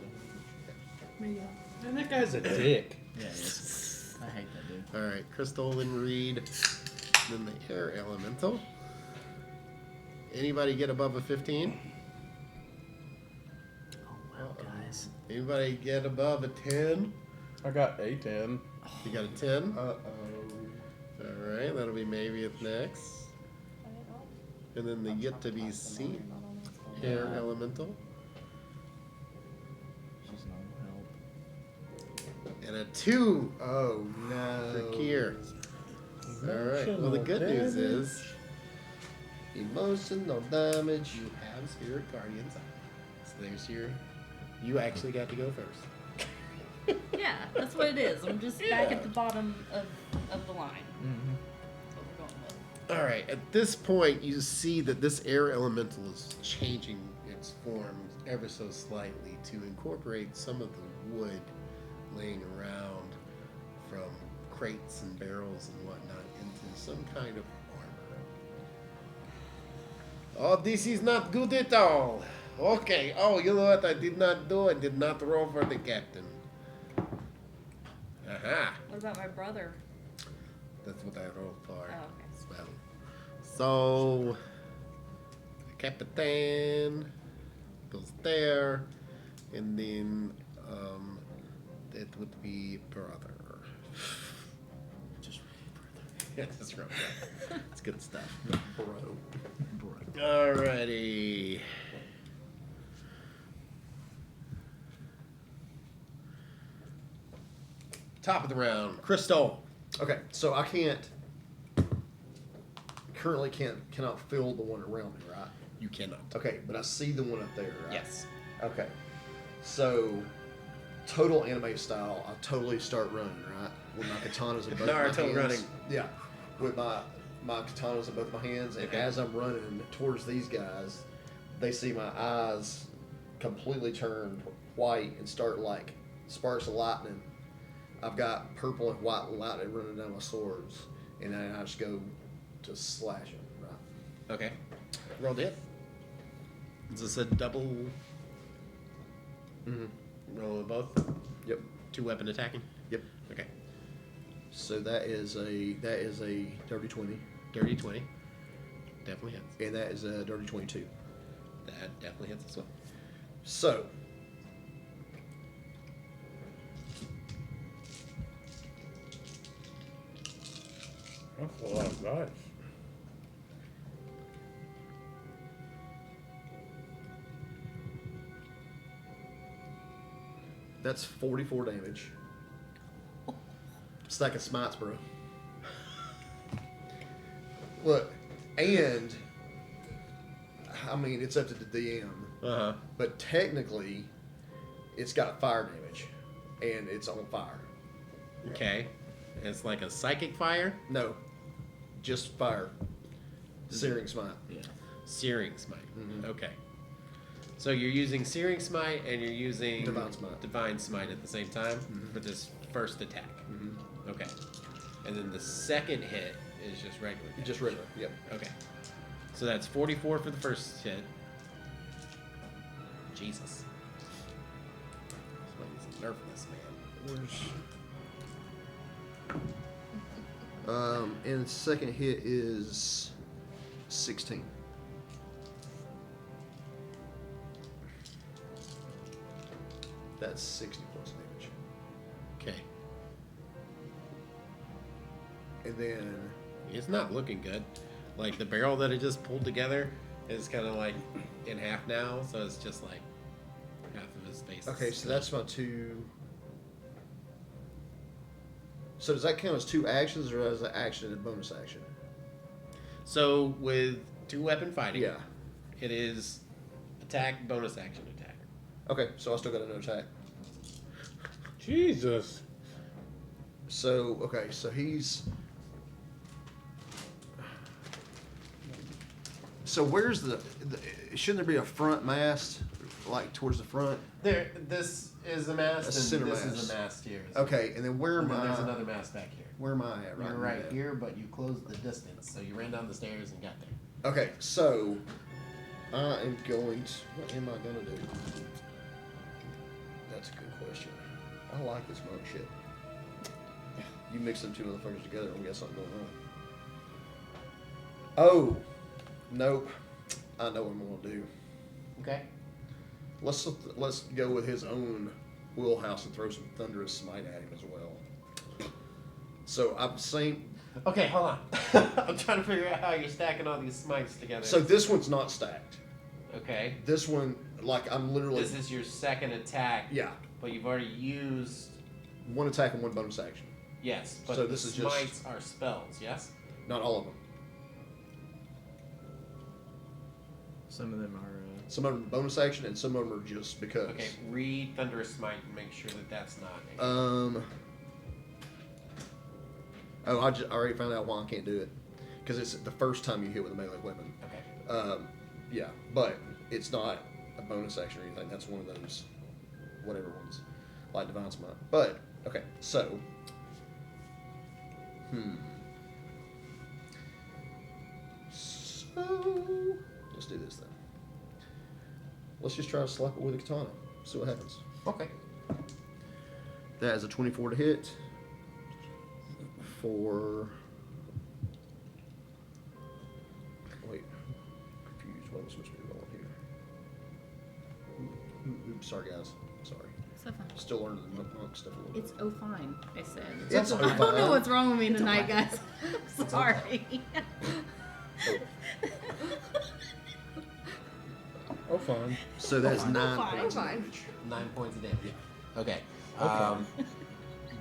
Man, that guy's a dick. Yeah, it is. I hate that dude. Alright, Crystal and Reed. Then the air elemental. Anybody get above a 15? Oh wow, guys. Anybody get above a 10? I got a 10. You got a 10? Uh-oh. Alright, that'll be maybe next. And then the yet to be seen air elemental. She's no help. And a 2 Oh, no. for Kier. Alright, well the good news is Emotional damage. you have Spirit Guardians. So there's your... You actually got to go first. Yeah, that's what it is. I'm just back at the bottom of of the line. Mm-hmm. That's what we're going with. All right. At this point, you see that this air elemental is changing its form ever so slightly to incorporate some of the wood laying around from crates and barrels and whatnot into some kind of armor. Oh, this is not good at all. Okay. Oh, you know what I did not do? I did not roll for the captain. Aha. What about my brother? That's what I rolled for. Oh, okay. As well. So, Capitan goes there, and then that would be brother. Just brother. Yeah, that's right. It's good stuff. Bro. Alrighty. Top of the round, Crystal. Okay, so I cannot feel the one around me, right? You cannot. Okay, but I see the one up there, right? Yes. Okay. So, total anime style, I totally start running, right? With my katanas in both my Naruto hands. running. Yeah. With my katanas in both my hands, and Okay. as I'm running towards these guys, they see my eyes completely turn white and start like sparks of lightning. I've got purple and white lightning running down my swords, and then I just go to slash them, right? Okay. Roll to hit. Is this a double Mm-hmm. roll of both? Yep. 2-weapon attacking? Yep. Okay. So that is a dirty 20, Dirty 20. Definitely hits. and that is a dirty 22. That definitely hits as well. So, That's a lot of dice. that's 44 damage. Stack of smites, bro. Look, and I mean it's up to the DM, Uh-huh. but technically, it's got fire damage, and it's on fire. Okay. It's like a psychic fire? No, just fire. Searing smite. Yeah. Searing smite. Mhm. Okay. So you're using Searing Smite and you're using Divine Smite. at the same time for this first attack. Mm-hmm. Okay. And then the second hit is just regular. Just damage. regular. Yep. Okay. So that's 44 for the first hit. Jesus. Somebody's nervous, man. And the second hit is 16. That's 60 plus damage. Okay. And then, It's not looking good. Like the barrel that it just pulled together is kind of like in half now, so it's just like half of his face. okay, is so that's my two. So does that count as two actions, or as an action and a bonus action? So with 2-weapon fighting, Yeah. it is attack, bonus action, attack. Okay, so I still got another attack. Jesus. So, okay, so he's. So where's the shouldn't there be a front mast, like towards the front? There, this is the mast, A and center this mast. is the mast here. Okay, and then where And am then I? there's another mast back here. Where am I at right You're now? right here, but you closed the distance, so you ran down the stairs and got there. Okay, so I am going to. What am I gonna do? That's a good question. I like this monk shit. You mix them two motherfuckers together, and we got something going on. Oh, nope. I know what I'm gonna do. Okay. Let's go with his own wheelhouse and throw some thunderous smite at him as well. So I'm saying. Okay, hold on. I'm trying to figure out how you're stacking all these smites together. So this one's not stacked. Okay. This one, like I'm literally. This is your second attack. Yeah. But you've already used. One attack and one bonus action. Yes, but So the this is just- smites are spells, yes? Not all of them. Some of them are. Some of them are bonus action, and some of them are just because. Okay, read Thunderous Smite and make sure that that's not. Oh, I already found out why I can't do it. Because it's the first time you hit with a melee weapon. Okay. Yeah, but it's not a bonus action or anything. That's one of those whatever ones, like Divine Smite. But okay, so so let's do this then. Let's just try to slap it with a katana. See what happens. Okay. That is a 24 to hit for. Wait, confused. What am I supposed to be rolling here? Oops, sorry guys. Sorry. So fun. Still learning the monk stuff a little It's bit. oh fine, I said. It's I don't know fine. what's wrong with me tonight, guys. I'm sorry. Oh, fine. So that's 9 fine. points of Fine. damage. 9 points of damage. Okay. Okay.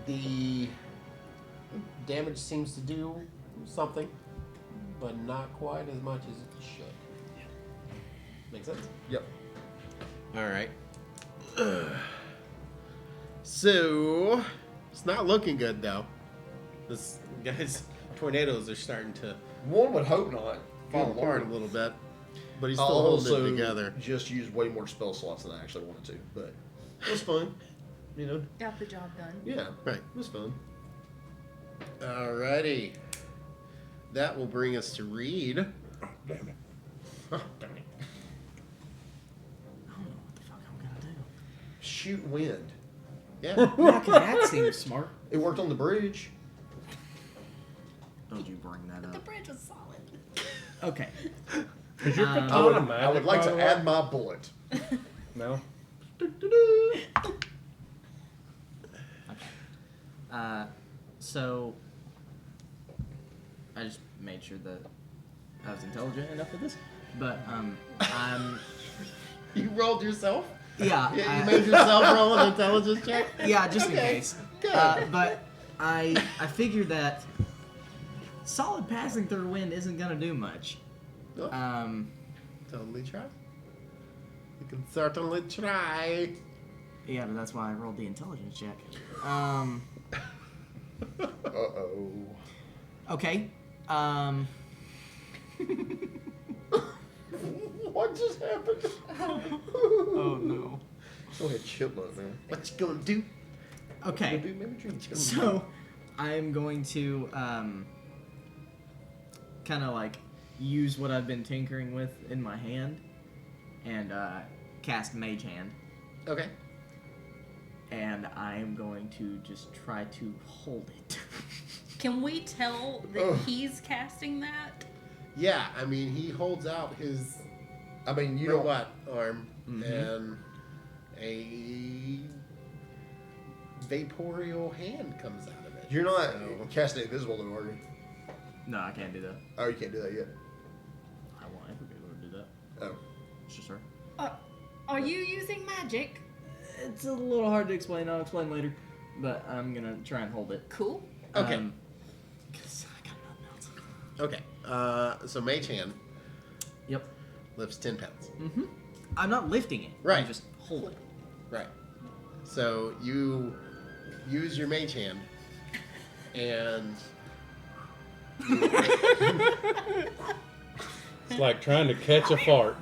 The damage seems to do something, but not quite as much as it should. Make sense? Yep. All right. So it's not looking good though. This guys, tornadoes are starting to One would hope not. fall Good apart lord. a little bit, but he's I'll still holding also it together. just use way more spell slots than I actually wanted to, but it was fun. You know, Got the job done. yeah, Right. it was fun. Alrighty. That will bring us to Reed. Damn it. Huh, dang it. I don't know what the fuck I'm gonna do. Shoot wind. Yeah. Yeah, 'cause that seems smart. It worked on the bridge. Don't you bring that The up? bridge was solid. Okay. Is your Um, katana I magic, would like by to the way? add my bullet. No. So I just made sure that I was intelligent enough for this, but I'm You rolled yourself? yeah. Yeah, you I- made yourself roll an intelligence check? Yeah, just in Okay, case. good. But I figured that solid passing through wind isn't gonna do much. Oh, Um, totally try. You can certainly try. yeah, but that's why I rolled the intelligence check. Uh-oh. Okay. What just happened? Oh no. Go ahead, chipmunk, man. What you gonna do? Okay. Maybe drink chipmunk. So I'm going to kind of like use what I've been tinkering with in my hand and cast Mage Hand. Okay. And I am going to just try to hold it. Can we tell that Ugh. he's casting that? Yeah, I mean, he holds out his I mean, you don't. robot arm, Mhm. and a vaporeal hand comes out of it. You're not So- casting invisible, though, are you? No, I can't do that. Oh, you can't do that yet. I won't ever be able to do that. Oh. It's just her. Are you using magic? It's a little hard to explain. I'll explain later. But I'm gonna try and hold it. Cool. Okay. 'Cause I got nothing else. Okay. So Mage Hand Yep. lifts 10 pounds. Mm-hmm. I'm not lifting it. Right. I'm just holding it. Right. So you use your Mage Hand, and It's like trying to catch a fart.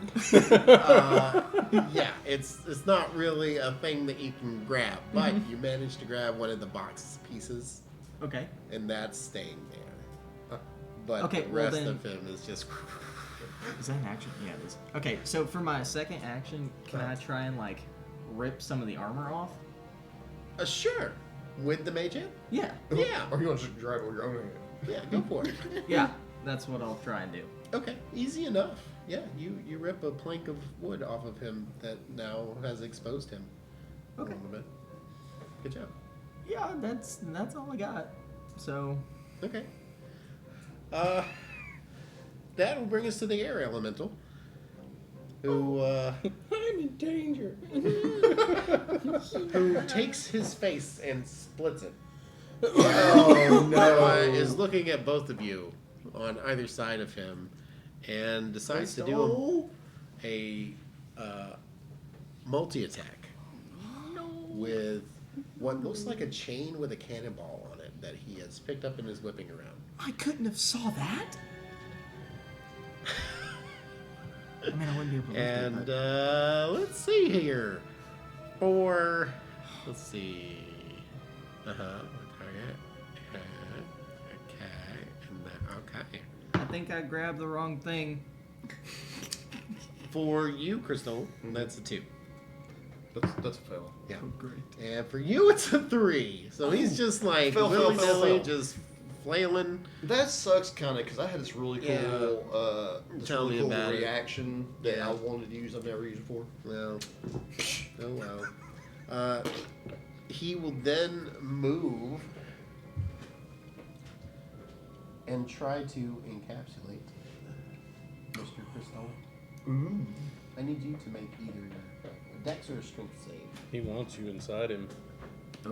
yeah, it's not really a thing that you can grab, but you manage to grab one of the box pieces, Okay. and that's staying there. But Okay, the well rest then- of him is just. Is that an action? Yeah, it is. Okay, so for my second action, can I try and like rip some of the armor off? Sure. With the Mage Hand? Yeah. Yeah. Or you want to just drag it with your own hand? Yeah, go for it. Yeah. That's what I'll try and do. Okay, easy enough. Yeah, you rip a plank of wood off of him that now has exposed him Okay. a little bit. Good job. Yeah, that's all I got. So Okay. That will bring us to the air elemental, who I'm in danger. who takes his face and splits it. Oh, Is looking at both of you on either side of him, and decides to do a multi attack No. with what looks like a chain with a cannonball on it that he has picked up and is whipping around. I couldn't have saw that. I mean, I wouldn't be able to lift it, And but- let's see here. Let's see. Target. Okay. And then, okay. I think I grabbed the wrong thing. For you, Crystal, that's a 2. That's a fail. Yeah. Oh, great. And for you, it's a 3. So he's just like Fail, fail, fail, willy-nilly, fail. just flailing. That sucks, kind of, because I had this really cool, Tell me about it. reaction that Yeah. I wanted to use. I've never used it before. Well, oh well. He will then move and try to encapsulate Mr. Crystal. Ooh. I need you to make either a dex or a strength save. He wants you inside him.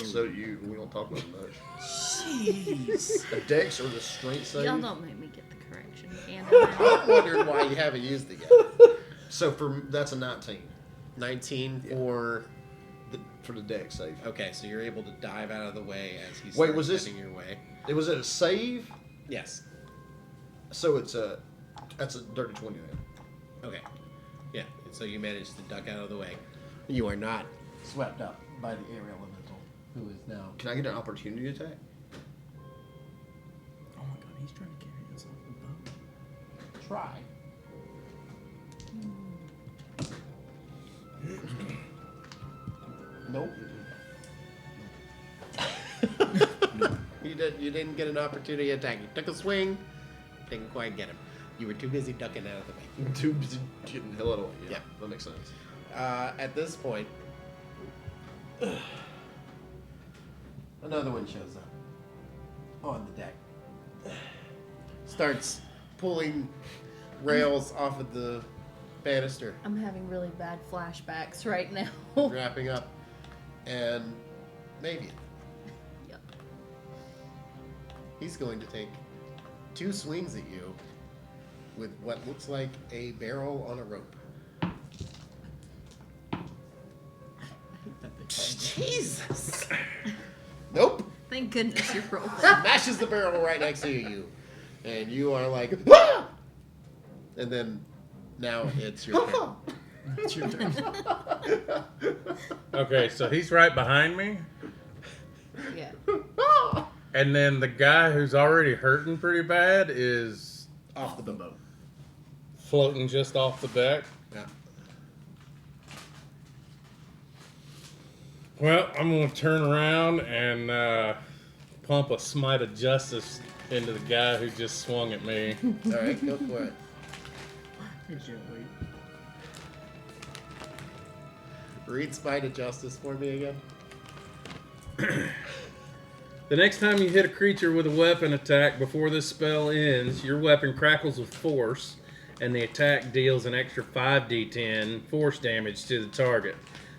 So we don't talk about it much. Jeez. A dex or the strength save? Y'all don't make me get the correction. And I I'm wondering why you haven't used it yet. So that's a 19 19 for the dex save. Okay, so you're able to dive out of the way as he's Wait, was this- heading your way. Was it a save? Yes. So that's a dirty 20 then. Okay. Yeah. So you managed to duck out of the way. You are not swept up by the air elemental, who is now. Can I get an opportunity attack? Oh my god, he's trying to carry us off the boat. Try. Nope. You didn't get an opportunity attack. You took a swing, didn't quite get him. You were too busy ducking out of the way. Too busy getting the hell out of the way. Yeah, Yeah. that makes sense. At this point, another one shows up on the deck. Starts pulling rails off of the banister, I'm having really bad flashbacks right now. wrapping up, and maybe Yep. he's going to take 2 swings at you with what looks like a barrel on a rope. Jesus! Nope. Thank goodness you're rolling. Smashes the barrel right next to you, and you are like, ah! And then now it's your turn. It's your turn. Okay, so he's right behind me, Yeah. and then the guy who's already hurting pretty bad is Off the boat. floating just off the deck. Yeah. Well, I'm gonna turn around and pump a smite of justice into the guy who just swung at me. All right, go for it. Gently. Read Spite of Justice for me again. The next time you hit a creature with a weapon attack before this spell ends, your weapon crackles with force, and the attack deals an extra 5d10 force damage to the target.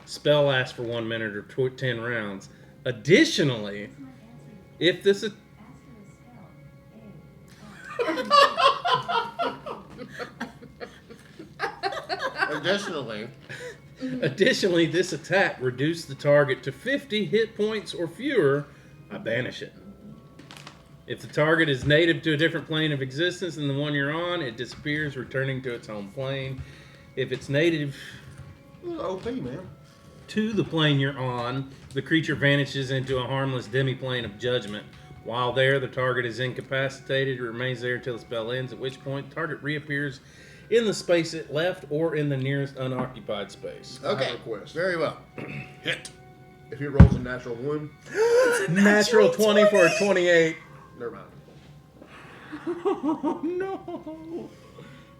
Spell lasts for 1 minute or 10 rounds. Additionally, if this Additionally, this attack reduces the target to 50 hit points or fewer. I banish it. If the target is native to a different plane of existence than the one you're on, it disappears, returning to its home plane. If it's native OP, man. to the plane you're on, the creature vanishes into a harmless demi-plane of judgment. While there, the target is incapacitated. It remains there until the spell ends, at which point the target reappears in the space it left or in the nearest unoccupied space. I have Okay, a request. very well. Hit. If he rolls a natural 1, Natural 20 for a 28. never mind. Oh no!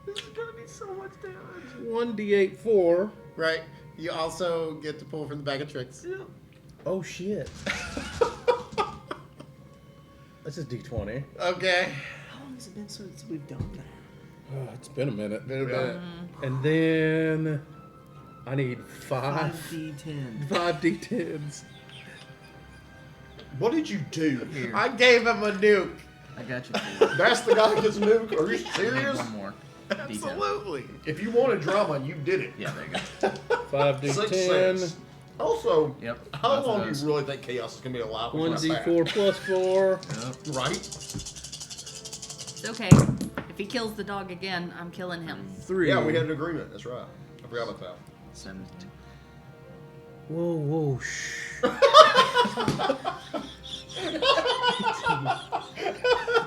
This is gonna be so much damage. 1d8 4. Right. You also get to pull from the bag of tricks. Oh shit. This is d20. Okay. How long has it been since we've done that? Oh, it's been a minute. Been a minute. And then I need 5 5d10. 5d10s. What did you do? Here, I gave him a nuke. I got you. For That's the guy who gets a nuke? Are you I need serious? one more. D10. Absolutely. If you wanted drama, you did it. Yeah, there you go. 5d10. 6. Also, Yep. how both of long do those. you really think Chaos is going to be alive? before that? 1d4 plus 4. Yep. Right? It's okay. If he kills the dog again, I'm killing him. 3. Yeah, we had an agreement. That's right. I forgot about that. 17. Whoa, whoa, shh.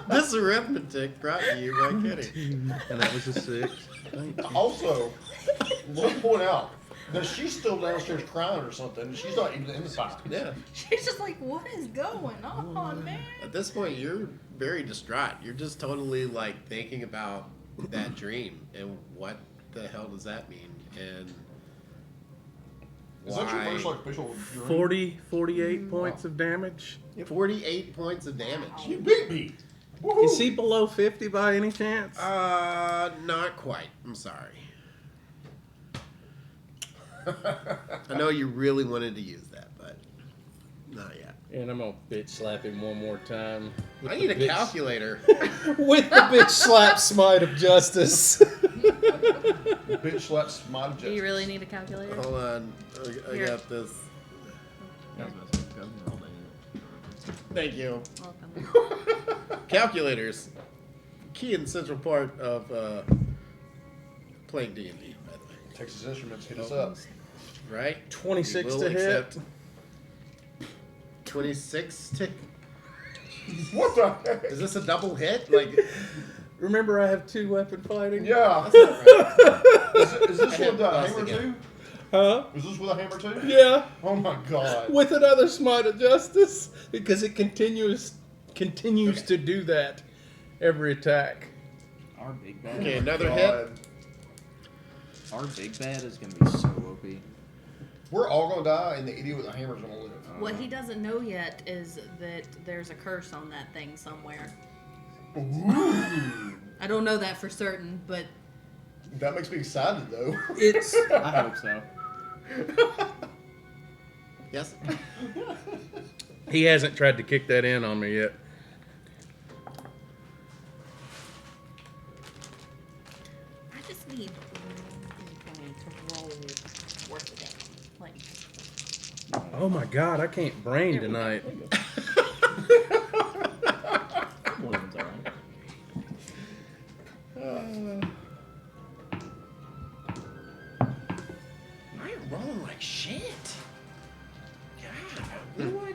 This arithmetic brought to you by Kitty. And that was a 6. Also, let me point out that she's still downstairs crying or something. She's not even in the house. Yeah. She's just like, what is going on, man? At this point, you're very distraught. You're just totally like thinking about that dream and what the hell does that mean and Is that your why first like official dream? 48 points of damage. 48 points of damage. You beat me. Woohoo. Is he below 50 by any chance? Not quite. I'm sorry. I know you really wanted to use that, but not yet. And I'm gonna bitch slap him one more time. with I the need a bitch- calculator. With the bitch slap smite of justice. Bitch slaps my Do you really need a calculator? Hold on. I Here. got this. I was about to say, go and roll that. Thank you. Welcome. Calculators. Key and central part of playing D&D, by the way. Texas Instruments hit us up. Right? 26 We will to hit. accept 26 to... What the heck? Is this a double hit? Like, Remember, I have 2 weapon fighting. Yeah. that's not right. Is this I with a have hammer again. too? Huh? Is this with a hammer too? Yeah. Oh my god. With another smite of justice, because it continues to do that every attack. Our big bad. Okay, another God. hit. Our big bad is gonna be so OP. We're all gonna die, and the idiot with the hammer's gonna live. What he doesn't know yet is that there's a curse on that thing somewhere. Ooh. I don't know that for certain, but That makes me excited though. It's I hope so. Yes? he hasn't tried to kick that in on me yet. I just need to roll worth of it. Like, Oh my god, I can't brain tonight. One of them's alright. I am rolling like shit. God. You know what?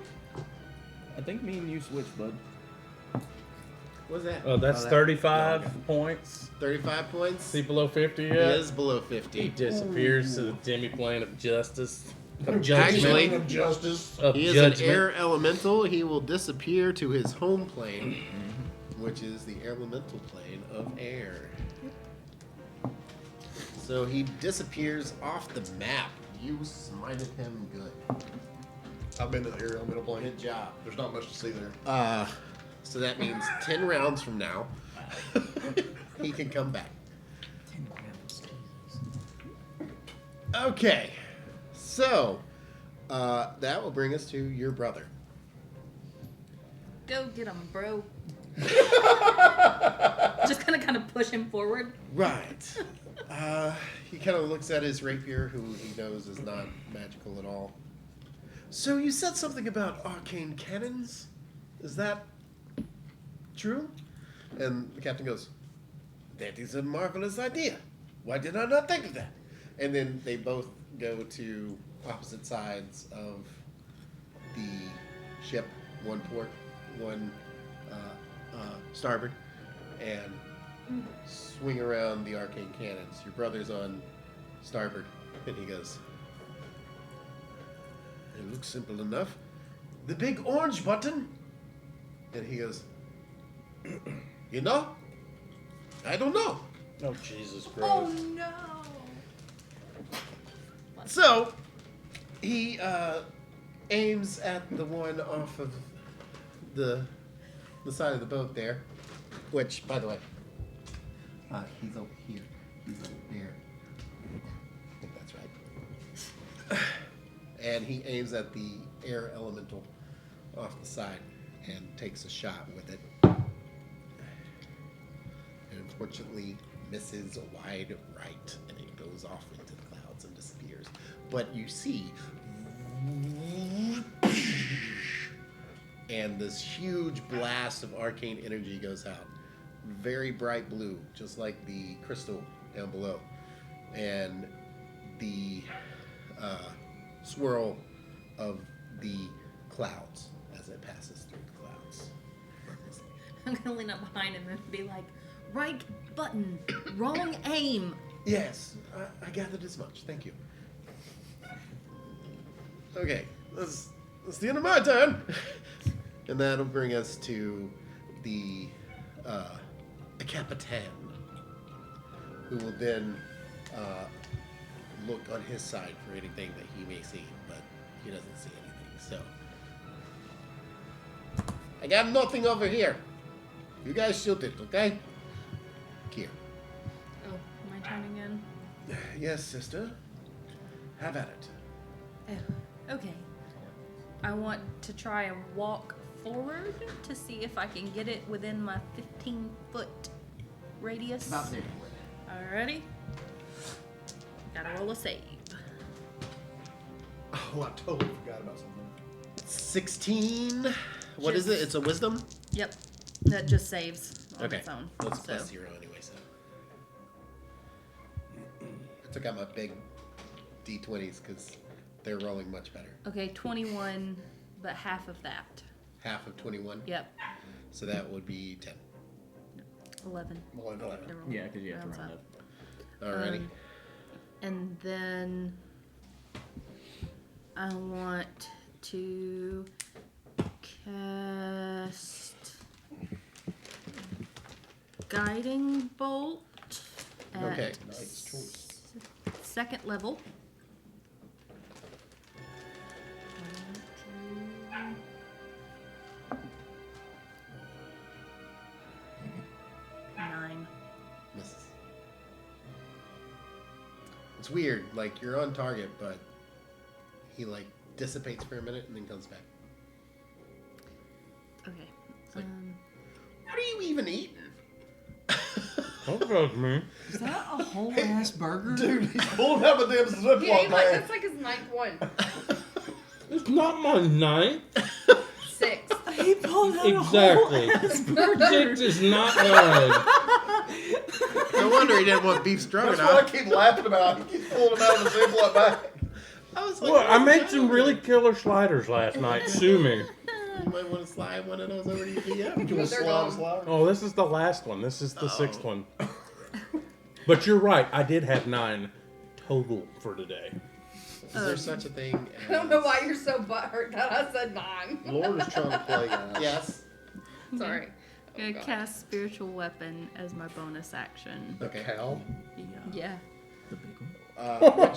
I think me and you switched, bud. What's that? Oh, that's that- 35 okay. points. 35 points? Is he below 50 He yet? is below He 50. disappears to the demiplane of justice. Of Actually- judgment. of justice. Of He is judgment. an air elemental. He will disappear to his home plane, which is the elemental plane of air. So he disappears off the map. You smited him good. I've been to the area middle plane. Good job. There's not much to see there. So that means 10 rounds from now, he can come back. 10 rounds. Okay. So, that will bring us to your brother. go get him, bro. Just gonna kind of push him forward. Right. He kind of looks at his rapier, who he knows is not magical at all. So you said something about arcane cannons? Is that true? And the captain goes, "That is a marvelous idea. Why did I not think of that?" And then they both go to opposite sides of the ship, one port, one starboard, and swing around the arcane cannons. Your brother's on starboard, and he goes, "It looks simple enough. The big orange button." And he goes, "You know? I don't know." Oh, Jesus Christ. Oh no! So, he aims at the one off of the side of the boat there, which, by the way, he's over here. He's over there. I think that's right. And he aims at the air elemental off the side and takes a shot with it. And unfortunately misses wide right, and it goes off into the clouds and disappears. But you see and this huge blast of arcane energy goes out. Very bright blue, just like the crystal down below. And the swirl of the clouds as it passes through the clouds. I'm gonna lean up behind him and be like, right button, wrong aim. Yes, I gathered as much. Thank you. Okay, that's the end of my turn. And that'll bring us to the Capitan, who will then look on his side for anything that he may see, but he doesn't see anything, so. I got nothing over here. You guys shoot it, okay? Here. Oh, my turn again? Yes, sister. Have at it. Oh, okay. I want to try and walk forward to see if I can get it within my 15-foot radius. About there. Alrighty. Gotta roll a save. Oh, I totally forgot about something. 16. What is it? It's a wisdom? Yep. That just saves on Okay. its own. Well, it's so. plus 0 anyway, so. I took out my big D20s because they're rolling much better. Okay, 21, but half of that. Half of 21? Yep. So that would be 10. 11. Well, They're rolling Yeah, because you have to rounds round up. up. Alrighty. And then I want to cast Guiding Bolt at Okay. Nice choice. second level. 9. Misses. It's weird. Like, you're on target, but he, like, dissipates for a minute and then comes back. Okay. like- What are you even eating? Don't judge me. Is that a whole ass burger? Dude, he's pulling out a damn He Ziploc ate like, bag. that's like his ninth one. It's not my ninth. 6. He pulled out Exactly. a whole ass burger. 6 is not mine. No wonder he didn't want beef That's what I stroganoff. keep laughing about. He keeps pulling them out of the Ziploc bag. I was like, Look, I "What's made going some on?" really killer sliders last night. Sue me. You might want to slide one of those over to your DM. You want They're slide, gone. slide? Oh, this is the last one. This is the Oh. 6th one. But you're right. I did have 9 total for today. Is there such a thing as... I don't know why you're so butthurt that I said 9. Lord is trying to play, guys. Yes. Sorry. I'm Oh, gonna God. cast Spiritual Weapon as my bonus action. Okay. Cow? Yeah. The big one.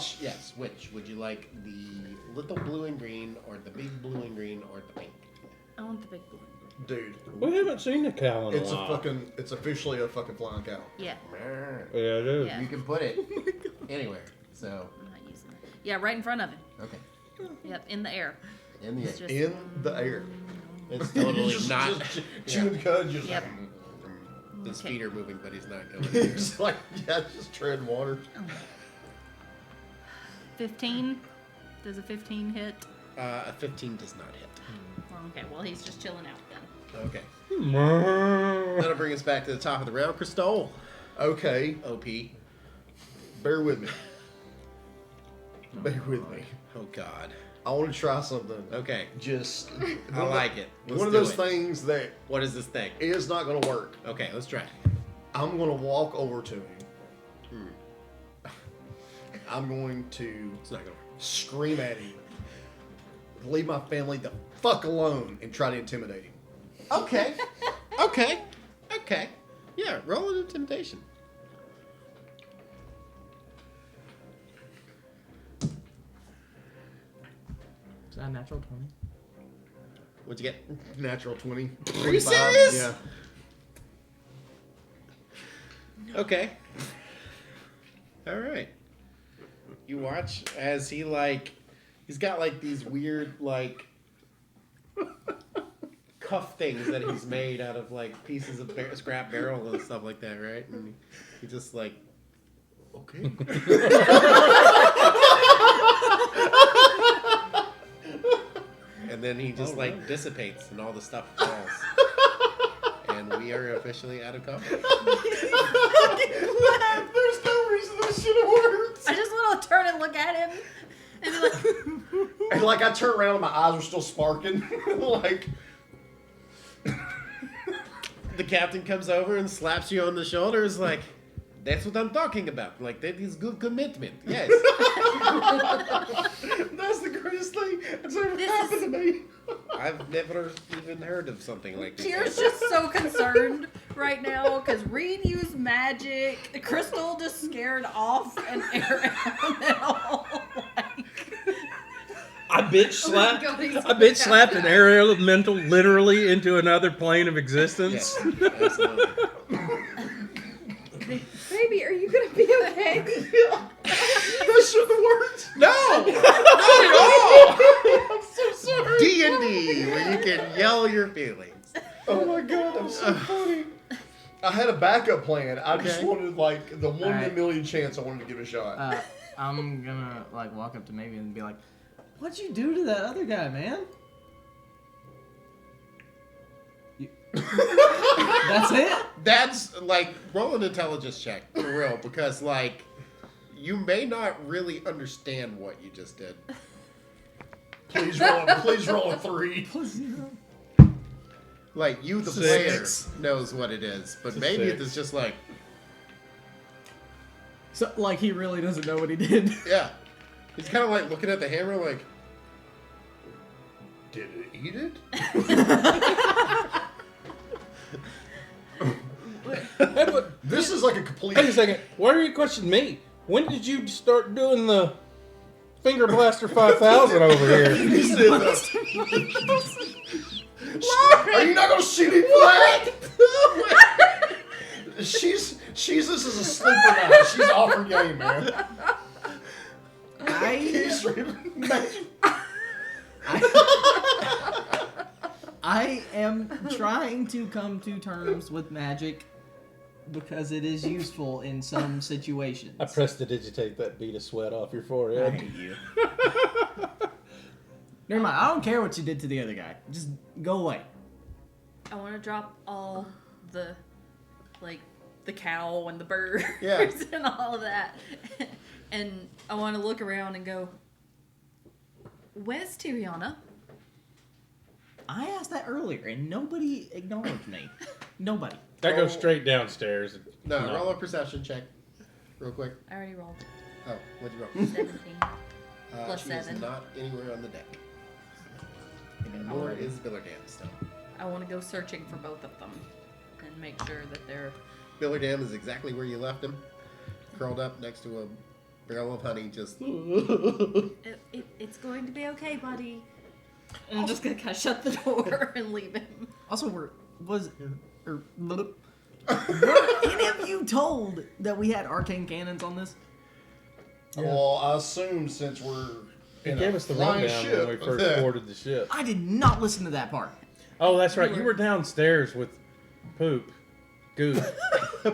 Which? Would you like the little blue and green, or the big blue and green, or the pink? I want the big blue. Dude, We haven't seen the cow in it's a a while. fucking, it's officially a fucking flying cow. Yeah. Yeah, it is. Yeah. You can put it anywhere. So, I'm not using it. Yeah, right in front of him. okay. Yep, in the air. In the It's air. just, In the air. It's totally Just- not. just chewing cud, just Yep. His Okay. feet are moving, but he's not going. He's like, yeah, just treading water. 15. Does a 15 hit? A 15 does not hit. Well, okay, well, he's just chilling out then. Okay. Mm. That'll bring us back to the top of the round. Crystal. Okay, OP. bear with me. Bear with me. Oh, God. I want to try something. Okay. Just. I like it. Let's One of do those it. things that What is this thing? is not going to work. Okay, let's try it. I'm going to walk over to him. Hmm. I'm going to It's not going to work. scream at him. Leave my family the fuck alone and try to intimidate him. Okay. Okay. Okay. Yeah, roll an intimidation. Is that a natural 20? What'd you get? Natural 20. Are you 25, serious? Yeah. Okay. All right. You watch as he he's got like these weird cuff things that he's made out of like pieces of scrap barrel and stuff like that, right? And he just like, okay. And then he just really? dissipates and all the stuff falls. And we are officially out of combat. There's no reason that should have worked. I just want to turn and look at him and be like, And like I turn around and my eyes are still sparking. Like The captain comes over and slaps you on the shoulders like, that's what I'm talking about. Like, that is good commitment. Yes. that's the greatest thing that's ever This happened to me. I've never even heard of something like this. Tier's just so concerned right now because Reed used magic. Crystal just scared off an air elemental. I bitch slapped. God, he's I bitch slapped an bad. air elemental literally into another plane of existence. Yes, absolutely. Baby, are you gonna be okay? That should have worked. No! Not at all! I'm so sorry. D&D, where you can yell your feelings. Oh my god, I'm so funny. I had a backup plan. I just Okay. wanted like the 1 in a Alright. million chance I wanted to give it a shot. I'm gonna walk up to Maybe and be like, "What'd you do to that other guy, man?" That's it. That's roll an intelligence check for real, because you may not really understand what you just did. Please roll a 3. Like you, the Six. player, knows what it is, but It's a maybe six. it's just like, So he really doesn't know what he did. yeah. He's kind of looking at the hammer, like, Did it eat it? This is like a complete. Wait a second. Why are you questioning me? When did you start doing the Finger Blaster 5000 over here? Are you not gonna shoot him for that? She's this is a sleeper now. She's off her game, man. He's I am trying to come to terms with magic because it is useful in some situations. I prestidigitate that bead of sweat off your I forehead. hate you. Never mind. I don't care what you did to the other guy. Just go away. I want to drop all the cow and the birds Yeah. and all of that. And I want to look around and go, where's Tiriana? I asked that earlier and nobody acknowledged me. Nobody. That goes straight downstairs. no, roll a perception check, real quick. I already rolled Oh, what'd you roll? 17. Plus she 7. is not anywhere on the deck. And nor is Billardam still. I want to go searching for both of them and make sure that they're... Billardam is exactly where you left him, curled up next to a barrel of honey, just... It's going to be okay, buddy. And I'm just going to kind of shut the door and leave him. Also, were any of you told that we had arcane cannons on this? Well, I assume since we're He in gave a us the flying rundown ship, when we first boarded the ship. I did not listen to that part. Oh, that's right. You were downstairs with Poop. Goop.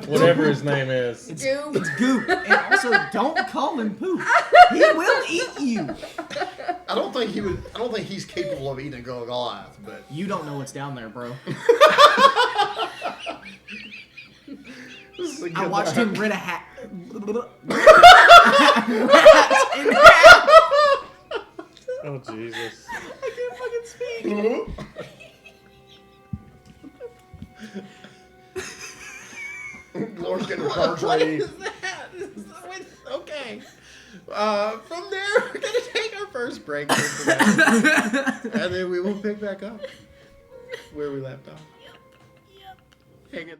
Whatever his name is. It's Goop. It's Goop. And also, don't call him Poop. He will eat you. I don't think he's capable of eating a Goliath, but You don't know what's down there, bro. this is a I good watched laugh. him rid a hat. Oh, Jesus. I can't fucking speak. Laura's getting charge What ready. is that? Okay. From there, we're gonna take our first break for tonight, and then we will pick back up where we left off. Yep. Hang in.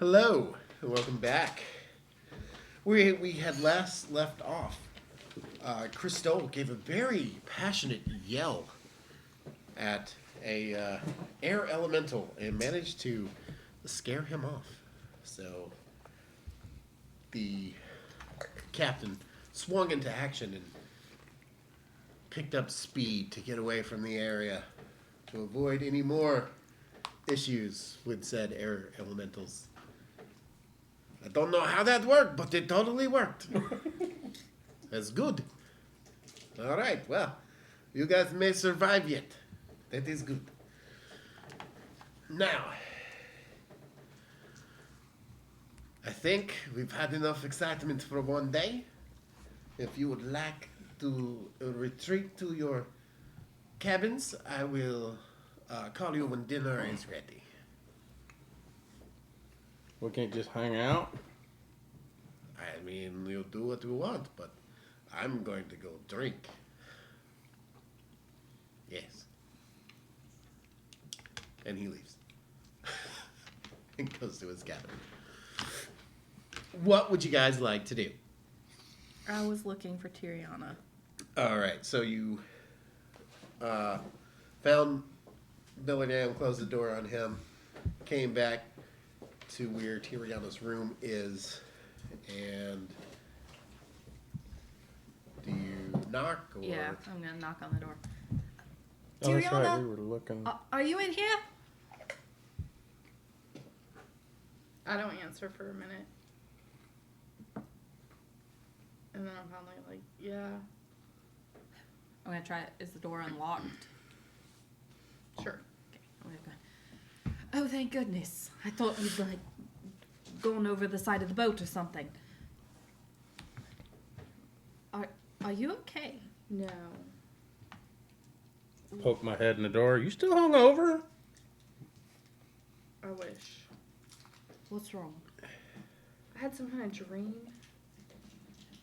Hello, and welcome back. We had last left off. Crystal gave a very passionate yell at a air elemental and managed to scare him off. So the captain swung into action and picked up speed to get away from the area to avoid any more issues with said air elementals. I don't know how that worked, but it totally worked. That's good. All right, well, you guys may survive yet. That is good. Now, I think we've had enough excitement for one day. If you would like to retreat to your cabins, I will call you when dinner is ready. We can't just hang out. I mean, you'll do what you want, but I'm going to go drink. Yes. And he leaves. And goes to his cabin. What would you guys like to do? I was looking for Tiriana. All right, so you found Billingham, closed the door on him, came back to where Tiriana's room is, and do you knock? Or? Yeah, I'm gonna knock on the door. Oh, that's right. Tiriana? We were looking. Are you in here? I don't answer for a minute. And then I'm finally like, yeah, I'm gonna try it. Is the door unlocked? sure. Okay, I'm gonna go. Oh, thank goodness. I thought you'd, like, gone over the side of the boat or something. Are you okay? No. Poke my head in the door. You still hungover? I wish. What's wrong? I had some kind of dream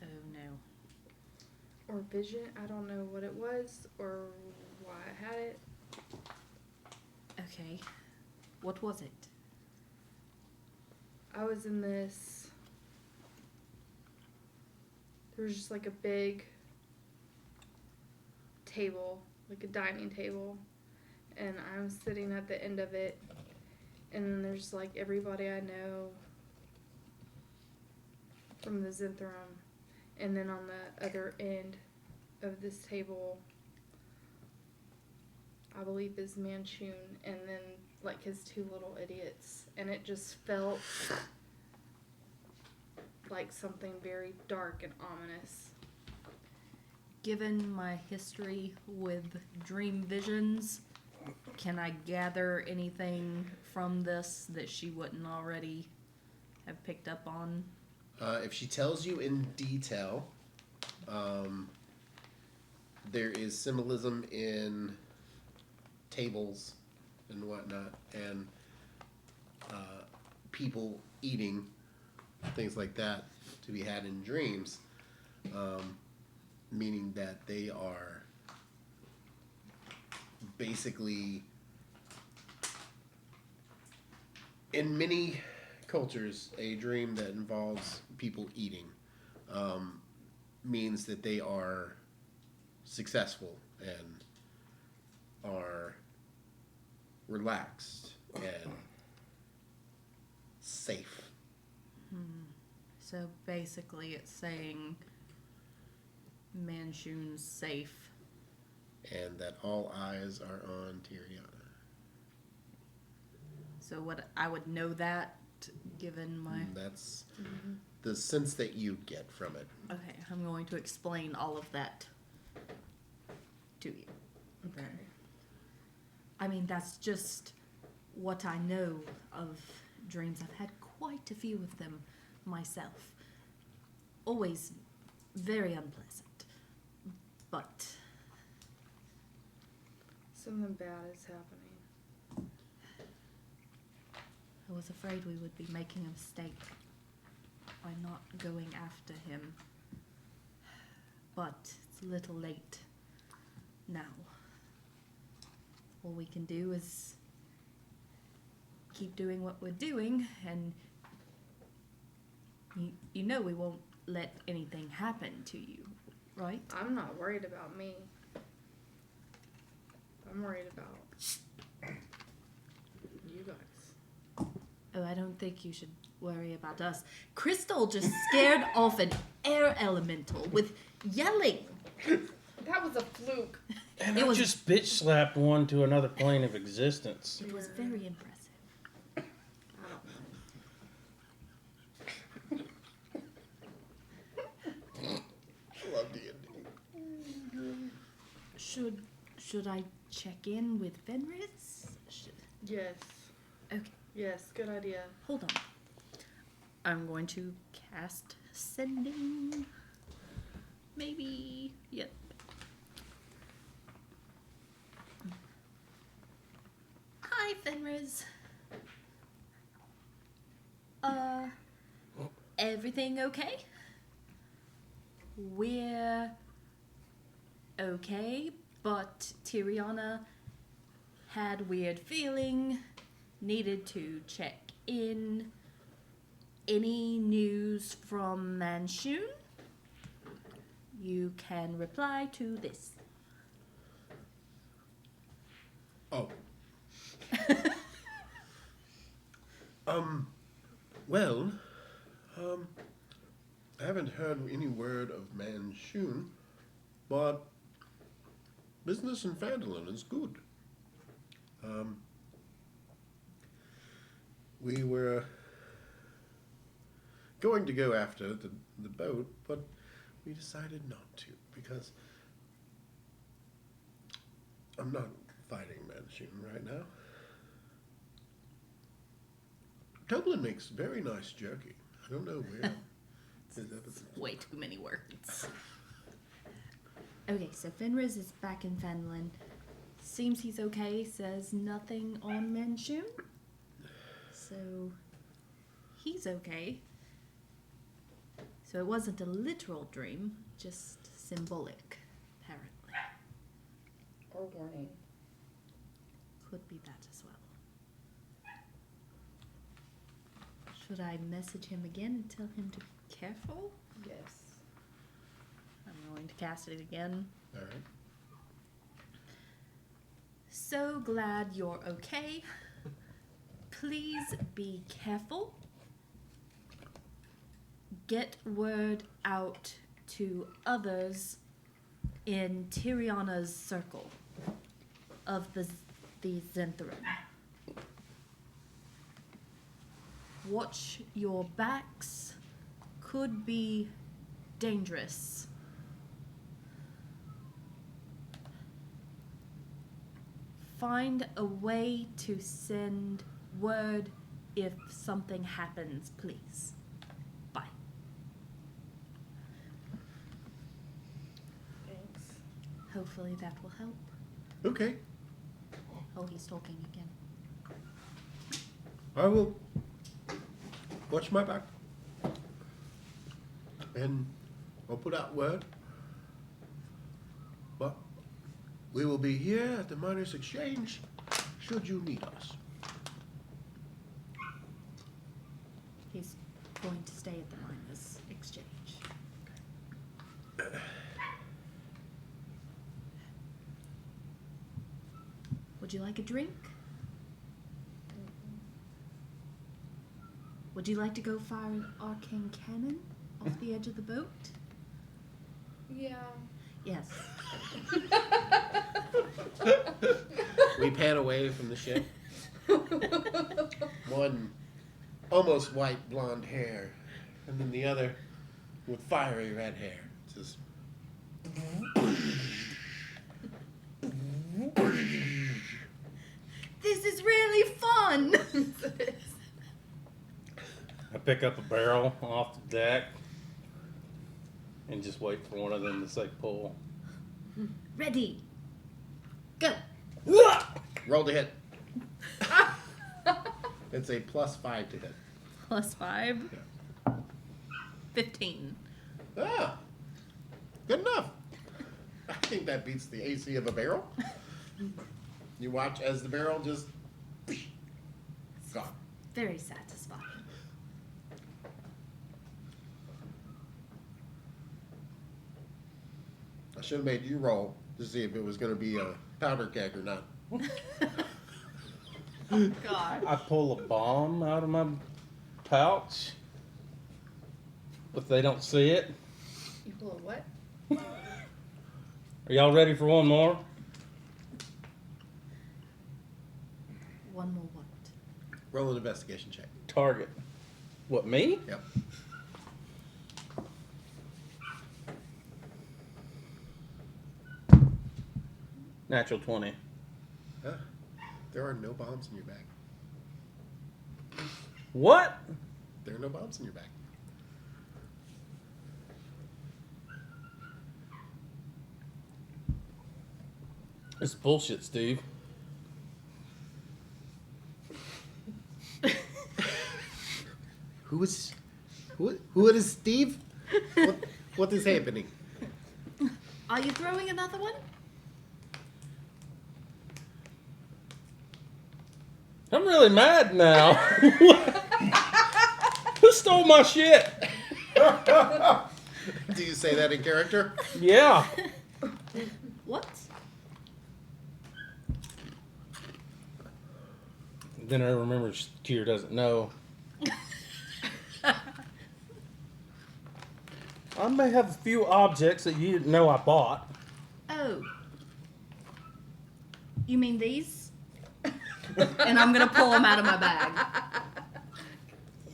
Oh, no. or vision. I don't know what it was or why I had it. Okay. What was it? I was in this. There was just like a big table, like a dining table, and I'm sitting at the end of it, and then there's like everybody I know from the Zinthrum, and then on the other end of this table, I believe is Manchun, and then like his two little idiots, and it just felt like something very dark and ominous. Given my history with dream visions, can I gather anything from this that she wouldn't already have picked up on? If she tells you in detail, there is symbolism in tables and whatnot, and people eating, things like that, to be had in dreams, meaning that they are basically, in many cultures, a dream that involves people eating means that they are successful and are relaxed and safe. So basically it's saying Manchun's safe. And that all eyes are on Tiriana. So what I would know that given my... That's the sense that you get from it. Okay, I'm going to explain all of that to you. Okay. I mean, that's just what I know of dreams. I've had quite a few of them myself. Always very unpleasant. But Something bad is happening. I was afraid we would be making a mistake by not going after him. But it's a little late now. All we can do is keep doing what we're doing and You know we won't let anything happen to you, right? I'm not worried about me. I'm worried about you guys. Oh, I don't think you should worry about us. Crystal just scared off an air elemental with yelling. That was a fluke. And It I was- just bitch slapped one to another plane of existence. It was very impressive. Love D&D. Should I check in with Fenris? Yes. Okay, Yes, good idea. hold on. I'm going to cast sending. Maybe. Yep. Hi, Fenris. Everything okay? We're okay, but Tiriana had weird feeling, needed to check in. Any news from Manchun? You can reply to this. Oh. Well, I haven't heard any word of Manchun, but business in Phandalin is good. We were going to go after the boat, but we decided not to because I'm not fighting Manchun right now. Dublin makes very nice jerky. I don't know where. Way too many words. Okay, so Fenris is back in Fenlin. Seems he's okay, says nothing on Manchun. So he's okay. So it wasn't a literal dream, just symbolic, apparently. Or warning. Could be that as well. Should I message him again and tell him to be careful? Yes. I'm going to cast it again. All right. So glad you're okay. Please be careful. Get word out to others in Tiriana's circle of the Zentherin. Watch your backs. Could be dangerous. Find a way to send word if something happens, please. Bye. Thanks. Hopefully that will help. Okay. Oh, he's talking again. I will watch my back. And I'll put out word. But we will be here at the Miners Exchange should you need us. He's going to stay at the Miners Exchange. Would you like a drink? Would you like to go fire an arcane cannon off the edge of the boat? Yeah. Yes. We pan away from the ship. One almost white blonde hair, and then the other with fiery red hair. Just This is really fun! I pick up a barrel off the deck and just wait for one of them to say pull. Ready. Go. roll to hit. It's a +5 to hit. +5. 15. Ah, good enough. I think that beats the AC of a barrel. You watch as the barrel just gone. Very satisfying. I should have made you roll to see if it was going to be a powder keg or not. God. I pull a bomb out of my pouch. If they don't see it. You pull a what? Are y'all ready for one more? One more what? Roll an investigation check. Target. What, me? Yep. Natural 20. Huh? There are no bombs in your bag. What? There are no bombs in your bag. It's bullshit, Steve. Who is Steve? What is happening? Are you throwing another one? I'm really mad now. Who stole my shit? Do you say that in character? Yeah. What? Then I remember Kier doesn't know. I may have a few objects that you didn't know I bought. Oh. You mean these? And I'm gonna pull them out of my bag.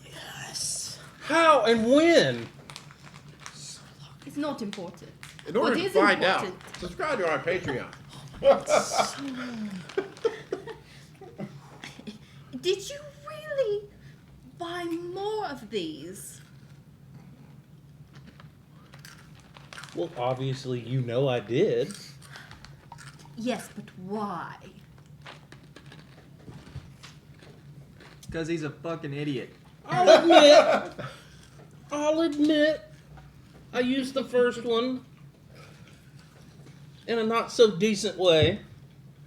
Yes. How and when? It's not important. In order What to is find out, important? subscribe to our Patreon. Did you really buy more of these? Well, obviously you know I did. Yes, but why? Because he's a fucking idiot. I'll admit, I used the first one in a not so decent way.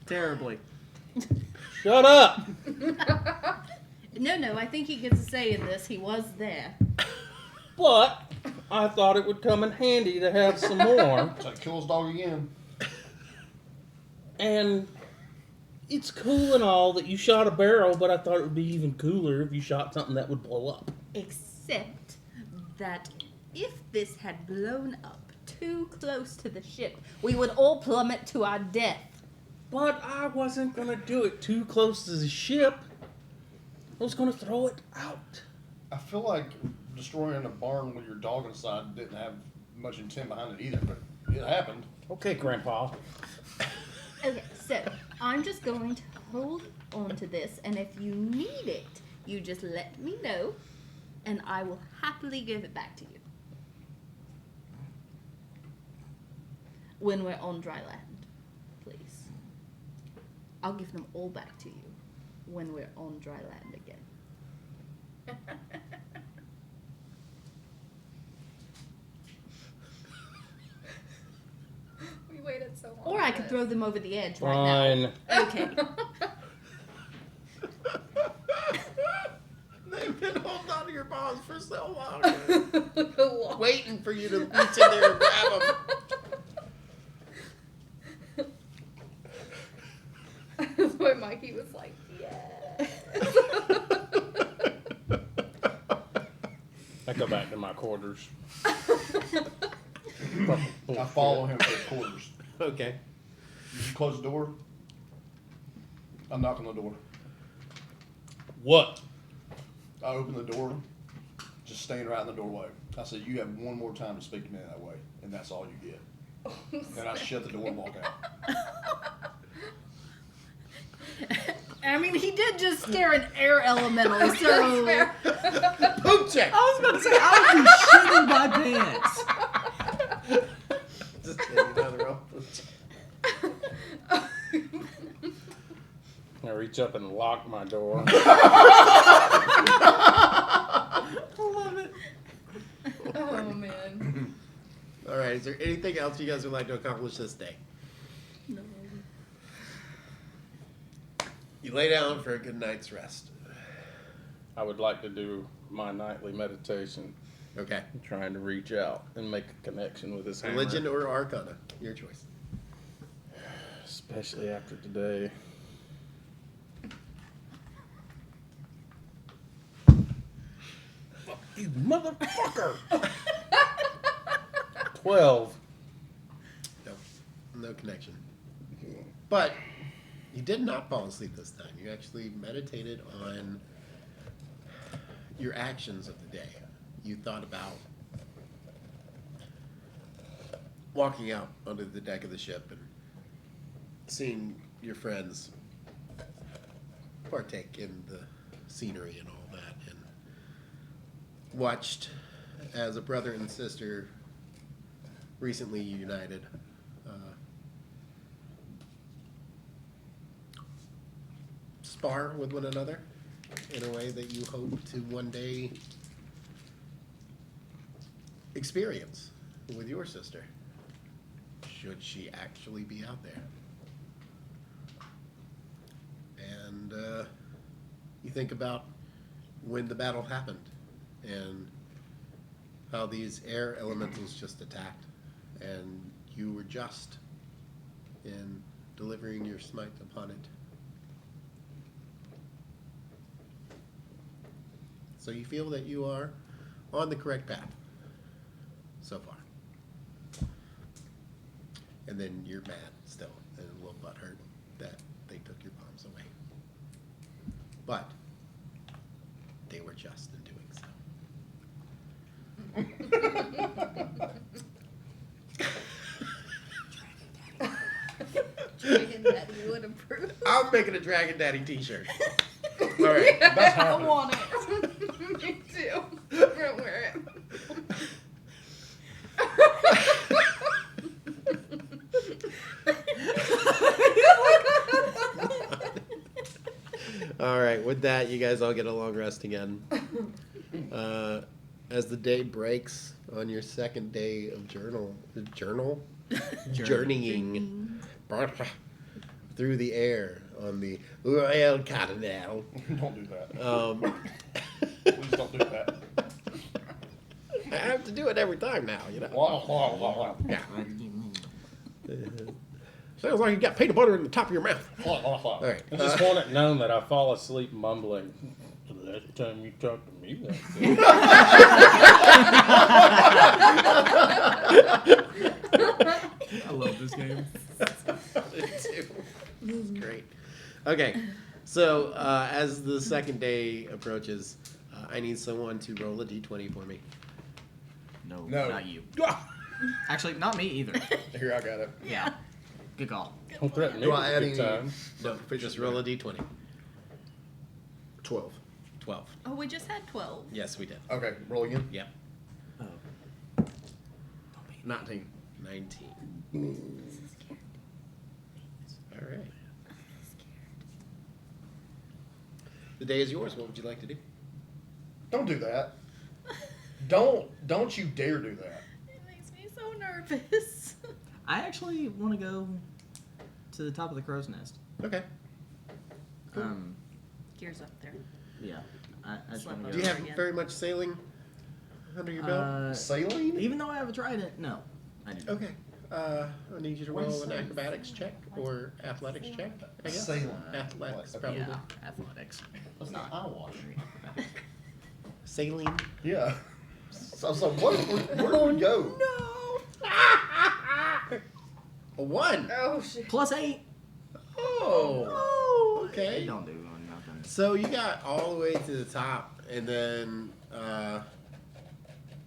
Terribly. Shut up. No, I think he gets a say in this. He was there. But I thought it would come in handy to have some more. It's like kill his dog again. And it's cool and all that you shot a barrel, but I thought it would be even cooler if you shot something that would blow up. Except that if this had blown up too close to the ship, we would all plummet to our death. But I wasn't going to do it too close to the ship. I was going to throw it out. I feel like destroying a barn with your dog inside didn't have much intent behind it either, but it happened. Okay, Grandpa. Okay, so I'm just going to hold on to this, and if you need it, you just let me know, and I will happily give it back to you. When we're on dry land, please. I'll give them all back to you when we're on dry land again. We waited so long. Or I for could this. throw them over the edge right Fine. now. Okay. They've been holding on to your bombs for so long. Long. Waiting for you to reach in there and grab them. That's why Mikey was like, yeah. I go back to my quarters. I follow him to the quarters. Okay. Did you close the door? I knock on the door. What? I open the door, just staying right in the doorway. I said, you have one more time to speak to me that way, and that's all you get. And I shut the door and walk out. I mean, he did just scare an air elemental, so... Poop check. I was about to say, I would be shitting my pants. Just kidding, another roll. Poop check. I reach up and lock my door. I love it. Oh, man. All right. Is there anything else you guys would like to accomplish this day? No. You lay down for a good night's rest. I would like to do my nightly meditation, Okay. trying to reach out and make a connection with this hammer. Religion or Arcana? Your choice. Especially after today. Fuck you, motherfucker! 12. No connection. But you did not fall asleep this time. You actually meditated on your actions of the day. You thought about walking out onto the deck of the ship and seeing your friends partake in the scenery and all that, and watched as a brother and sister recently united spar with one another in a way that you hope to one day experience with your sister, should she actually be out there. And you think about when the battle happened and how these air elementals just attacked, and you were just in delivering your smite upon it. So you feel that you are on the correct path so far. And then you're mad still and a little butthurt that they took your bombs away. But they were just in doing so. Dragon Daddy would approve. I'm making a Dragon Daddy t-shirt. All right. Yeah, That's I happening. want it. Me too. I'm gonna wear it. All right, with that, you guys all get a long rest again. As the day breaks on your second day of journeying through the air on the Royal Cardinal. Don't do that. Please don't do that. I have to do it every time now, you know. Yeah. Sounds like you got peanut butter in the top of your mouth. All right. I just want it known that I fall asleep mumbling. The last time you talked to me like that. I love this game. This is great. Okay, so as the second day approaches, I need someone to roll a d20 for me. No, No. not you. Actually, not me either. Here, I got it. Yeah. Good call. Don't threaten me Do with I a add good any- time. No, just roll a d20. 12. 12. Oh, we just had 12. Yes, we did. Okay, roll again. Yep. Oh. 19. 19. All right. The day is yours. What would you like to do? Don't do that. Don't you dare do that. It makes me so nervous. I actually want to go to the top of the crow's nest. Okay. Cool. Gears up there. Yeah. I just Slap want on to Do go. you have again. very much sailing under your belt? Sailing? Even though I have a trident, no. I do. Okay. I need you to What roll is an sailing? acrobatics check or athletics check, I guess. Sailing. Athletics, Like, probably. Yeah, athletics. That's not eyewash. Sailing. Yeah. So where do we go? A 1. Oh shit. Plus 8. Oh. Okay. It don't do nothing. So you got all the way to the top, and then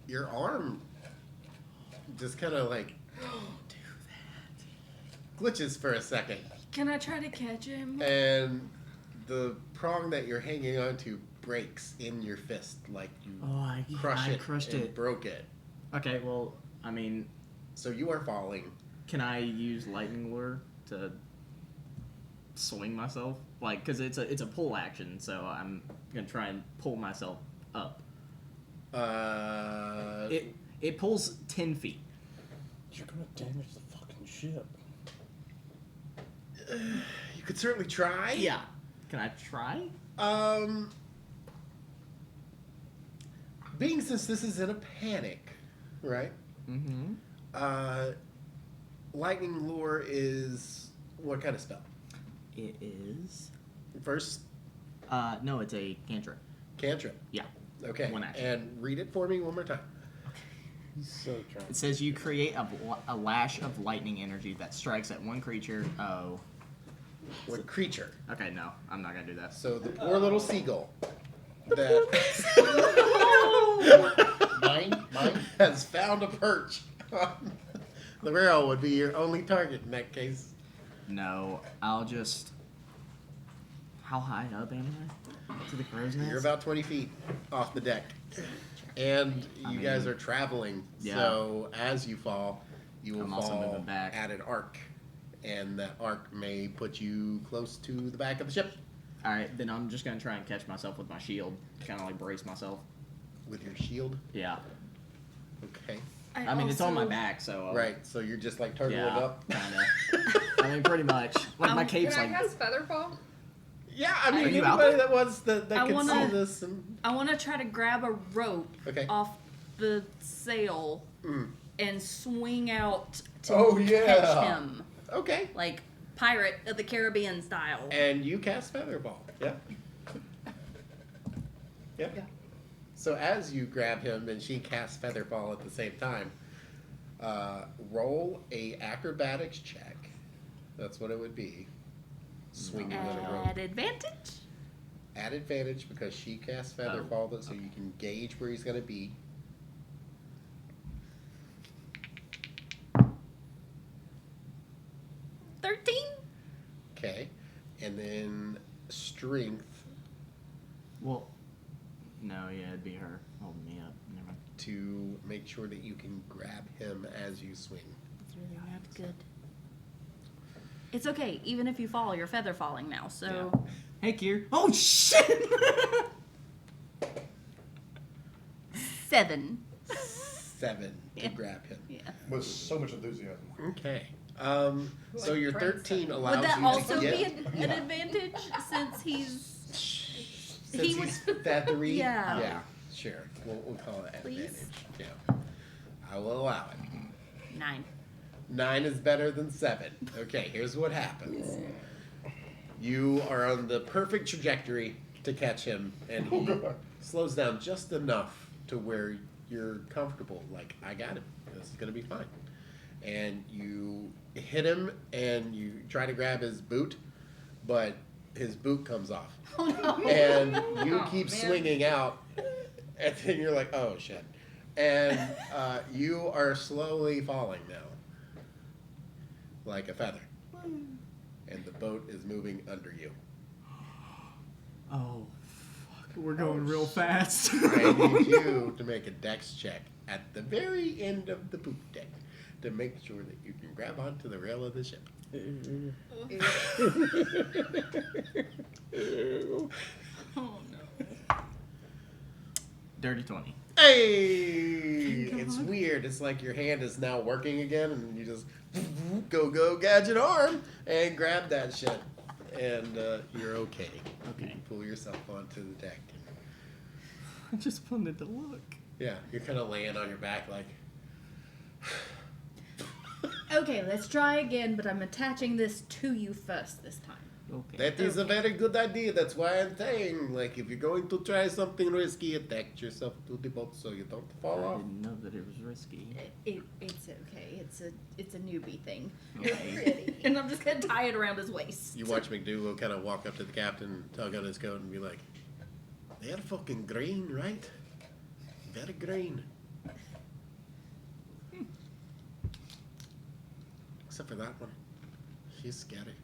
your arm just kind of like glitches for a second, Can I try to catch him? and the prong that you're hanging onto breaks in your fist, like you Oh, I crushed it. broke it. Okay, well, I mean, So you are falling. can I use lightning lure to swing myself? Like, cause it's a pull action, so I'm gonna try and pull myself up. It pulls 10 feet. You're gonna damage the fucking ship. You could certainly try. Yeah. Can I try? Being since this is in a panic, right? Mm-hmm. lightning lure is what kind of spell? It is. First No, it's a cantrip. cantrip. Yeah. Okay. One action. And read it for me one more time. So trying. It says you create a lash of lightning energy that strikes at one creature. Oh. What creature? Okay, no, I'm not gonna do that. So the poor little seagull that Mine? has found a perch. The rail would be your only target in that case. No, I'll just. How high up am I? To the crow's nest? You're about 20 feet off the deck. And you guys are traveling, Yeah. so as you fall, you will I'm also fall moving back. at an arc. And that arc may put you close to the back of the ship All right, then I'm just gonna try and catch myself with my shield, kind of like brace myself. with your shield. Yeah. Okay. I mean, it's on my also- back, so. Right, so you're just like turtling Yeah. up. Kinda. I mean, pretty much. Like my cape's Can I like. cast Featherfall? Yeah, I mean, Are you out anybody there? that wants that I can wanna- see this. And, I want to try to grab a rope okay. off the sail and swing out to Oh, catch yeah. him, Okay. like Pirate of the Caribbean style. And you cast Featherball. Yeah. Yeah. So as you grab him and she casts Featherball at the same time, roll a acrobatics check. That's what it would be. Swinging on a rope. At advantage. At advantage because she casts Featherball, so you can gauge where he's going to be. Okay. And then strength Well, no, yeah, it'd be her holding me up. Never mind. to make sure that you can grab him as you swing. It's really not good. It's okay. Even if you fall, you're feather falling now. So Hey, Kier. Oh, shit! 7. 7 to Yeah. grab him. Yeah. With so much enthusiasm. Okay. So your Prince 13 said. allows Would that you also to be get... an advantage since he's Since he would- he's feathery? Yeah. Yeah, sure. We'll call it Please? advantage. Yeah. I will allow it. 9? 9 is better than 7. Okay, here's what happens. You are on the perfect trajectory to catch him, and he slows down just enough to where you're comfortable. Like, I got him. This is going to be fine. And you hit him, and you try to grab his boot, but his boot comes off. Oh no. And you Oh, keep man. swinging out, and then you're like, oh, shit. And you are slowly falling now. Like a feather. And the boat is moving under you. Oh, fuck. We're going real fast. I need you to make a dex check at the very end of the poop deck to make sure that you can grab onto the rail of the ship. Oh no. Dirty 20. Hey! It's weird. It's like your hand is now working again, and you just go gadget arm and grab that shit, and you're okay. You Okay. can pull yourself onto the deck. I just wanted to look. Yeah, you're kind of laying on your back, like. Okay, let's try again, but I'm attaching this to you first this time. Okay. That is a very good idea. That's why I'm saying, like, if you're going to try something risky, attach yourself to the boat so you don't fall I off. didn't know that it was risky. It's okay. It's a newbie thing. Okay. And I'm just gonna tie it around his waist. You watch McDougal kind of walk up to the captain, tug on his coat, and be like, "They're fucking green, right? Very green." Except for that one. She's scary.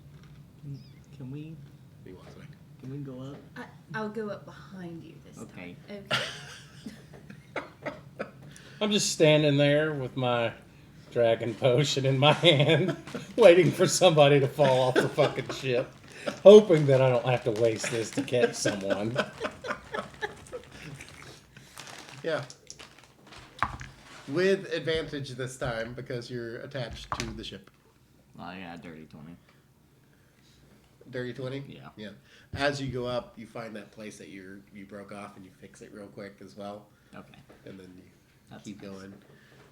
Can we He walks away. go up? I'll go up behind you this Okay. time. Okay. I'm just standing there with my dragon potion in my hand, waiting for somebody to fall off the fucking ship, hoping that I don't have to waste this to catch someone. Yeah. With advantage this time because you're attached to the ship. Oh, yeah, dirty 20. Dirty 20? Yeah. Yeah. As you go up, you find that place that you broke off and you fix it real quick as well. Okay. And then you That's keep nice. going.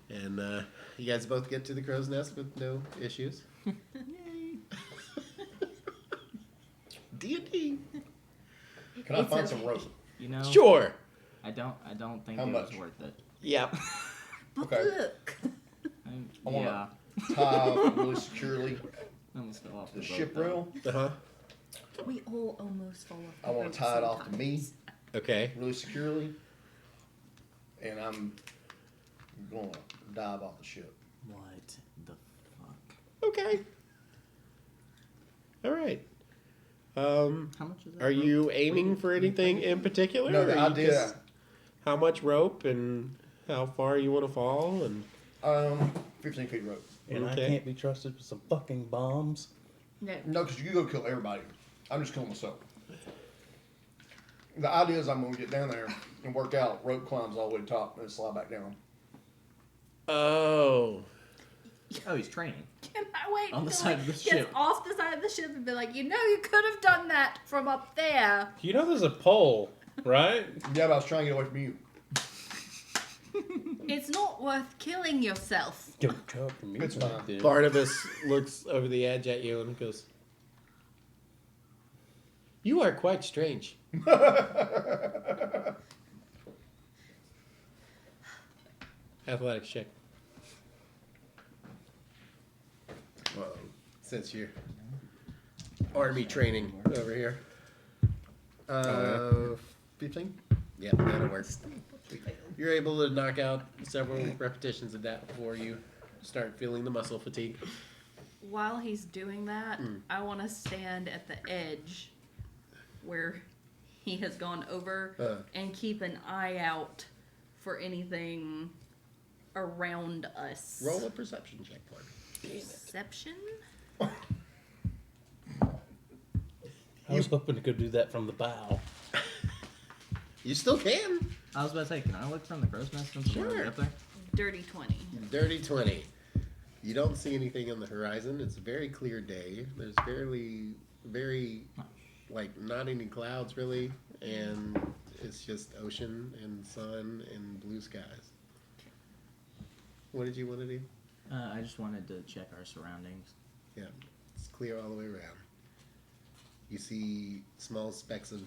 And you guys both get to the crow's nest with no issues. Yay. D&D. Can I It's find okay. some rope? You know, Sure. I don't think How it much? was worth it. Yep. But Okay. look. I wanna- Yeah, Tie really securely I almost fell off the boat, ship though. rail. Uh-huh. We all almost fall off the I want boat to tie it off to me sometimes. Okay. really securely. And I'm going to dive off the ship. What the fuck? Okay. All right. How much is that? Are rope? you aiming for anything in particular? No, the Or you idea. just- how much rope and how far you want to fall and 15 feet rope. And Okay. I can't be trusted with some fucking bombs. No. No, because you go kill everybody. I'm just killing myself. The idea is I'm going to get down there and work out rope climbs all the way to the top and then slide back down. oh. Oh, he's training. Can I wait On the until side he of the gets ship. off the side of the ship and be like, you could have done that from up there. You know there's a pole, right? Yeah, but I was trying to get away from you. It's not worth killing yourself. Don't talk to me. It's like fine. this. Barnabas looks over the edge at you and goes, "You are quite strange." Athletics check. Well, since you're army training over here. Oh, 15? Yeah, that'll work. You're able to knock out several repetitions of that before you start feeling the muscle fatigue. While he's doing that, Mm. I want to stand at the edge where he has gone over and keep an eye out for anything around us. Roll a perception check for me. Perception? I was hoping to go do that from the bow. You still can. I was about to say, can I look from the crow's nest since we're already Sure. up there? Dirty 20. Dirty 20. You don't see anything on the horizon. It's a very clear day. There's very, like, not any clouds really, and it's just ocean and sun and blue skies. What did you want to do? I just wanted to check our surroundings. Yeah, it's clear all the way around. You see small specks of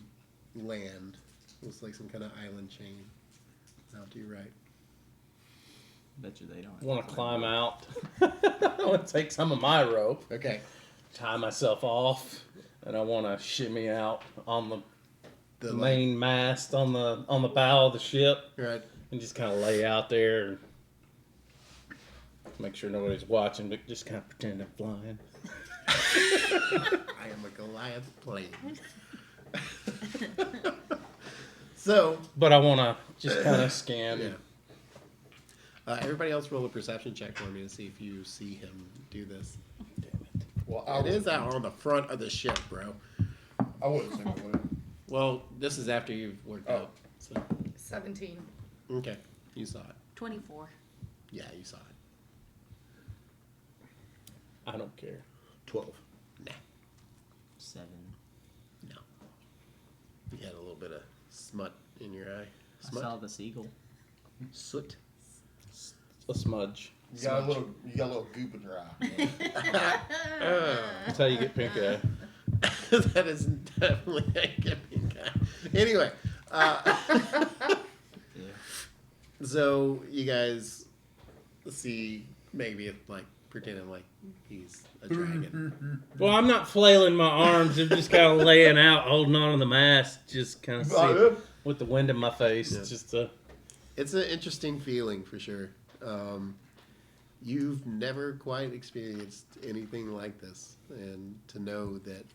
land. Looks like some kind of island chain out to your right. Bet you they don't. I want to climb out. I want to take some of my rope, Okay. tie myself off, and I want to shimmy out on the light. main mast on the bow of the ship, Right. and just kind of lay out there and make sure nobody's watching, but just kind of pretend I'm flying. I am a Goliath plane. So, But I want to just kind of scan. yeah. Everybody else roll a perception check for me to see if you see him do this. Damn it. Well, It is out on the front of the ship, bro. I would have seen it, would Well, this is after you've worked Oh. out. So, 17. okay, you saw it. 24. Yeah, you saw it. I don't care. 12. Nah, 7. no. You had a little bit of smut in your eye. I Smut? saw the seagull. Soot? A smudge. you got a little goop in your eye. That's how you get pink eye. That is definitely a giving guy. Anyway, Yeah. so you guys see maybe it's like pretending like he's a dragon. Well, I'm not flailing my arms. I'm just kind of laying out, holding on to the mast, just kind of see with the wind in my face. Yeah. Just It's an interesting feeling for sure. You've never quite experienced anything like this, and to know that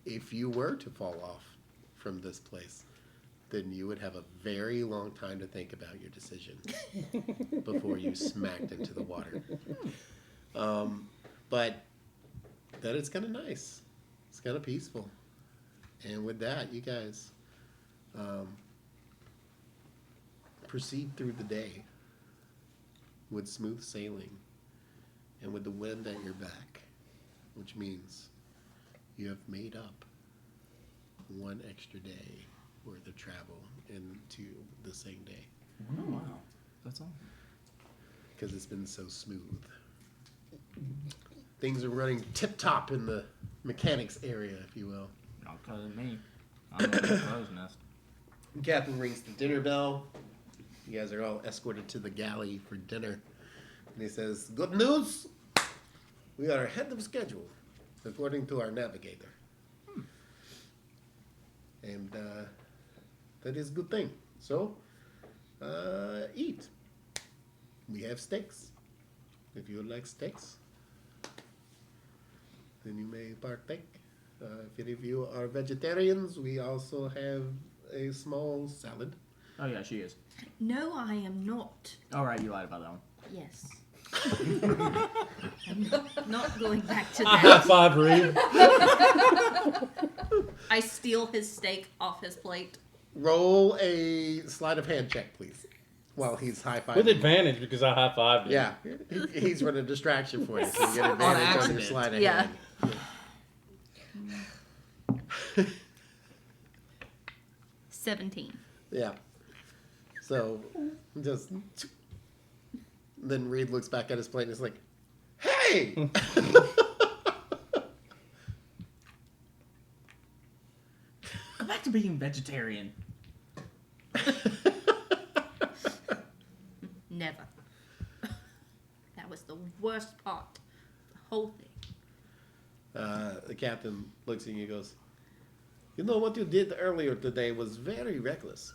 if you were to fall off from this place, then you would have a very long time to think about your decision before you smacked into the water. But that it's kind of nice. It's kind of peaceful. And with that, you guys proceed through the day with smooth sailing and with the wind at your back, which means you have made up one extra day worth of travel into the same day. Oh, wow. That's all. because it's been so smooth. Things are running tip-top in the mechanics area, if you will. Not because of me. I'm in the crow's nest. Captain rings the dinner bell. You guys are all escorted to the galley for dinner. And he says, good news! We are ahead of schedule, according to our navigator. And that is a good thing. So, eat. We have steaks. If you would like steaks, then you may partake. If any of you are vegetarians, we also have a small salad. Oh, yeah, she is. No, I am not. All right, you lied about that one. Yes. I'm not going back to High that. five, Reed. I steal his steak off his plate. Roll a sleight of hand check, please, while he's high-fiving. With advantage because I high fived him. Yeah, he's running a distraction for you, so you get advantage on your accident. sleight of Yeah. hand. 17. Yeah. So, just... Then Reed looks back at his plate and is like, hey! Go back to being vegetarian. Never. That was the worst part. The whole thing. The captain looks at you and goes, you know what you did earlier today was very reckless.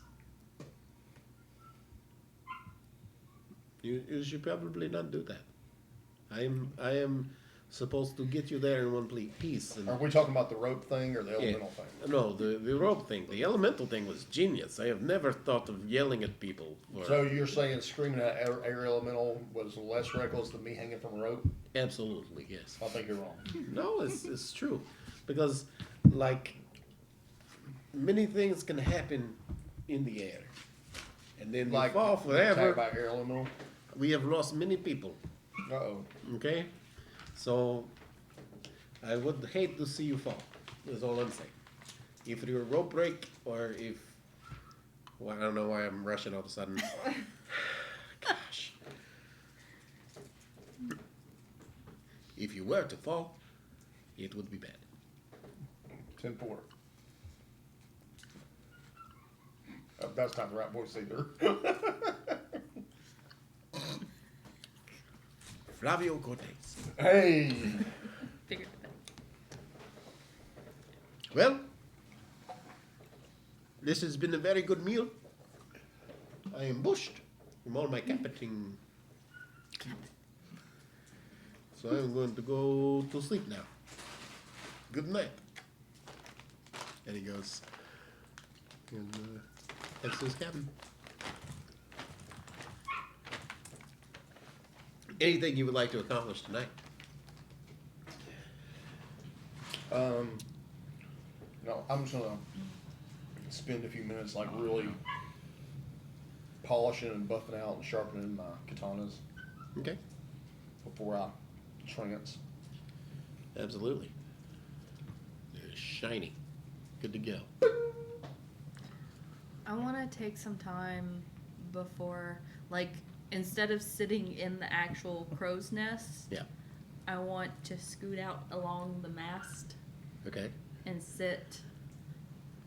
You should probably not do that. I am supposed to get you there in one piece. And Are we talking about the rope thing or the elemental thing? no, the rope thing. The elemental thing was genius. I have never thought of yelling at people. So you're saying screaming at air elemental was less reckless than me hanging from a rope? Absolutely, yes. I think you're wrong. No, it's true. Because, like, many things can happen in the air. And then Like they fall attacked forever. by air elemental? We have lost many people, Uh-oh. okay? So, I would hate to see you fall, is all I'm saying. If you're a rope break, or if... Well, I don't know why I'm rushing all of a sudden. Gosh. If you were to fall, it would be bad. 10-4. That's not the right voice either. Flavio Cortez. Hey! Figured it out. Well, this has been a very good meal. I am bushed from all my capiting. So I'm going to go to sleep now. Good night. And he goes and heads to his cabin. Anything you would like to accomplish tonight? No, I'm just gonna spend a few minutes like really polishing and buffing out and sharpening my katanas Okay. before I trance. Absolutely. They're shiny. Good to go. I want to take some time before, like, instead of sitting in the actual crow's nest, Yeah. I want to scoot out along the mast Okay. and sit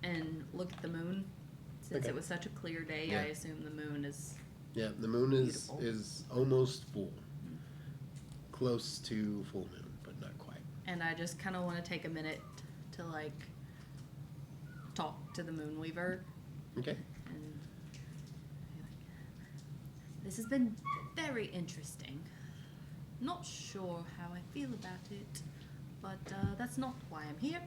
and look at the moon. Since Okay. it was such a clear day, Yeah. I assume the moon is... Yeah, the moon is Beautiful. is almost full. Close to full moon, but not quite. And I just kind of want to take a minute to, like, talk to the Moonweaver. Okay. And be like, this has been very interesting. Not sure how I feel about it, but that's not why I'm here.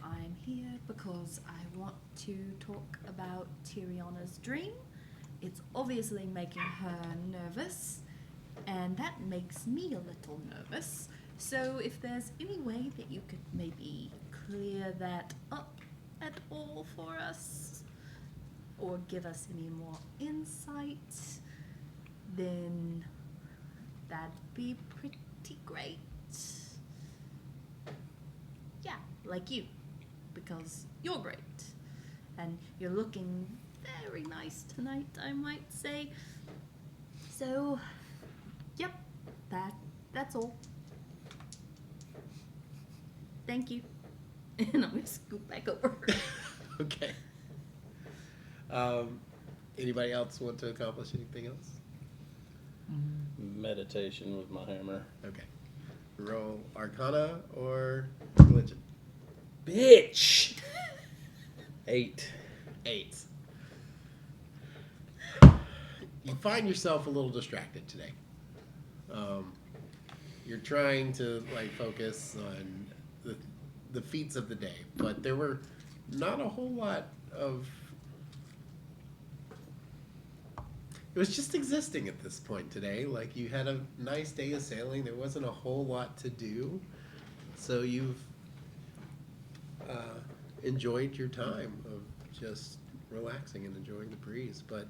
I'm here because I want to talk about Tiriana's dream. It's obviously making her nervous, and that makes me a little nervous. So if there's any way that you could maybe clear that up at all for us, or give us any more insight, then that'd be pretty great. Yeah, like you, because you're great. And you're looking very nice tonight, I might say. So, Yep, that's all. Thank you. And I'm gonna scoot back over. Okay. Anybody else want to accomplish anything else? Meditation with my hammer. Okay. Roll Arcana or Religion. Bitch! 8. 8. You find yourself a little distracted today. You're trying to like focus on the feats of the day, but there were not a whole lot of. It was just existing at this point today. Like you had a nice day of sailing. There wasn't a whole lot to do, so you've enjoyed your time of just relaxing and enjoying the breeze. But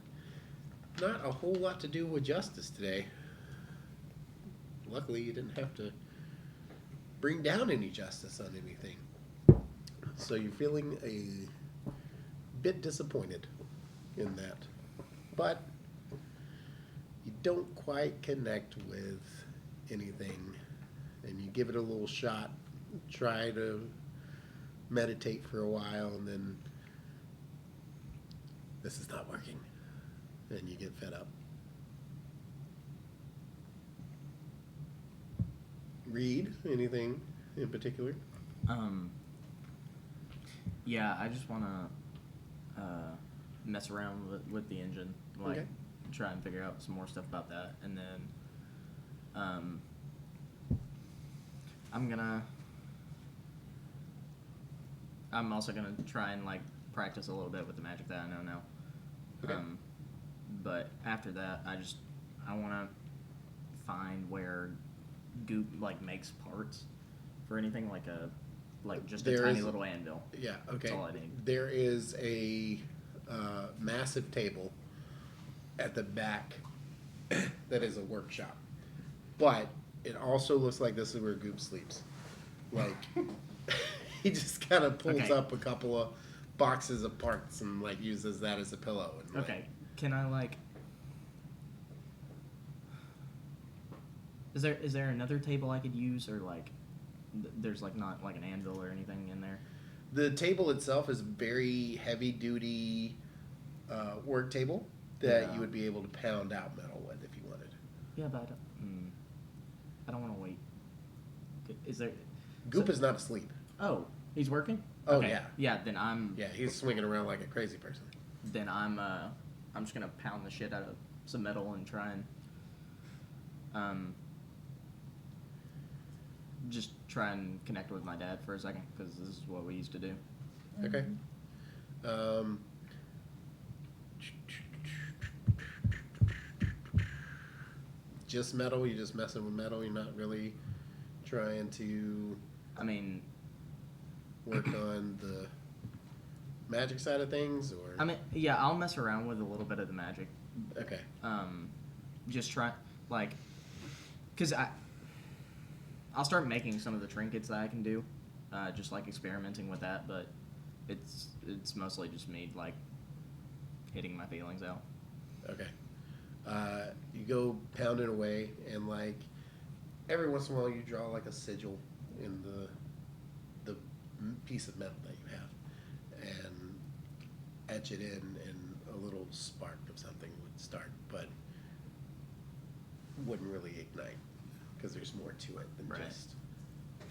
not a whole lot to do with justice today. Luckily, you didn't have to bring down any justice on anything. So you're feeling a bit disappointed in that. But you don't quite connect with anything. And you give it a little shot. Try to meditate for a while, and then this is not working. And you get fed up. Read anything in particular? Yeah, I just want to mess around with the engine, like Okay. try and figure out some more stuff about that, and then I'm also gonna try and like practice a little bit with the magic that I know now. Okay. But after that, I want to find where Goop like makes parts for anything, like just a There tiny is- little anvil. Yeah, okay. That's all I need. There is a massive table at the back that is a workshop. But it also looks like this is where Goop sleeps. Like, he just kind of pulls Okay. up a couple of boxes of parts and, like, uses that as a pillow. And, like, Okay, can I like? Is there another table I could use, or like, there's like not like an anvil or anything in there? the table itself is a very heavy-duty work table that Yeah. you would be able to pound out metal with if you wanted. Yeah, but I don't want to wait. Is there? Goop is not asleep. Oh, he's working. Oh, Okay. yeah. Yeah, then I'm Yeah, he's swinging around like a crazy person. I'm just gonna pound the shit out of some metal and try and just try and connect with my dad for a second, because this is what we used to do. Okay. Just metal? You're just messing with metal? You're not really trying to I mean, work on the magic side of things? Or yeah, I'll mess around with a little bit of the magic. Okay. Just try, like, because I'll start making some of the trinkets that I can do, just like experimenting with that, but it's mostly just me like hitting my feelings out. Okay. You go pounding away, and like every once in a while you draw like a sigil in the piece of metal that you have, and etch it in, and a little spark of something would start, but wouldn't really ignite because there's more to it than Right. just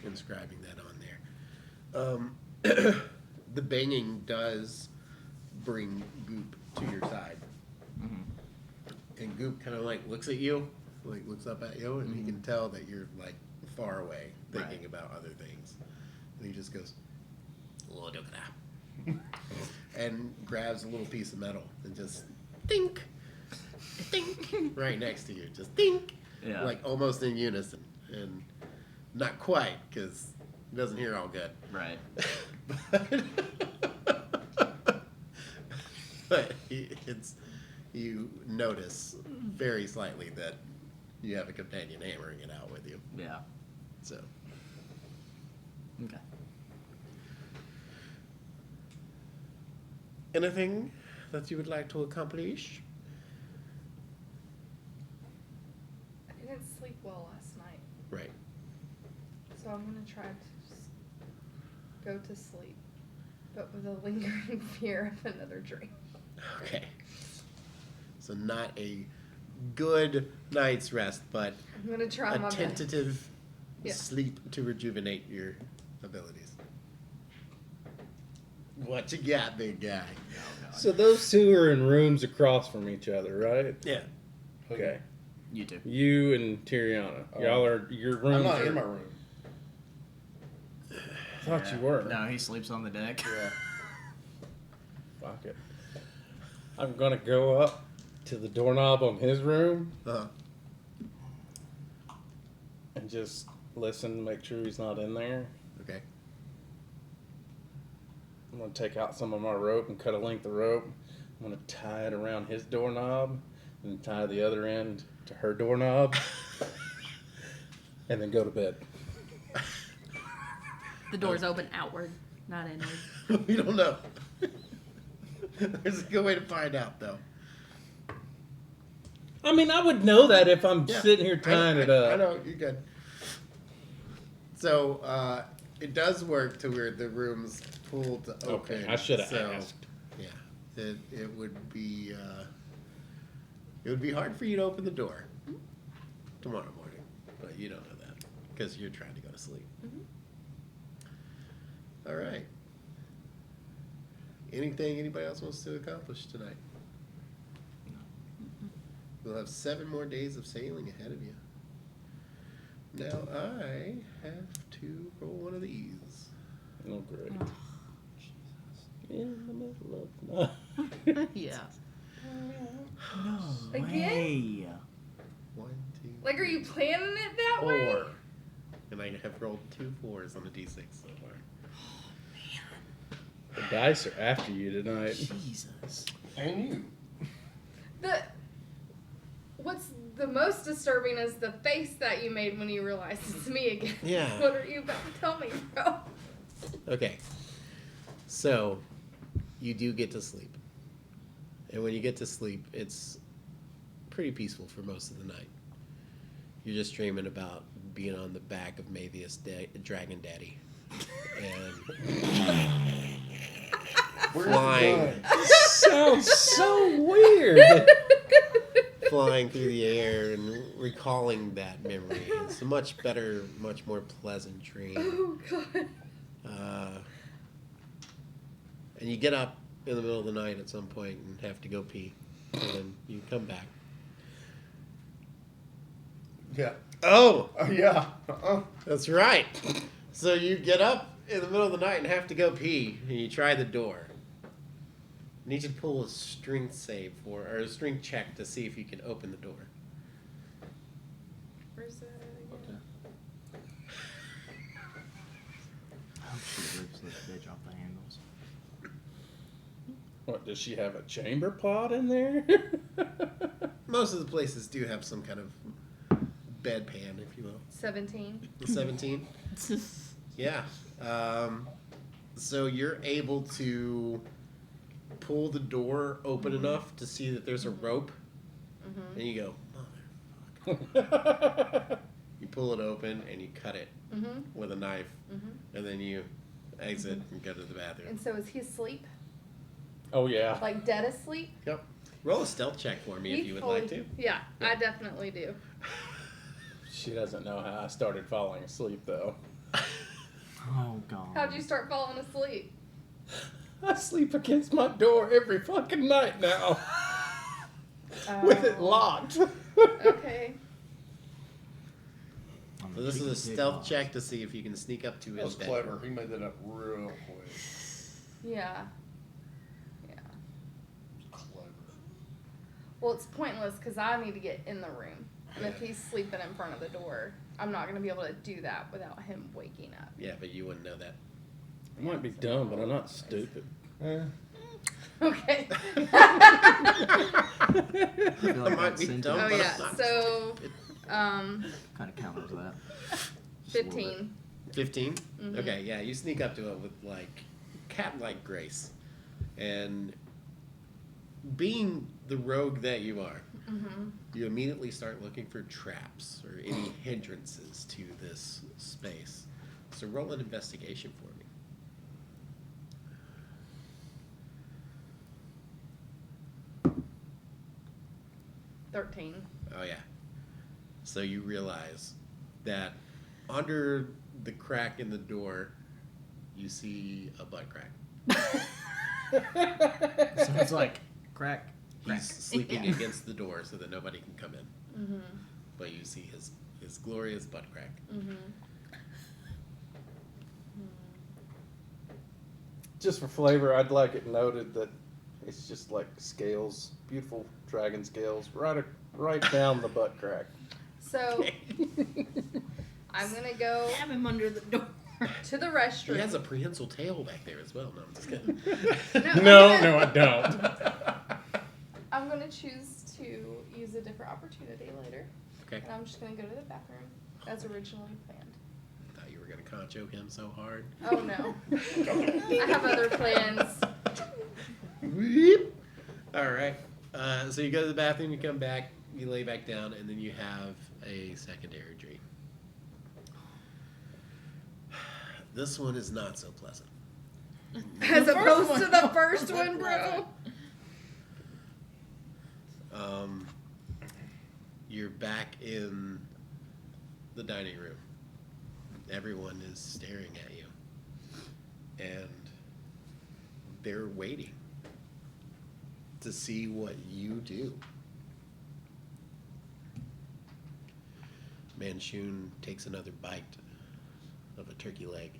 inscribing that on there. The banging does bring Goop to your side. Mm-hmm. And Goop kind of like looks at you, like looks up at you, and he can tell that you're like far away thinking Right. about other things. And he just goes, look at that. And grabs a little piece of metal and just think, right next to you. Just think, Yeah. like almost in unison. And not quite, because he doesn't hear all good. Right. But you notice very slightly that you have a companion hammering it out with you. Yeah. So, Okay. anything that you would like to accomplish? I didn't well last night. Right. So I'm gonna try to just go to sleep, but with a lingering fear of another dream. Okay. So not a good night's rest, but I'm gonna try a my best. tentative Yeah. sleep to rejuvenate your abilities. What you got, big guy? So those two are in rooms across from each other, right? Yeah. Okay. You too. You and Tiriana. Oh. Y'all are your rooms. I'm not are, in my room. I thought you were. No, he sleeps on the deck. Yeah. Fuck it. I'm gonna go up to the doorknob on his room Uh-huh. and just listen, make sure he's not in there. Okay. I'm gonna take out some of my rope and cut a length of rope. I'm gonna tie it around his doorknob and tie the other end to her doorknob, and then go to bed. The door's open outward, not inward. We don't know. There's a good way to find out, though. I mean, I would know that if I'm Yeah. sitting here tying it up. I know, you're good. So, it does work to where the room's pulled to open. Okay, I should have so, asked. Yeah, it would be hard for you to open the door tomorrow morning, but you don't know that because you're trying to go to sleep. All right. Anything anybody else wants to accomplish tonight? We'll have 7 more days of sailing ahead of you. Now I have to roll one of these. Oh, great. In the middle of night. Yeah. No Again? way. 1, 2, Like, are you planning it that way? 4. And I have rolled 2 4s on the d6 so far. The dice are after you tonight. Jesus. And you. What's the most disturbing is the face that you made when you realized it's me again. Yeah. What are you about to tell me, bro? Okay. So, you do get to sleep. And when you get to sleep, it's pretty peaceful for most of the night. You're just dreaming about being on the back of Mavius Dragon Daddy. And flying, Sounds so weird. flying through the air and recalling that memory. It's a much better, much more pleasant dream. Oh, God. And you get up in the middle of the night at some point and have to go pee. And then you come back. Yeah. Oh, Yeah. that's right. So you get up in the middle of the night and have to go pee, and you try the door. You need to pull a strength save or a strength check to see if you can open the door. Where's that again? I hope she rips this bitch off the handles. What, does she have a chamber pot in there? Most of the places do have some kind of bedpan, if you will. 17. 17? Yeah. So you're able to pull the door open enough to see that there's a rope, and you go, motherfucker. You pull it open and you cut it with a knife, and then you exit and go to the bathroom. And so is he asleep? Oh, yeah. Like dead asleep? Yep. Roll a stealth check for me if you would like to. Yeah, I definitely do. She doesn't know how I started falling asleep, though. Oh, God. How'd you start falling asleep? I sleep against my door every fucking night now. With it locked. Okay. So this is a stealth check to see if you can sneak up to That was his bedroom. clever. He made that up real quick. Yeah. Yeah. Clever. Well, it's pointless because I need to get in the room. And if he's sleeping in front of the door, I'm not going to be able to do that without him waking up. Yeah, but you wouldn't know that. I might be dumb, but I'm not stupid. Okay. I feel I like might that be sentence dumb, Oh, but yeah. I'm not. So, kind of counters that. Just a little 15. 15? Mhm. Okay, yeah, you sneak up to it with, like, cat-like grace. And being the rogue that you are, Mm-hmm. You immediately start looking for traps or any hindrances to this space. So roll an investigation for me. 13. Oh yeah. So you realize that under the crack in the door, you see a butt crack. So it's like crack. He's sleeping Yeah. against the door so that nobody can come in. Mm-hmm. But you see his glorious butt crack. Mm-hmm. Just for flavor, I'd like it noted that it's just like scales, beautiful dragon scales, right down the butt crack. So I'm gonna go Have him under the door. to the restroom. He has a prehensile tail back there as well. No, I'm just kidding. No, I don't. I'm gonna choose to use a different opportunity later. Okay. And I'm just gonna go to the bathroom as originally planned. Thought you were gonna concho him so hard. Oh no. I have other plans. Weep. All right. So you go to the bathroom, you come back, you lay back down, and then you have a secondary dream. This one is not so pleasant. As The first opposed one. to the first one, bro. You're back in the dining room. Everyone is staring at you. And they're waiting to see what you do. Manchun takes another bite of a turkey leg.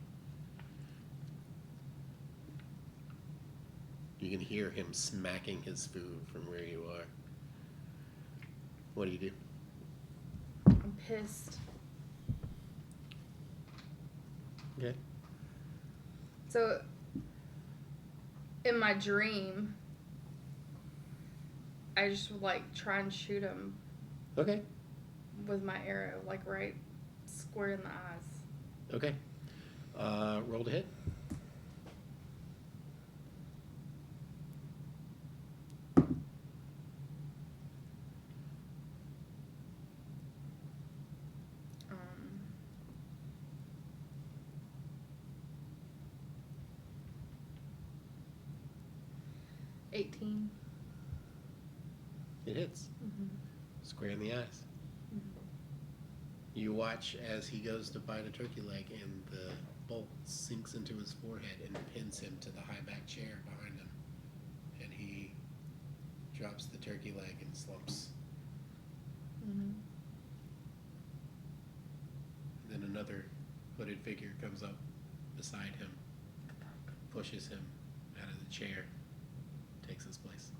You can hear him smacking his food from where you are. What do you do? I'm pissed. Okay. So in my dream, I just would like try and shoot him Okay. with my arrow, like right square in the eyes. Okay. Roll to hit. Um, 18. It hits. Square in the eyes. You watch as he goes to bite a turkey leg and the bolt sinks into his forehead and pins him to the high back chair behind him. And he drops the turkey leg and slumps. Then another hooded figure comes up beside him, pushes him out of the chair, takes his place,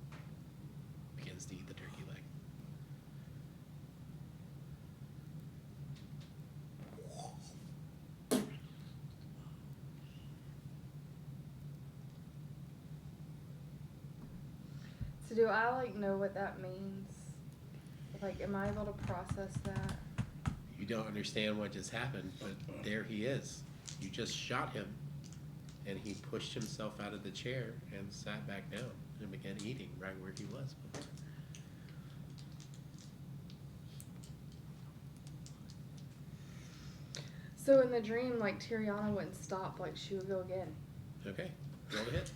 begins to eat the turkey leg. So do I like know what that means? Like, am I able to process that? You don't understand what just happened, but there he is. You just shot him, and he pushed himself out of the chair and sat back down and began eating right where he was before. So in the dream, like Tiriana wouldn't stop, like she would go again. Okay, roll a hit.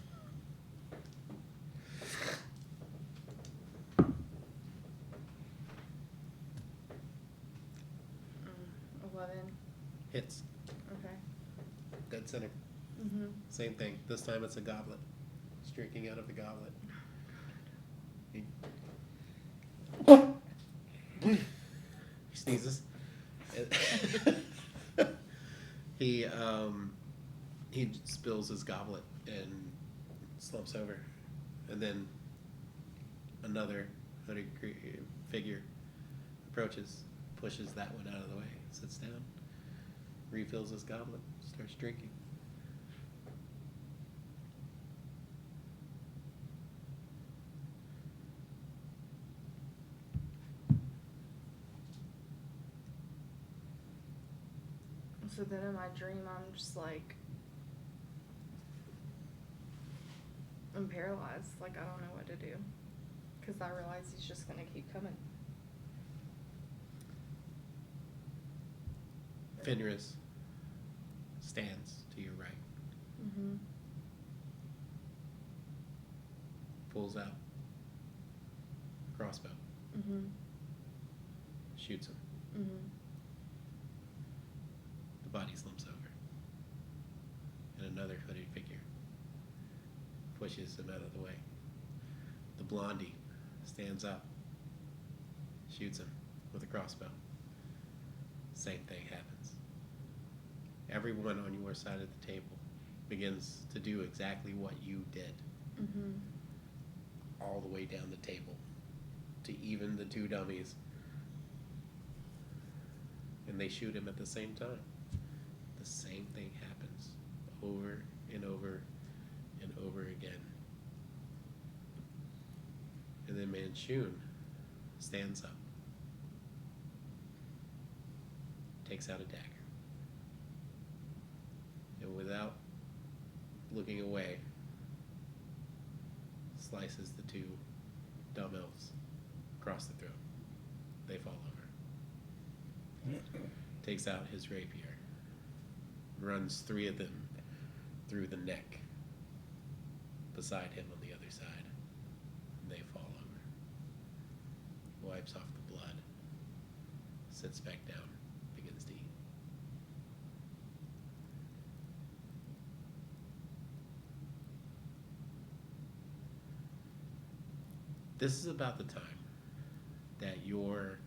Mm, 11. Hits. Okay. Dead center. Mm-hmm. Same thing. This time it's a goblet. It's drinking out of the goblet. He sneezes. He spills his goblet and slumps over, and then another hooded figure approaches, pushes that one out of the way, sits down, refills his goblet, starts drinking. So then in my dream, I'm just like, I'm paralyzed. Like, I don't know what to do. Because I realize he's just gonna keep coming. Fenris stands to your right, Mm-hmm. pulls out crossbow, Mm-hmm. shoots him. Mm-hmm. The body slumps over, and another hooded figure pushes him out of the way. The blondie stands up, shoots him with a crossbow. Same thing happens. Everyone on your side of the table begins to do exactly what you did, Mm-hmm. all the way down the table to even the two dummies. And they shoot him at the same time. The same thing happens over and over and over again. And then Manchun stands up, takes out a dagger, and without looking away, slices the two dumb elves across the throat. They fall over. Takes out his rapier, runs three of them through the neck beside him on the other side. And they fall over. Wipes off the blood, sits back down, begins to eat. This is about the time that your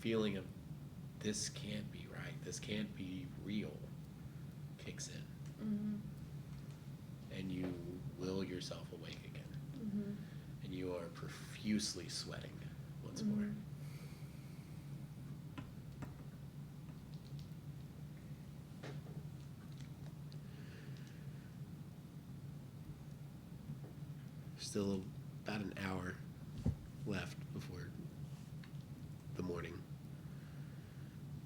feeling of this can't be right, this can't be real, kicks in. Mm-hmm. And you will yourself awake again. Mm-hmm. And you are profusely sweating once Mhm. more. Still about an hour left before the morning,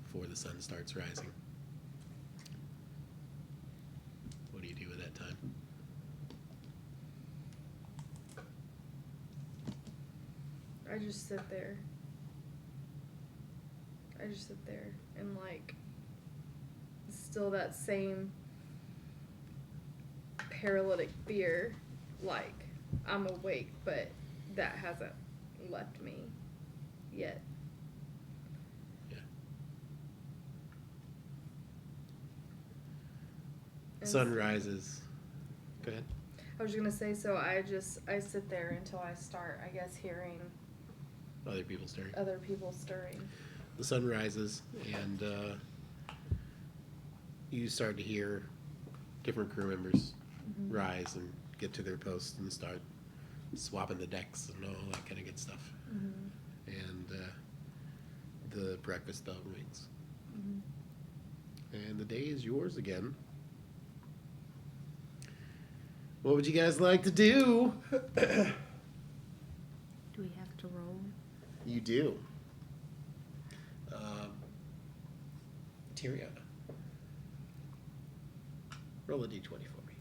before the sun starts rising. What do you do at that time? I just sit there. I just sit there and like still that same paralytic fear, like I'm awake, but that hasn't left me yet. Yeah. And Sun rises. Go ahead. I was gonna say, so I sit there until I start, I guess, hearing Other people stirring. other people stirring. The sun rises, and you start to hear different crew members Mhm. rise and get to their posts and start swapping the decks and all that kind of good stuff. Mhm. And the breakfast bell rings. Mhm. And the day is yours again. What would you guys like to do? Do we have to roll? You do. Tyrion. Roll a d20 for me.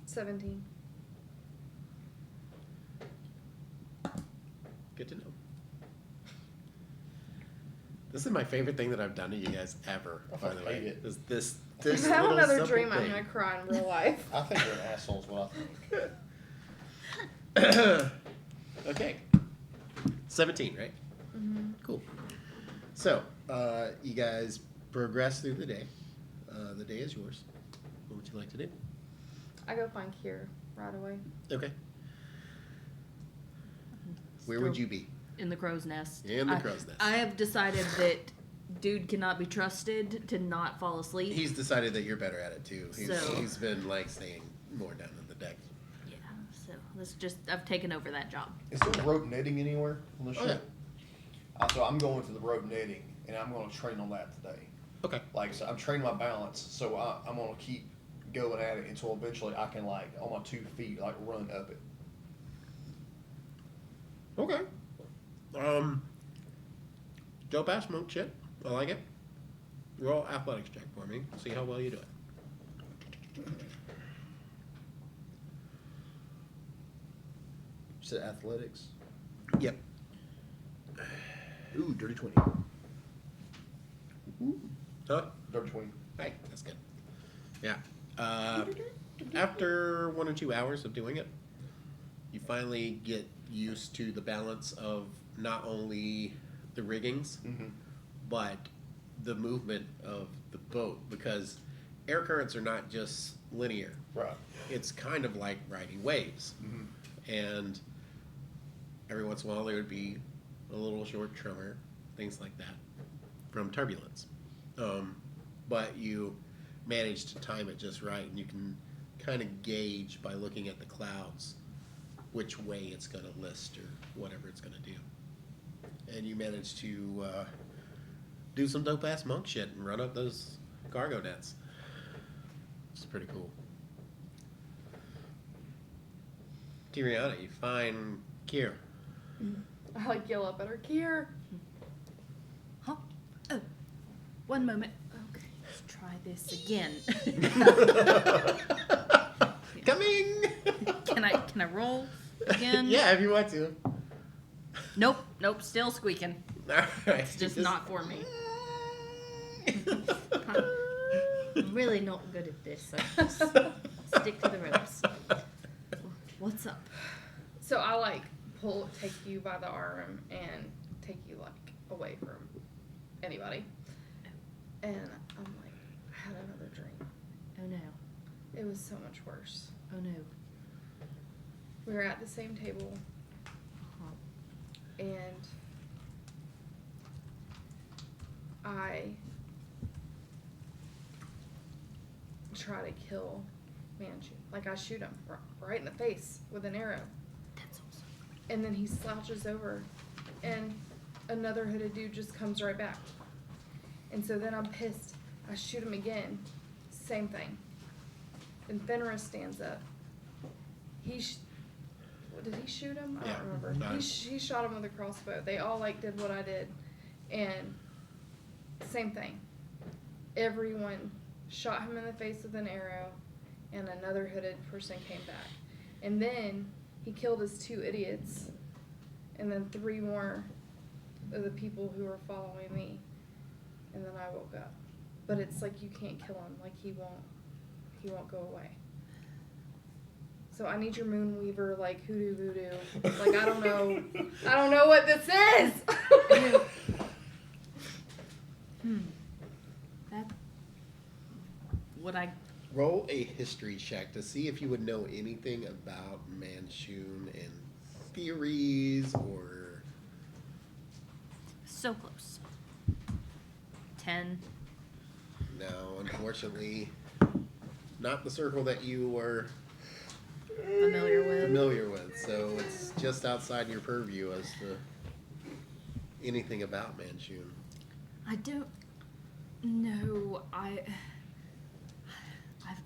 17. Good to know. This is my favorite thing that I've done to you guys ever, I by the way. hate it. This If I have little another simple dream, I'm thing. gonna cry in real life. I think you're an asshole is what I think. Okay. 17, right? Mhm. Cool. So, you guys progress through the day. The day is yours. What would you like to do? I go find Kier right away. Okay. Where would you be? In the crow's nest. In the crow's nest. I have decided that dude cannot be trusted to not fall asleep. He's decided that you're better at it too. So- He's been like staying more down in the deck. Yeah, so I've taken over that job. Is there rope knitting anywhere on the Oh, ship? So I'm going to the rope knitting, and I'm going to train on that today. Okay. Like, so I'm training my balance, so I'm going to keep going at it until eventually I can, like, on my 2 feet, like, run up it. Okay. Dope ass monk shit. I like it. Roll athletics check for me. See how well you do it. said athletics. Yep. Ooh, dirty 20. Huh? Dirty 20. Hey, that's good. Yeah. After 1 or 2 hours of doing it, you finally get used to the balance of not only the riggings, Mm-hmm. but the movement of the boat, because air currents are not just linear. Right. It's kind of like riding waves. Mm-hmm. And every once in a while there would be a little short tremor, things like that, from turbulence. But you manage to time it just right, and you can kind of gauge by looking at the clouds which way it's going to list or whatever it's going to do. And you manage to do some dope-ass monk shit and run up those cargo nets. It's pretty cool. Tiriana, you find Kier. I like yell up at her, Kier. Huh? Oh, one moment. Okay, let's try this again. Coming! Can I roll again? Yeah, if you want to. Nope, still squeaking. Alright. It's just not for me. I'm really not good at this. I just stick to the ropes. What's up? So I like take you by the arm and take you like away from anybody. And I'm like, I had another dream. Oh no. It was so much worse. Oh no. We were at the same table and I try to kill Manchu. Like I shoot him right in the face with an arrow. That's awesome. And then he slouches over and another hooded dude just comes right back. And so then I'm pissed. I shoot him again. Same thing. And Fenris stands up. Did he shoot him? I Yeah, don't remember. no. He shot him with a crossbow. They all like did what I did. And same thing. Everyone shot him in the face with an arrow and another hooded person came back. And then he killed his 2 idiots and then 3 more of the people who were following me. And then I woke up. But it's like you can't kill him. Like he won't go away. So I need your Moonweaver, like hoodoo voodoo. Like I don't know what this is. That would I Roll a history check to see if you would know anything about Manchun and theories or... so close. 10. No, unfortunately, not the circle that you were Familiar with. so it's just outside your purview as to anything about Manchun. I don't know. I've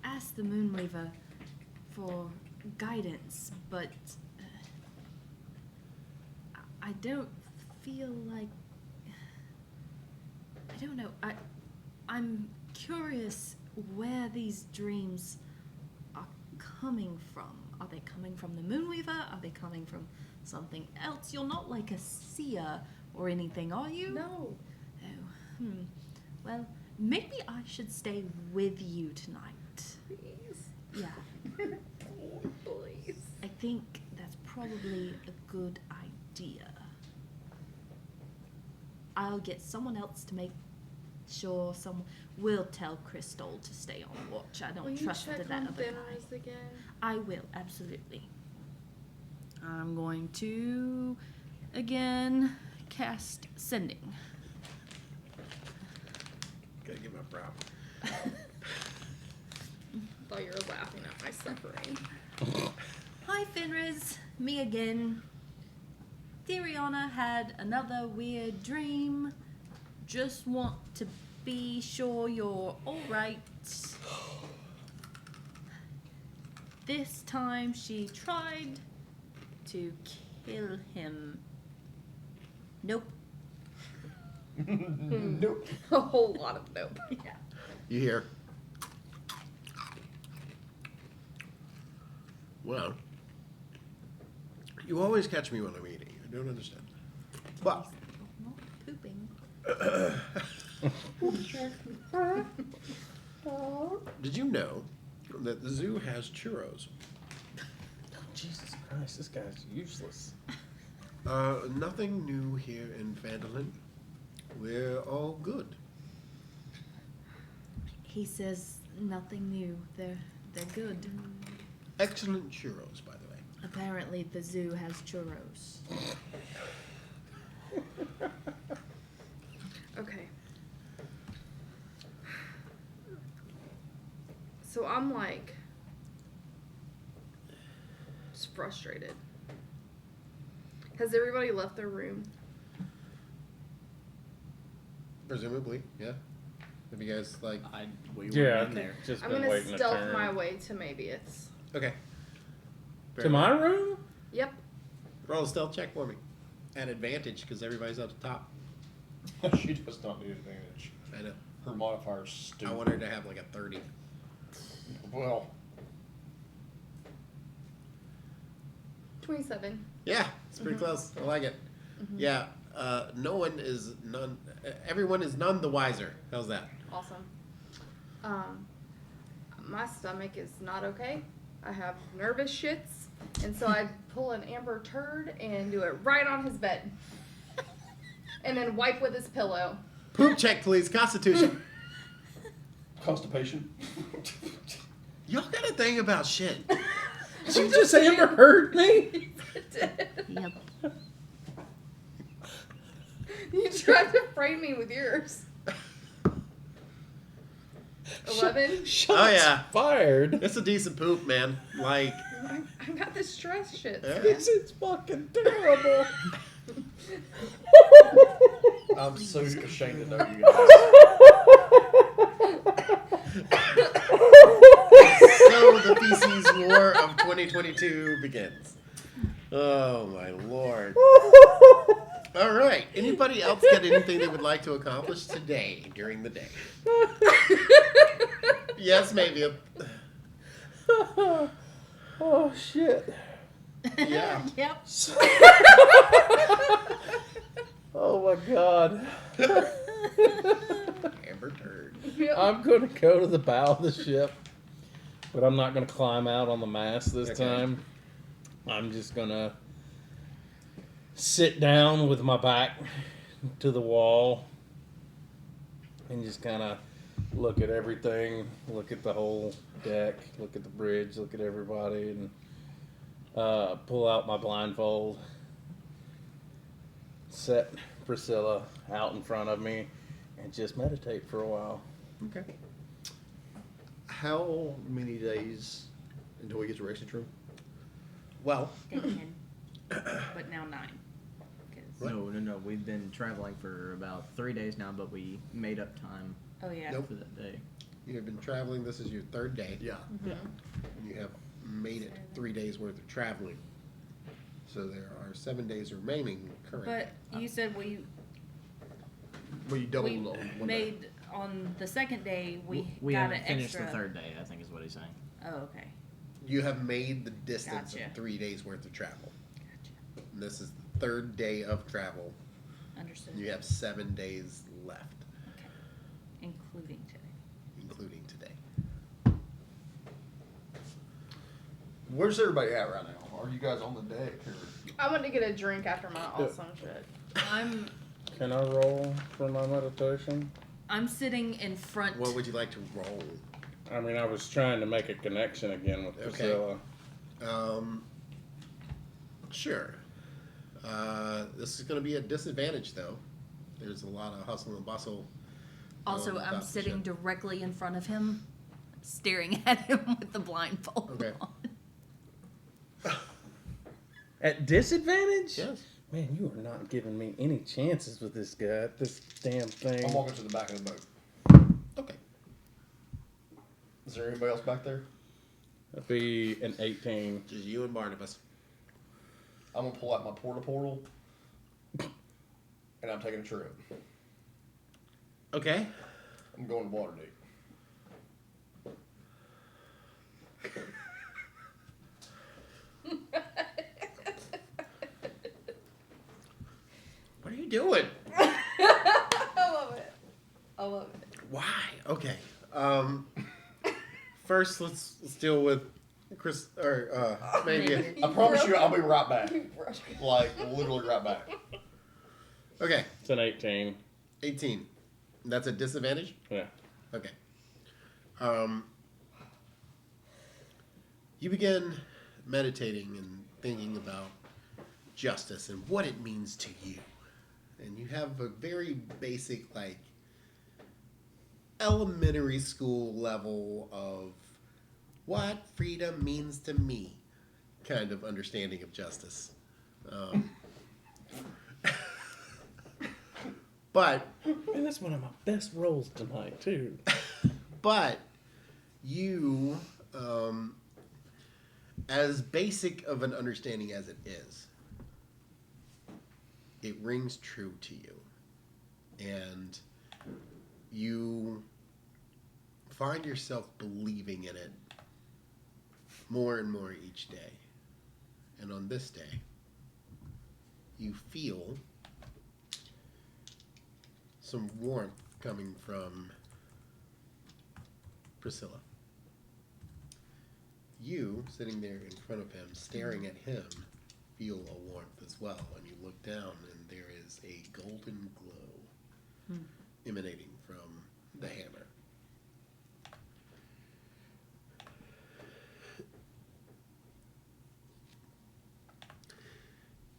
asked the Moonweaver for guidance, but I don't feel like I don't know. I'm curious where these dreams are coming from. Are they coming from the Moonweaver? Are they coming from something else? You're not like a seer or anything, are you? No. Oh, well, maybe I should stay with you tonight. Please. Yeah, Please. I think that's probably a good idea. I'll get someone else to make sure someone will tell Crystal to stay on watch. I Will don't you trust check that on other guy. Fenris again? I will, absolutely. I'm going to, again, cast Sending. Gotta give my prop. Thought you were laughing at my suffering. Hi, Fenris. Me again. Theriana had another weird dream. Just want to be sure you're alright. This time she tried to kill him. Nope. Nope. A whole lot of nope. Yeah. You hear? Well, You always catch me when I'm eating. I don't understand. Well, Not pooping. did you know that the zoo has churros? Jesus Christ, this guy's useless. Nothing new here in Phandalin. We're all good. He says nothing new. They're good. Excellent churros, by the way. Apparently the zoo has churros. Okay. So I'm like just frustrated. Has everybody left their room? Presumably, yeah. Have you guys like? We were Yeah, in there. just I'm been gonna waiting a stealth turn. my way to maybe it's. Okay. To my room? Yep. Roll a stealth check for me. At advantage because everybody's up the top. She does not need advantage. I know. Her modifier's stupid. I want her to have like a 30. Well, 27. Yeah, it's pretty close. I like it. Yeah. Everyone is none the wiser. How's that? Awesome. My stomach is not okay. I have nervous shits, and so I pull an amber turd and do it right on his bed, and then wipe with his pillow. Poop check, please. Constitution. constipation. Y'all got a thing about shit. She just Amber Heard me? Yep. You tried to frame me with yours. 11. Oh, yeah. Fired. It's a decent poop, man. Like, I got the stress shit. Yeah. It's fucking terrible. I'm so ashamed to know you guys. so the feces war of 2022 begins. Oh my lord. All right. Anybody else got anything they would like to accomplish today during the day? Yes, maybe. Oh shit. Yeah. Yep. Oh my god. Amber turd. I'm gonna go to the bow of the ship, but I'm not gonna climb out on the mast this Okay. time. I'm just gonna sit down with my back to the wall and just kind of look at everything, look at the whole deck, look at the bridge, look at everybody, and pull out my blindfold, set Priscilla out in front of me, and just meditate for a while. Okay. How many days until we get to Racing True? Well, 10, but now 9. 'Cause- No. We've been traveling for about 3 days now, but we made up time Oh yeah. Nope. for that day. you have been traveling. This is your third day. Yeah. You have made it 3 days worth of traveling. So there are 7 days remaining currently. But you said we Well, you doubled on one day. made on the second day we We got haven't an finished extra. the third day, I think is what he's saying. Oh okay. You have made the distance Gotcha. of 3 days worth of travel. Gotcha. And this is the third day of travel. Understood. You have 7 days left, Okay. Including today. including today. Where's everybody at right now? Are you guys on the deck? Or? I went to get a drink after my awesome shit. I'm Can I roll for my meditation? sitting in front. What would you like to roll? I mean, I was trying to make a connection again with Okay. Priscilla. Sure. This is going to be a disadvantage, though. There's a lot of hustle and bustle. Also, about I'm the sitting ship. directly in front of him, staring at him with the blindfold Okay. on. At disadvantage? Yes. Man, you are not giving me any chances with this guy. This damn thing. I'm walking to the back of the boat. Okay. Is there anybody else back there? That'd be an 18. Just you and Barnabas. I'm gonna pull out my portal, and I'm taking a trip. Okay. I'm going to Waterdeep. doing? I love it. I love it. Why? Okay. First, let's deal with Chris, or maybe. I promise you, I'll be right back. You broke. Like, literally right back. Okay, It's an 18. 18. That's a disadvantage? Yeah. Okay. You begin meditating and thinking about justice and what it means to you. And you have a very basic, like, elementary school level of what freedom means to me kind of understanding of justice. But Man, that's one of my best rolls tonight, too. But you, as basic of an understanding as it is, it rings true to you. And you find yourself believing in it more and more each day. And on this day, you feel some warmth coming from Priscilla. You, sitting there in front of him, staring at him, feel a warmth as well. And you look down, and there is a golden glow emanating from the hammer.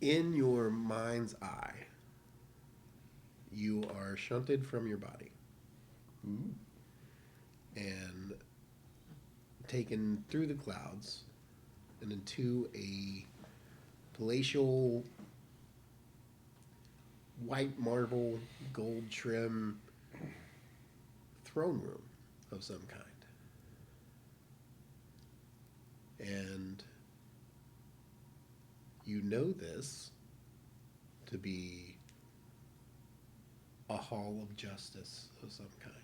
In your mind's eye, you are shunted from your body and taken through the clouds and into a palatial white marble, gold trim throne room of some kind. And you know this to be a hall of justice of some kind.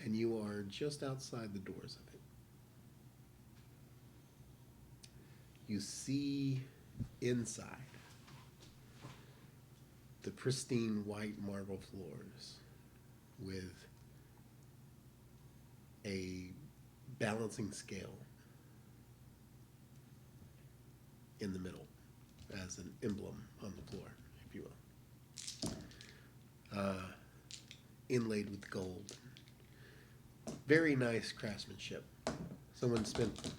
And you are just outside the doors of it. You see inside the pristine white marble floors with a balancing scale in the middle as an emblem on the floor, if you will. Inlaid with gold. Very nice craftsmanship. Someone spent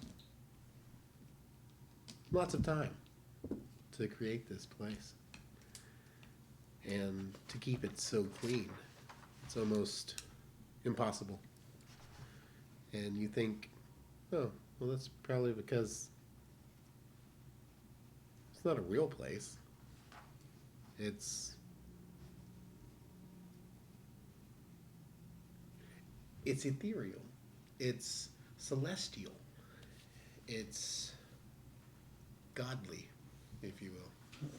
lots of time to create this place. And to keep it so clean, it's almost impossible. And you think, oh, well, that's probably because it's not a real place. It's ethereal. It's celestial. It's godly, if you will.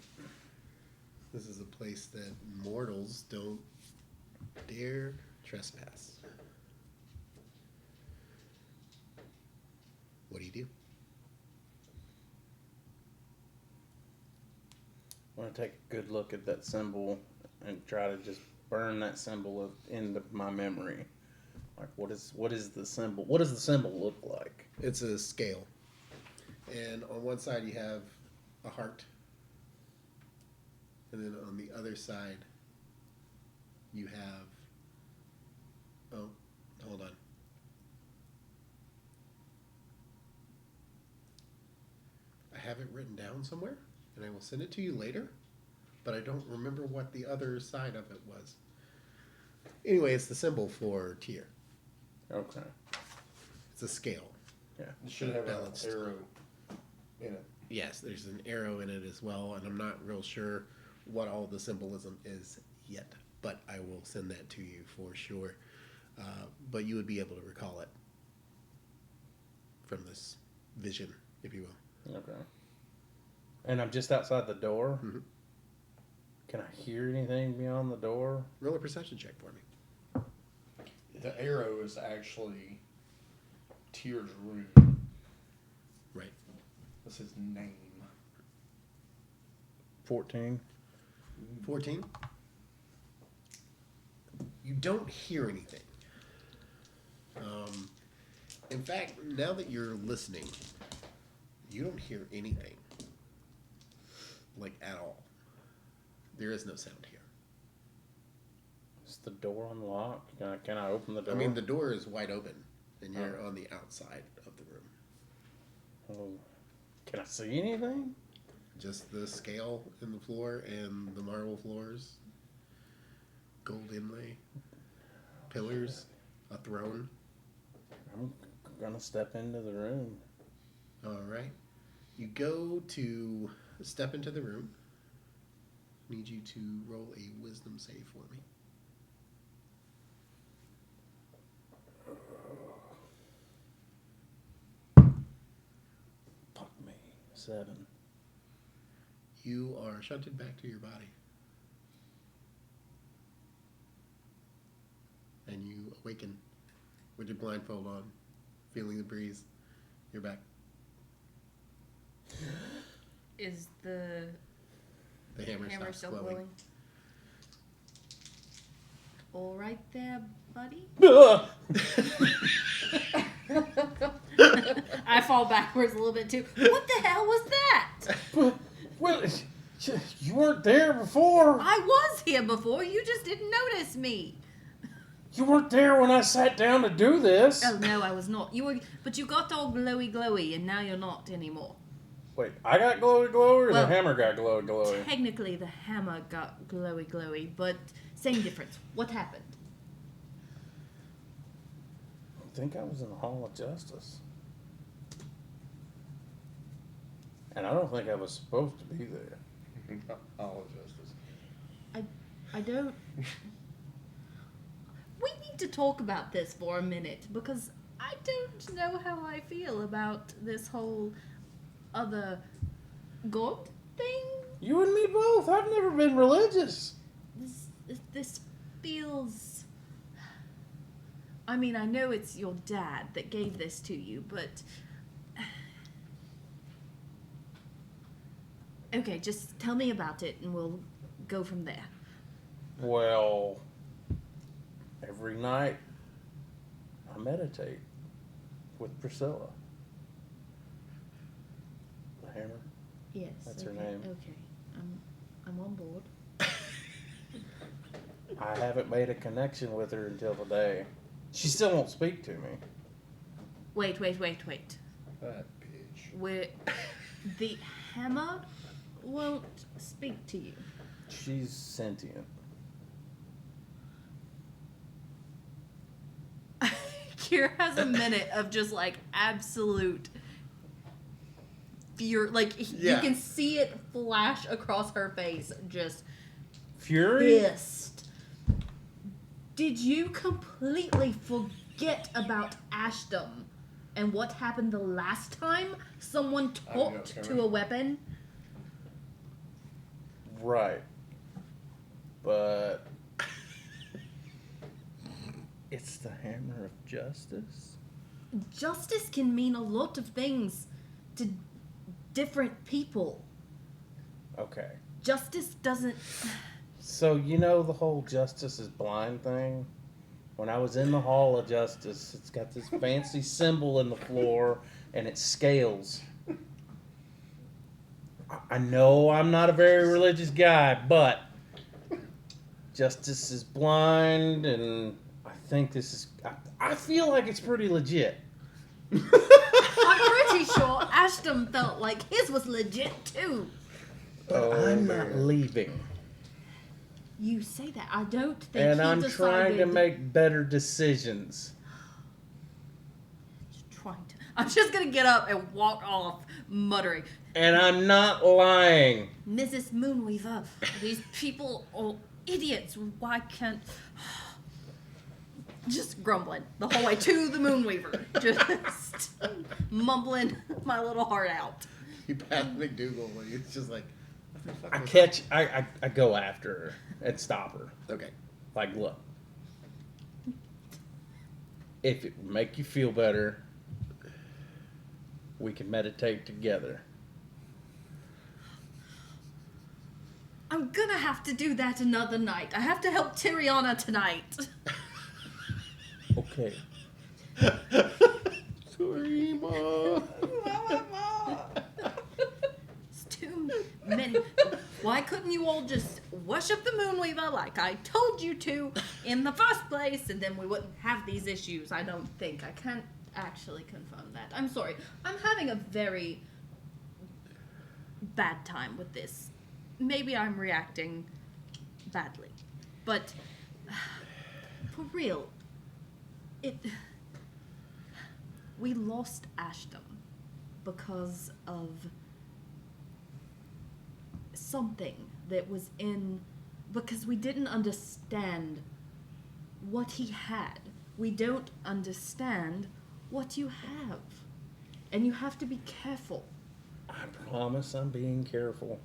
This is a place that mortals don't dare trespass. What do you do? I want to take a good look at that symbol and try to just burn that symbol into my memory. Like, what is the symbol? What does the symbol look like? It's a scale. And on one side you have a heart. And then on the other side you have, oh, hold on. I have it written down somewhere, and I will send it to you later, but I don't remember what the other side of it was. Anyway, it's the symbol for tier. Okay. It's a scale. Yeah. You should have an Balanced. arrow in it. Yes, there's an arrow in it as well, and I'm not real sure what all the symbolism is yet, but I will send that to you for sure. But you would be able to recall it from this vision, if you will. Okay. And I'm just outside the door. Mhm. Can I hear anything beyond the door? Roll a perception check for me. The arrow is actually Tyr's rune. Right. What's his name? 14. 14. You don't hear anything. In fact, now that you're listening, you don't hear anything. Like, at all. There is no sound here. Is the door unlocked? Can I open the door? I mean, the door is wide open, and you're on the outside of the room. Oh, can I see anything? Just the scale in the floor and the marble floors. Gold inlay. Pillars. A throne. I'm gonna step into the room. All right. You go to step into the room. Need you to roll a wisdom save for me. Fuck me. 7. You are shunted back to your body. And you awaken with your blindfold on, feeling the breeze. You're back. Is the The hammer stops still glowing. glowing? All right there, buddy. I fall backwards a little bit too. What the hell was that? Well, you weren't there before. I was here before. You just didn't notice me. You weren't there when I sat down to do this. Oh no, I was not. You were, but you got all glowy, and now you're not anymore. Wait, I got glowy, or Well, the hammer got glowy? Technically, the hammer got glowy, but same difference. What happened? I think I was in the Hall of Justice. And I don't think I was supposed to be there. All of justice. I don't. We need to talk about this for a minute because I don't know how I feel about this whole other god thing. You and me both. I've never been religious. This feels. I mean, I know it's your dad that gave this to you, but. Okay, just tell me about it and we'll go from there. Well, every night I meditate with Priscilla. The hammer. Yes. That's her okay, name. Okay. I'm on board. I haven't made a connection with her until today. She still won't speak to me. Wait. That bitch. Where the hammer won't speak to you. She's sentient. Kira has a minute of just like absolute fear. Like you Yeah. can see it flash across her face. Just Fury? pissed. Did you completely forget about Ashton and what happened the last time someone talked to a weapon? Right. But it's the hammer of justice? Justice can mean a lot of things to different people. Okay. Justice doesn't. So, you know the whole justice is blind thing? When I was in the Hall of Justice, it's got this fancy symbol in the floor, and it scales. I know I'm not a very religious guy, but justice is blind, and I think this is... I feel like it's pretty legit. I'm pretty sure Ashton felt like his was legit too. But I'm not leaving. You say that. I don't think And he I'm decided. trying to make better decisions. I'm just gonna get up and walk off, muttering, And I'm not lying. Mrs. Moonweaver, these people are idiots. Why can't... Just grumbling the whole way to the Moonweaver. Just mumbling my little heart out. You pass McDougal and it's just like, what the fuck I was catch, I go after her and stop her. that? Okay. Like, look. If it would make you feel better, we can meditate together. I'm gonna have to do that another night. I have to help Tyriana tonight. Okay. Sorry, Ma. It's too many. Why couldn't you all just worship the Moonweaver like I told you to in the first place, and then we wouldn't have these issues? I don't think. I can't actually confirm that. I'm sorry. I'm having a very bad time with this. Maybe I'm reacting badly. But for real, we lost Ashton because of something that was because we didn't understand what he had. We don't understand what you have. And you have to be careful. I promise I'm being careful.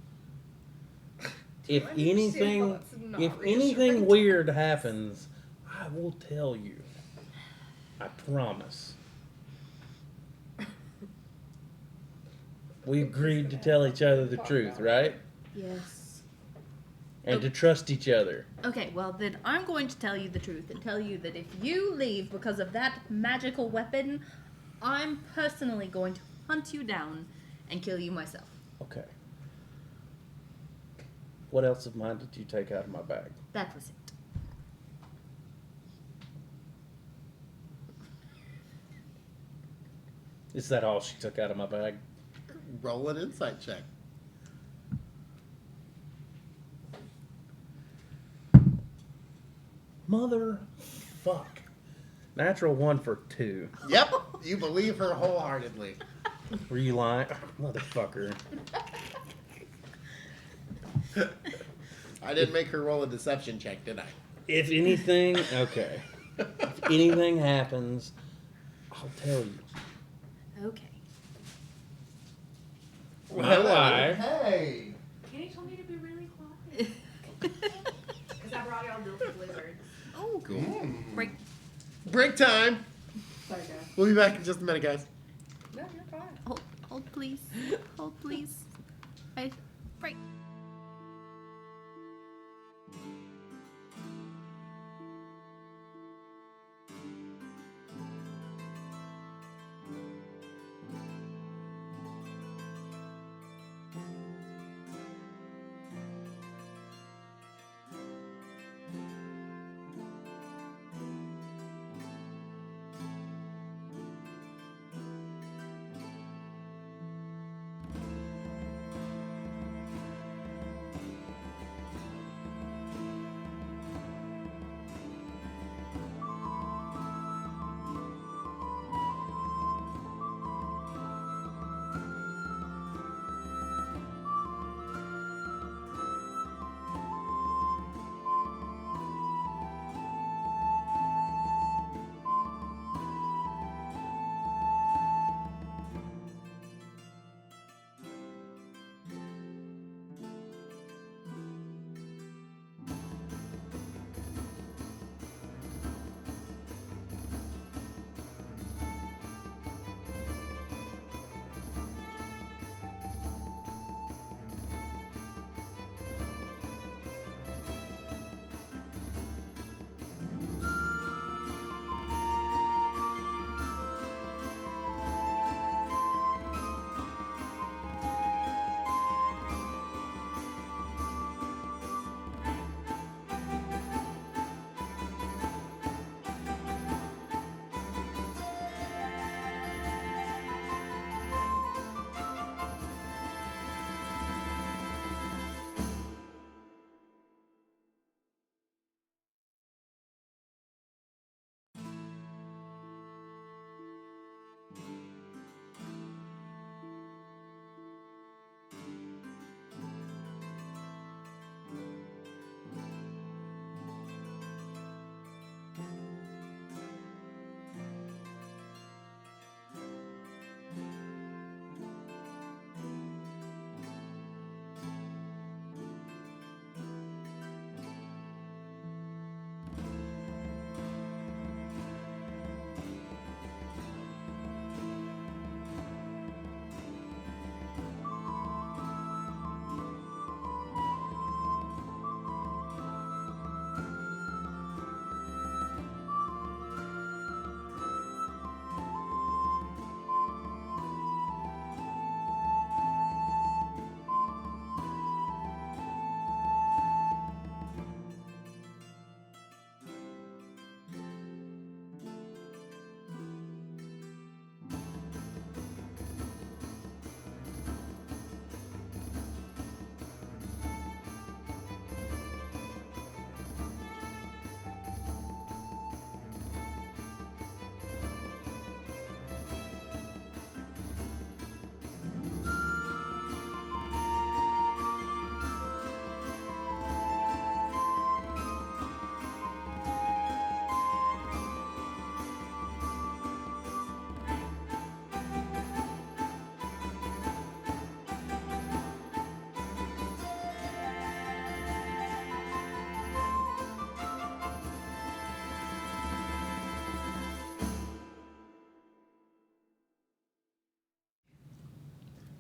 I If understand how anything, that's not if reassuring. anything weird happens, I will tell you. I promise. We agreed to tell each other the truth, right? Yes. And to trust each other. Okay, well then I'm going to tell you the truth and tell you that if you leave because of that magical weapon, I'm personally going to hunt you down and kill you myself. Okay. What else of mine did you take out of my bag? That was it. Is that all she took out of my bag? Roll an insight check. Motherfuck. Natural 1 for 2. Yep, you believe her wholeheartedly. Were you lying? Motherfucker. I didn't make her roll a deception check, did I? If anything, okay. If anything happens, I'll tell you. Okay. No lie. Hey! Kenny told me to be really quiet. Because I brought y'all milk blizzards. Oh, Cool. break. Break time. Sorry, guys. We'll be back in just a minute, guys. No, you're fine. Hold please. Hold please. Break.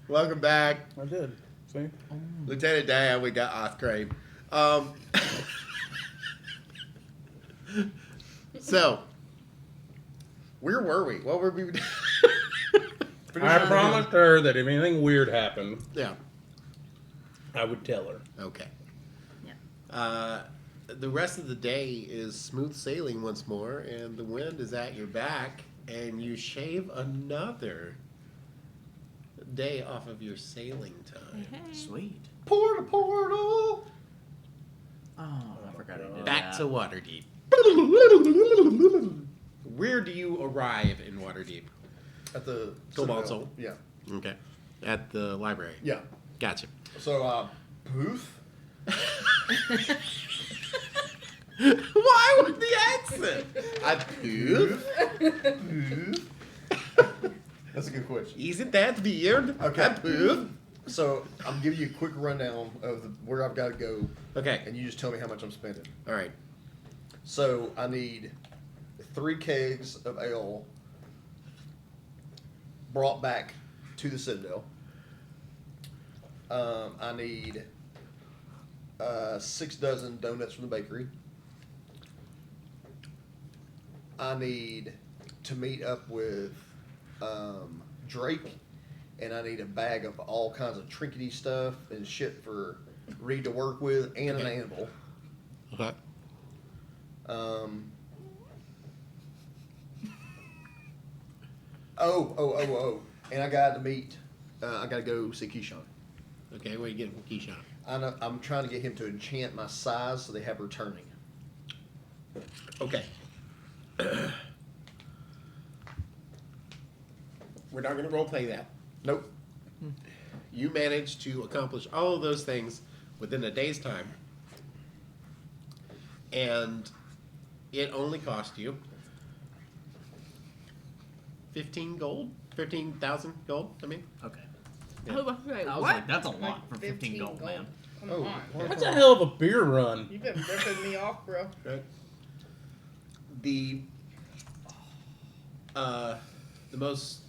Welcome back. I did. See? Lieutenant Dan, we got Osgrave. So, where were we? What were we? I promised her that if anything weird happened, Yeah. I would tell her. Okay. Yeah. The rest of the day is smooth sailing once more, and the wind is at your back, and you shave another day off of your sailing time. Hey. Sweet. Portal. Oh, I forgot I did Back that. to Waterdeep. Where do you arrive in Waterdeep? At the Cobalt Citadel. Soul. Yeah. Okay. At the library. Yeah. Gotcha. So, booth. Why with the accent? I poof. Booth. That's a good question. Isn't that weird? Okay. I poof. So, I'm giving you a quick rundown of where I've got to go, Okay. and you just tell me how much I'm spending. All right. So, I need 3 kegs of ale brought back to the Citadel. I need 6 dozen donuts from the bakery. I need to meet up with Drake, and I need a bag of all kinds of trinkety stuff and shit for Reed to work with, and an Okay. anvil. Okay. And I got to meet. I got to go see Keyshawn. Okay. What are you getting from Keyshawn? I'm trying to get him to enchant my size so they have returning. Okay. We're not going to role play that. Nope. You managed to accomplish all of those things within a day's time, and it only cost you 15 gold, 15,000 gold. I mean, Okay. I was right. I was What? like, that's a lot for 15 gold, man. Come Oh, on. That's a hell of a beer run. You've been ripping me off, bro. right? The most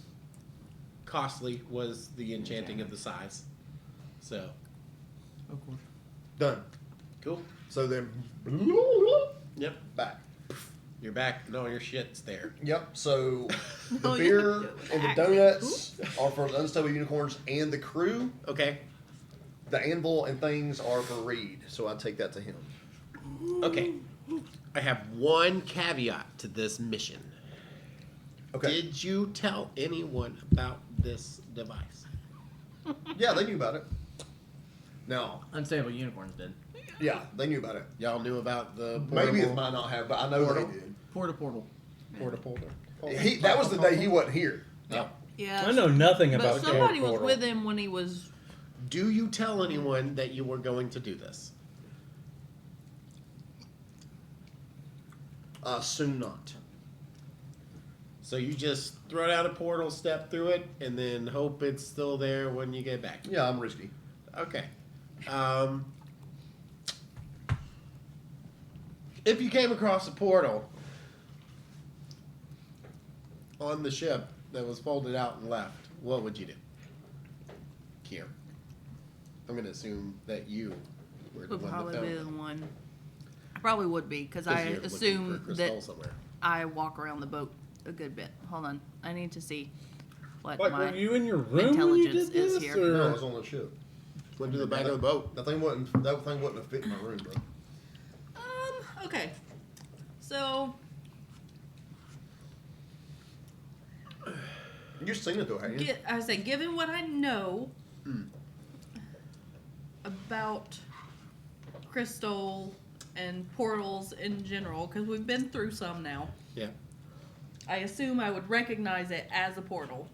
costly was the enchanting of the size. So Of course. Done. cool. So then, Yep. back. You're back and all your shit's there. Yep. So the No, you beer have to and the act. donuts are for the Unstable Unicorns and the crew. Okay. The anvil and things are for Reed, so I take that to him. Okay. I have one caveat to this mission. Okay. Did you tell anyone about this device? Yeah, they knew about it. Now, Unstable unicorns did. yeah, they knew about it. Y'all knew about the Maybe it portable might not have, but I know Portal? they did. Portal. portable. That was the day he wasn't here. Yeah. Yeah. I know nothing But about somebody was portal. with him when he was. Do you tell anyone that you were going to do this? Soon not. So you just throw down a portal, step through it, and then hope it's still there when you get back. Yeah, I'm risky. Okay. If you came across a portal on the ship that was folded out and left, what would you do? Kier. I'm going to assume that you were the Would one that probably found be it. the one. I probably would be because I you're looking assume for that crystal somewhere. I walk around the boat a good bit. Hold on, I need to see what Like, my. were you in your room when you intelligence did is this? here. Or? No, I was on the ship. Went to the back of the boat. That thing wasn't a fit in my room, bro. Okay, so You've seen it though, haven't you? I say, given what I know about crystal and portals in general, because we've been through some now, Yeah. I assume I would recognize it as a portal.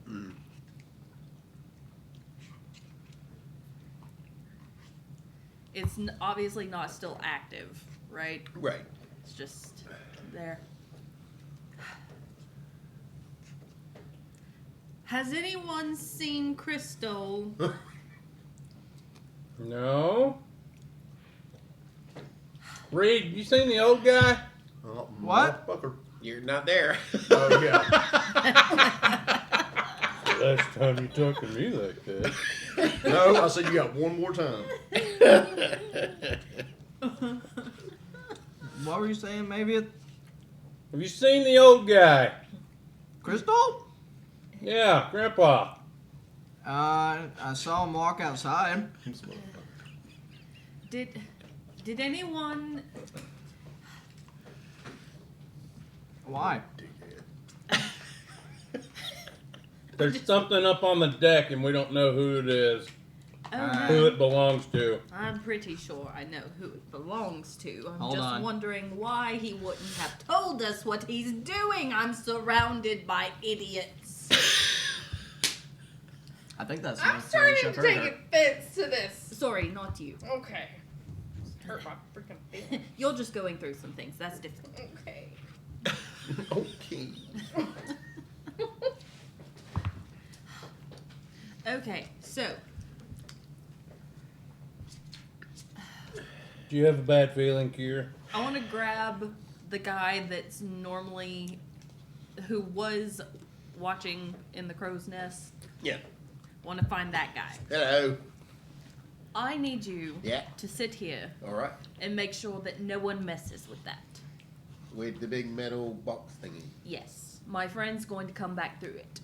It's obviously not still active, right? Right. It's just there. Has anyone seen Crystal? No. Reed, you seen the old guy? What? Motherfucker. You're not there. Oh yeah. Last time you talked to me like that. No, I said you got one more time. What were you saying, maybe? Have you seen the old guy? Crystal? Yeah, Grandpa. I saw him walk outside. Did anyone? Why? There's something up on the deck and we don't know who it is, Oh who no. it belongs to. I'm pretty sure I know who it belongs to. I'm Hold just on. wondering why he wouldn't have told us what he's doing. I'm surrounded by idiots. I think that's I'm the story starting to take offense to this. Sorry, not you. Okay. Hurt my freaking feelings. You're just going through some things. That's different. Okay. Okay. Okay, so Do you have a bad feeling, Kier? I want to grab the guy that's normally, who was watching in the crow's nest. Yeah. Want to find that guy. Hello. I need you Yeah. to sit here All right. and make sure that no one messes with that. With the big metal box thingy. Yes, my friend's going to come back through it.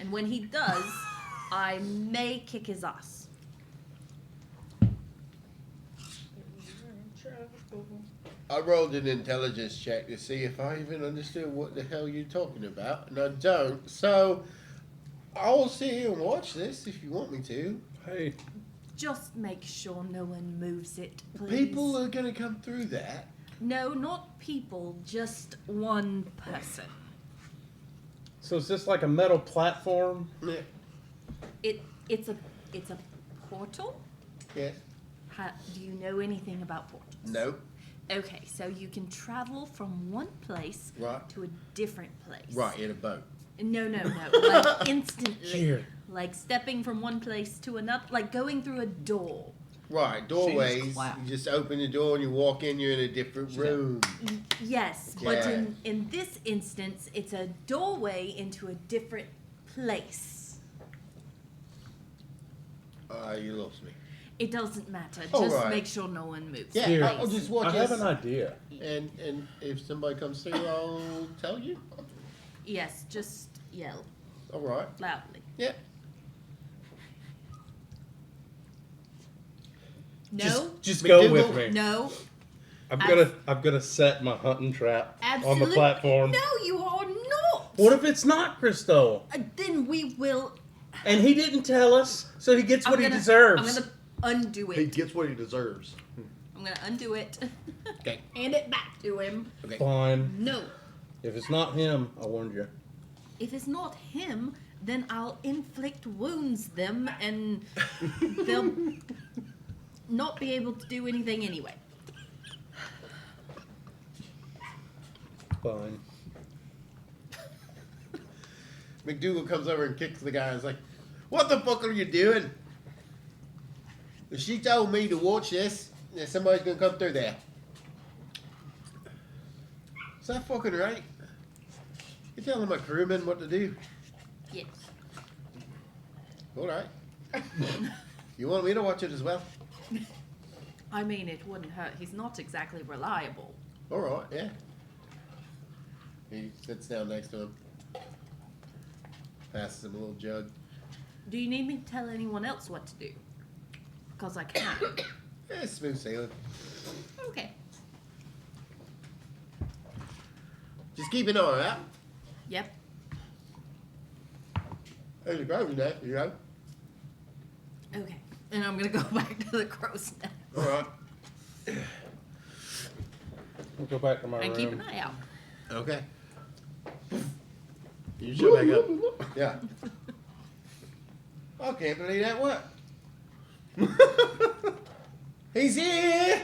And when he does, I may kick his ass. I rolled an intelligence check to see if I even understood what the hell you're talking about, and I don't. So I'll sit here and watch this if you want me to. Hey, Just make sure no one moves it, please. People are gonna come through that. No, not people, just one person. so is this like a metal platform? Yeah. It's a portal? Yes. Do you know anything about portals? No. Okay, so you can travel from one place Right. to a different place. Right, in a boat. No, like instantly. Here. Like stepping from one place to another, like going through a door. Right, doorways. clapped. You just open the door and you walk in, you're in a different room. Yes, but Yeah. in this instance, it's a doorway into a different place. You lost me. It doesn't matter. All Just right. make sure no one moves. Yeah, Here. I'll just watch I have this. an idea. And if somebody comes through, I'll tell you. Yes, just yell All right. loudly. Yeah. No, Just go with McDougal? me. no, I'm gonna set my hunting trap absolutely. on the platform. No, you are not. What if it's not Crystal? Then we will. And he didn't tell us, so he gets what he I'm deserves. gonna undo He it. gets what he deserves. I'm gonna undo it. Okay. Hand it back to him. Okay. Fine. No. If it's not him, I warned you. If it's not him, then I'll inflict wounds them and they'll not be able to do anything anyway. Fine. McDougal comes over and kicks the guy and is like, "What the fuck are you doing? She told me to watch this, and somebody's gonna come through there. Is that fucking right? You're telling my crewmen what to do? Yes. All right. You want me to watch it as well? I mean, it wouldn't hurt. He's not exactly reliable. All right, yeah." He sits down next to him, passes him a little jug. Do you need me to tell anyone else what to do? Because I can. Yeah, smooth sailing. Okay. Just keep an eye out. Yep. There's a crow's nest, you know. Okay. And I'm gonna go back to the crow's nest All right. I'll go back to my and room. keep an eye out. Okay. You show back up. Yeah. I can't believe that worked. He's here.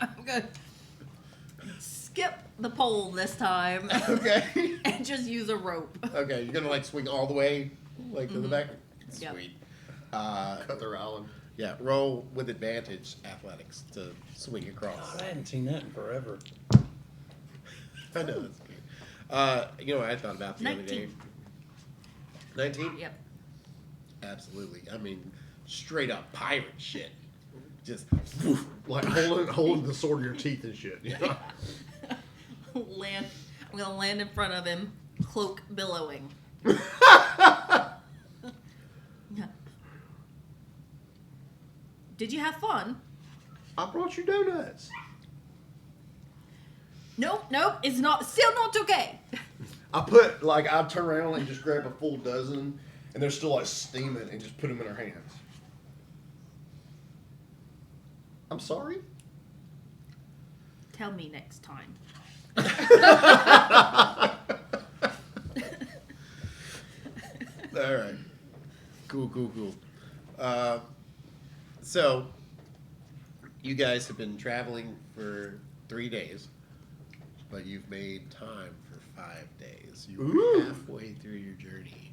I'm gonna skip the pole this time Okay. and just use a rope. Okay, you're gonna like swing all the way, like to the back. Yep. Sweet. Cut their island. Yeah. Roll with advantage athletics to swing across. I hadn't seen that in forever. I know that's good. You know what I thought about the other day? 19? Yep. Absolutely. I mean, straight up pirate shit. Just Like holding the sword in your teeth and shit. You know? Land. I'm gonna land in front of him, cloak billowing. Did you have fun? I brought you donuts. Nope, it's still not okay. I turn around and just grab a full dozen, and they're still like steaming, and just put them in her hands. I'm sorry? Tell me next time. all right. Cool. So, you guys have been traveling for 3 days, but you've made time for 5 days. You're Ooh. halfway through your journey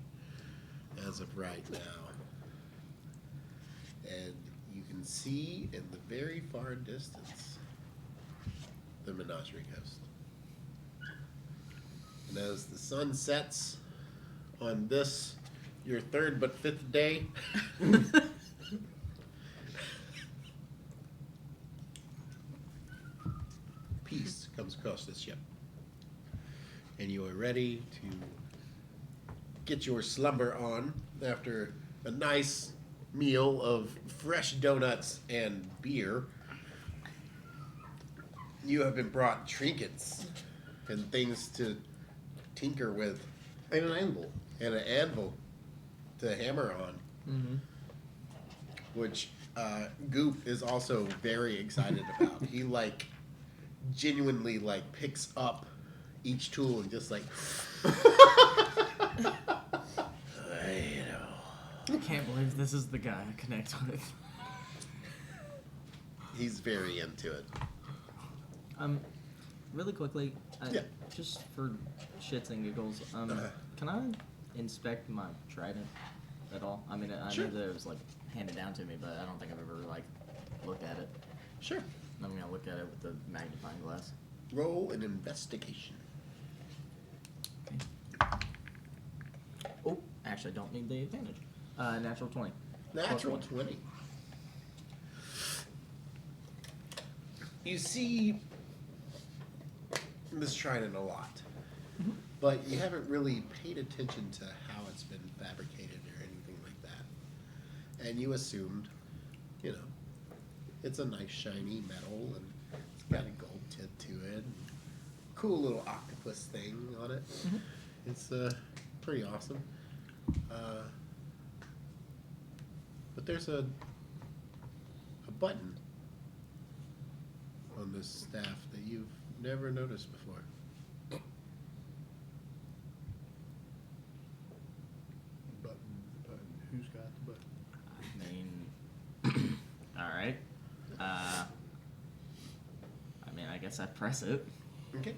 as of right now. And you can see in the very far distance the Menagerie Coast. And as the sun sets on this, your third but fifth day, peace comes across this ship. And you are ready to get your slumber on after a nice meal of fresh donuts and beer. You have been brought trinkets and things to tinker with, And an anvil. and an anvil to hammer on, Mm-hmm. which Goop is also very excited about. He genuinely picks up each tool and just I can't believe this is the guy I connect with. he's very into it. Really quickly, Yeah. just for shits and giggles, can I inspect my trident at all? I mean, I Sure. know that it was handed down to me, but I don't think I've ever looked at it. Sure. I'm gonna look at it with the magnifying glass. Roll an investigation. Oh, actually, I don't need the advantage. Natural 20. Natural Plus 20. You see this trident a lot, but you haven't really paid attention to how it's been fabricated or anything like that. And you assumed, it's a nice shiny metal and it's got a gold tip to it. And cool little octopus thing on it. Mhm. It's pretty awesome. But there's a button on this staff that you've never noticed before. Button. Who's got the button? I mean, alright. I guess I press it. Okay.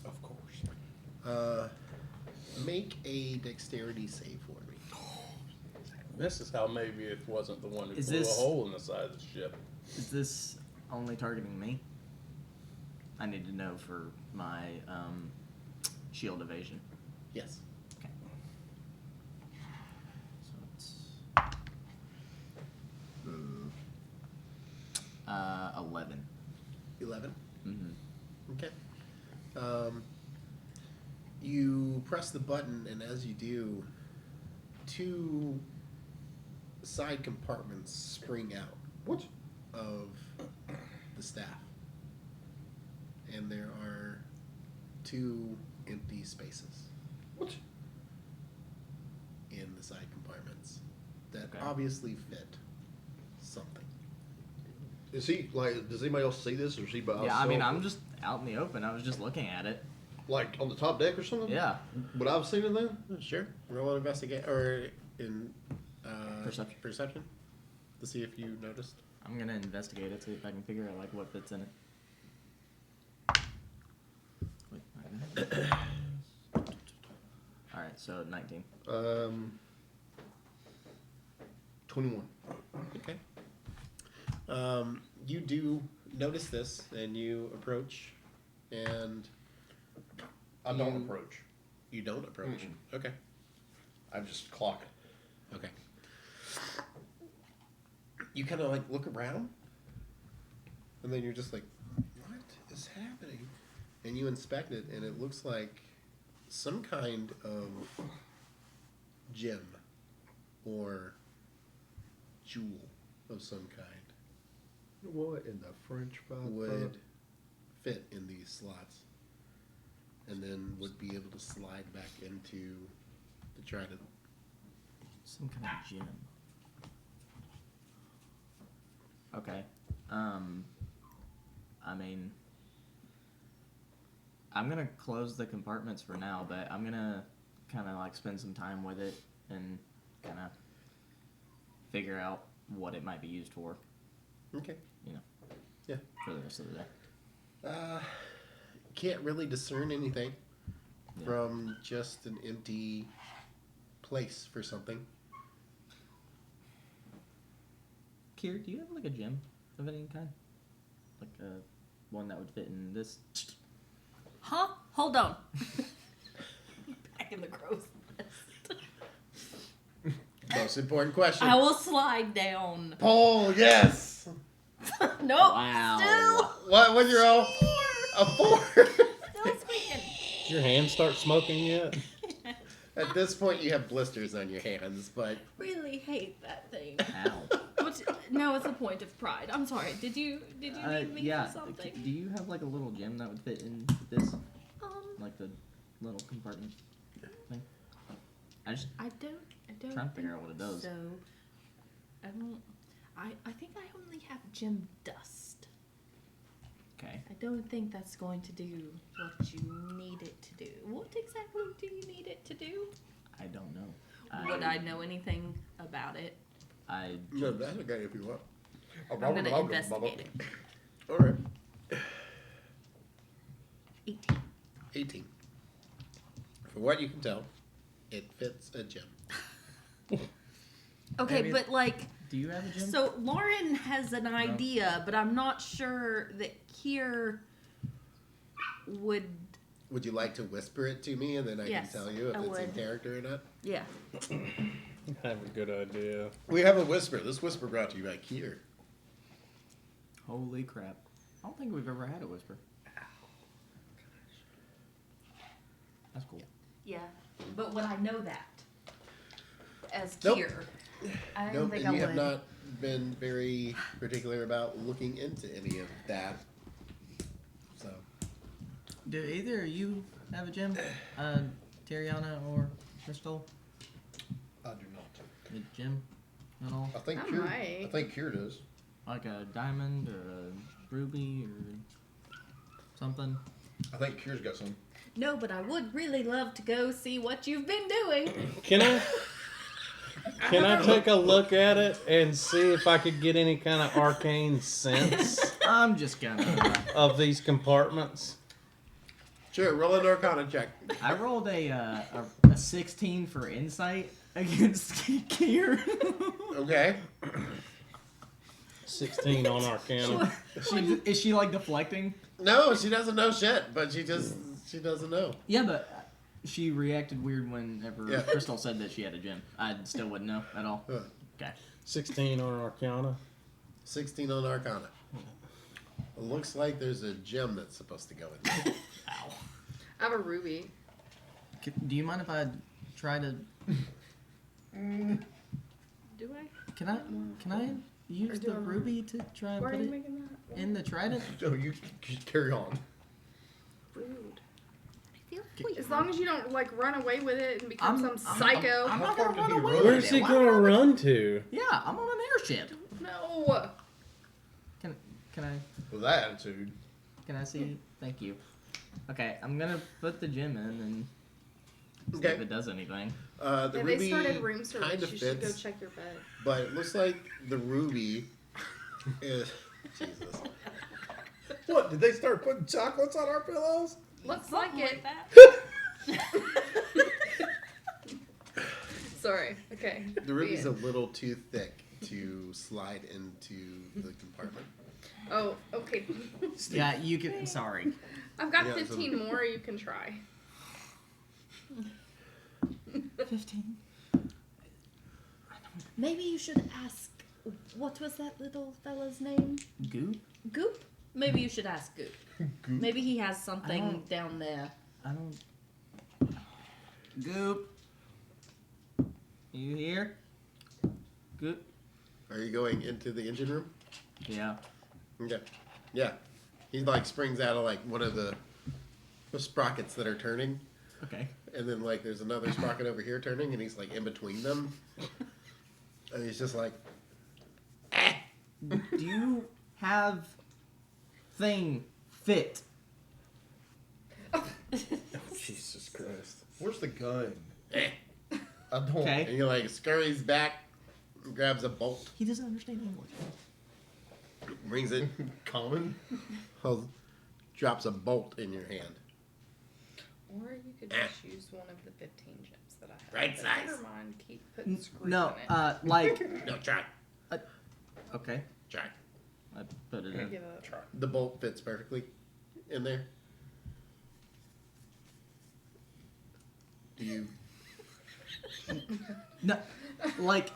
Of course. Make a dexterity save for me. This is how maybe it wasn't the one who Is blew this- a hole in the side of the ship. Is this only targeting me? I need to know for my shield evasion. Yes. Okay. So it's 11. 11. Mm-hmm. Okay. You press the button, and as you do, 2 side compartments spring out. What? Of the staff. And there are 2 empty spaces What? in the side compartments that Okay. obviously fit something. Is he does anybody else see this, or is he by Yeah, I mean, himself? I'm just out in the open. I was just looking at it. Like on the top deck or something? Yeah. Would I've seen it then? Sure. Roll an investigate or in Perception. to see if you noticed. I'm gonna investigate it, see if I can figure out what fits in it. Wait, alright, so 19. 21. Okay. You do notice this, and you approach, and I don't approach. You don't approach. Mm-mm. Okay. I just clock it. Okay. You kind of like look around, and then you're just like, "What is happening?" And you inspect it, and it looks like some kind of gem or jewel of some kind What in the French fry? would fit in these slots, and then would be able to slide back into the trident. Some kind of gem. Okay. I mean, I'm gonna close the compartments for now, but I'm gonna kind of like spend some time with it and kind of figure out what it might be used for. Okay. You know. Yeah. For the rest of the day. Can't really discern anything Yeah. from just an empty place for something. Kier, do you have like a gem of any kind? Like a one that would fit in this? Huh? Hold on. Back in the crow's nest. Most important question. I will slide down. Paul, yes. Nope. Wow. What? What's your roll? A 4. Still squeaking. Did your hands start smoking yet? At this point, you have blisters on your hands, but Really hate that thing. Ow. Which, no, it's a point of pride. I'm sorry. Did you need me Yeah. for something? Do you have like a little gem that would fit in this, Um, like the little compartment thing? I I don't trying to figure out what it does. So, I think I only have gem dust. Okay. I don't think that's going to do what you need it to do. What exactly do you need it to do? I don't know. Would I know anything about it? I no, that's okay if you want. I'm going to investigate it. All right. 18. 18. For what you can tell, it fits a gem. Okay, Maybe- but like, Do you have a gem? so Lauren has an idea, but I'm not sure that Kier would. Would you like to whisper it to me, and then I Yes, can tell you if I it's in would. character or not? Yeah. I have a good idea. We have a whisper. This whisper brought to you by Kier. Holy crap! I don't think we've ever had a whisper. That's cool. Yeah. But would I know that? As Nope. Kier. I don't Nope, think and I you would. have not been very particular about looking into any of that. So, Do either of you have a gem? Tariana or Crystal? I do not. A gem at all? I think I Kier. might. I think Kier does. Like a diamond or a ruby or something? I think Kier's got some. No, but I would really love to go see what you've been doing. Can I take a look at it and see if I could get any kind of arcane sense I'm just gonna. of these compartments? sure, roll an Arcana check. I rolled a 16 for insight against Kier. Okay. 16 on Arcana. Is she like deflecting? No, she doesn't know shit, but she doesn't know. Yeah, but she reacted weird whenever Yeah. Crystal said that she had a gem. I still wouldn't know at all. Huh. Okay. 16 on Arcana. 16 on Arcana. It looks like there's a gem that's supposed to go in there. Ow. I have a ruby. Do you mind if I try to? Do I? Can I use do the I- ruby to try and Why are put you it making that? in the trident? So you carry on. Rude. I feel like As long as you don't like run away with it and become I'm- some psycho. I'm How not far gonna can run he away run? with Where's it. he Why gonna would I- run to? Yeah, I'm on an airship. No. With that attitude. Can I see? Thank you. Okay, I'm gonna put the gem in and see Okay. if it does anything. The Yeah, ruby they started room kind service. of You should go fits, check your bed. but it looks like the ruby is. Jesus. What? Did they start putting chocolates on our pillows? Looks like it. that. Sorry. Okay. The ruby's The a end. little too thick to slide into the compartment. Oh, okay. Yeah, you can. Sorry. I've got Yeah, 15 more. You can try. 15. Maybe you should ask. What was that little fella's name? Goop? Goop? Maybe you should ask Goop. Goop? Maybe he has something don't- down there. I don't. Goop. You here? Goop. Are you going into the engine room? Yeah. Okay. Yeah. He like springs out of like one of the sprockets that are turning, Okay. and then like there's another sprocket over here turning, and he's like in between them, and he's just like, Do you have thing fit? Jesus Christ. Where's the gun? eh. I don't. Okay. And he like scurries back, and grabs a bolt, He doesn't understand English. brings it, Common? drops a bolt in your hand. Or you could just use one of the 15 gems that I have. Right But size. Never mind. Keep putting screws No, in it. like. No, try, Okay. try. I put it I in. give up. The bolt fits perfectly in there. Do you? No, like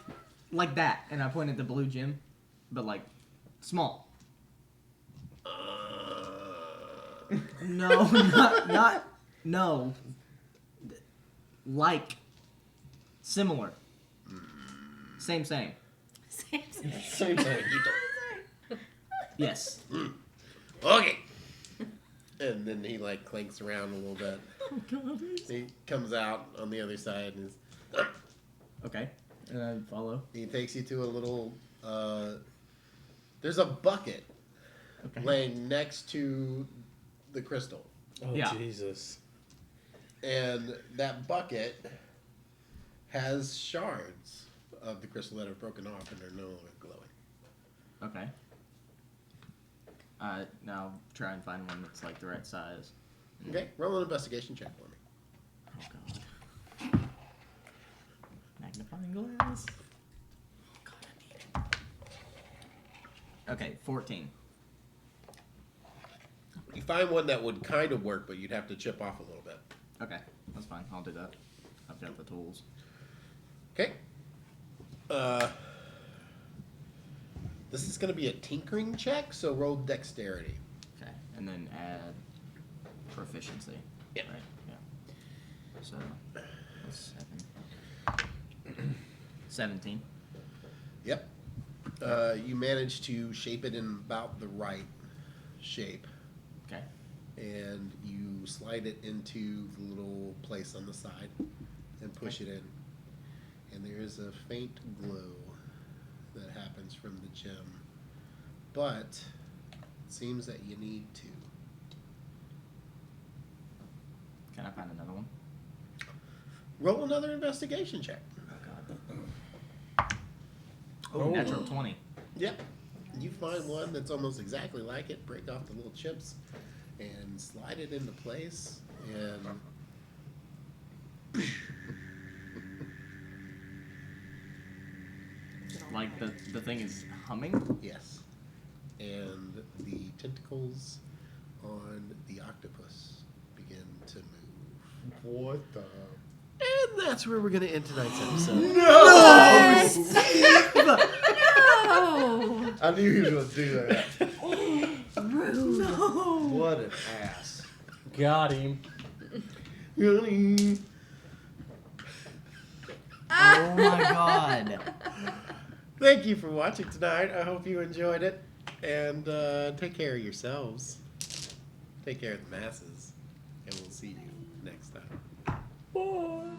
that, and I pointed the blue gem, but like small. No, not no. Like similar. Same. Same thing. Yes. Okay. And then he like clanks around a little bit. Oh God. He comes out on the other side and Okay. And I follow. he takes you to a little. There's a bucket Okay. laying next to the crystal, Oh, Yeah. Jesus. and that bucket has shards of the crystal that have broken off and are no longer glowing. Okay. Now try and find one that's like the right size. Okay, roll an investigation check for me. Oh God. Magnifying glass. Oh God, I need it. Okay, 14. You find one that would kind of work, but you'd have to chip off a little bit. Okay, that's fine. I'll do that. I've got the tools. Okay. This is going to be a tinkering check, so roll dexterity. Okay, and then add proficiency. Yeah. Right. Yeah. So that's 17. Yep. You manage to shape it in about the right shape, Okay. and you slide it into the little place on the side and push it in. And there is a faint glow that happens from the gem, but it seems that you need to. Can I find another one? Roll another investigation check. Oh God. Oh, natural 20. Yep. You find one that's almost exactly like it, break off the little chips, and slide it into place, and Like the thing is humming. yes. And the tentacles on the octopus begin to move. What the? And that's where we're going to end tonight's episode. No! I knew he was going to do that. Rude. What an ass. Got him. Oh my God. Thank you for watching tonight. I hope you enjoyed it. And take care of yourselves. Take care of the masses. And we'll see you next time. Bye.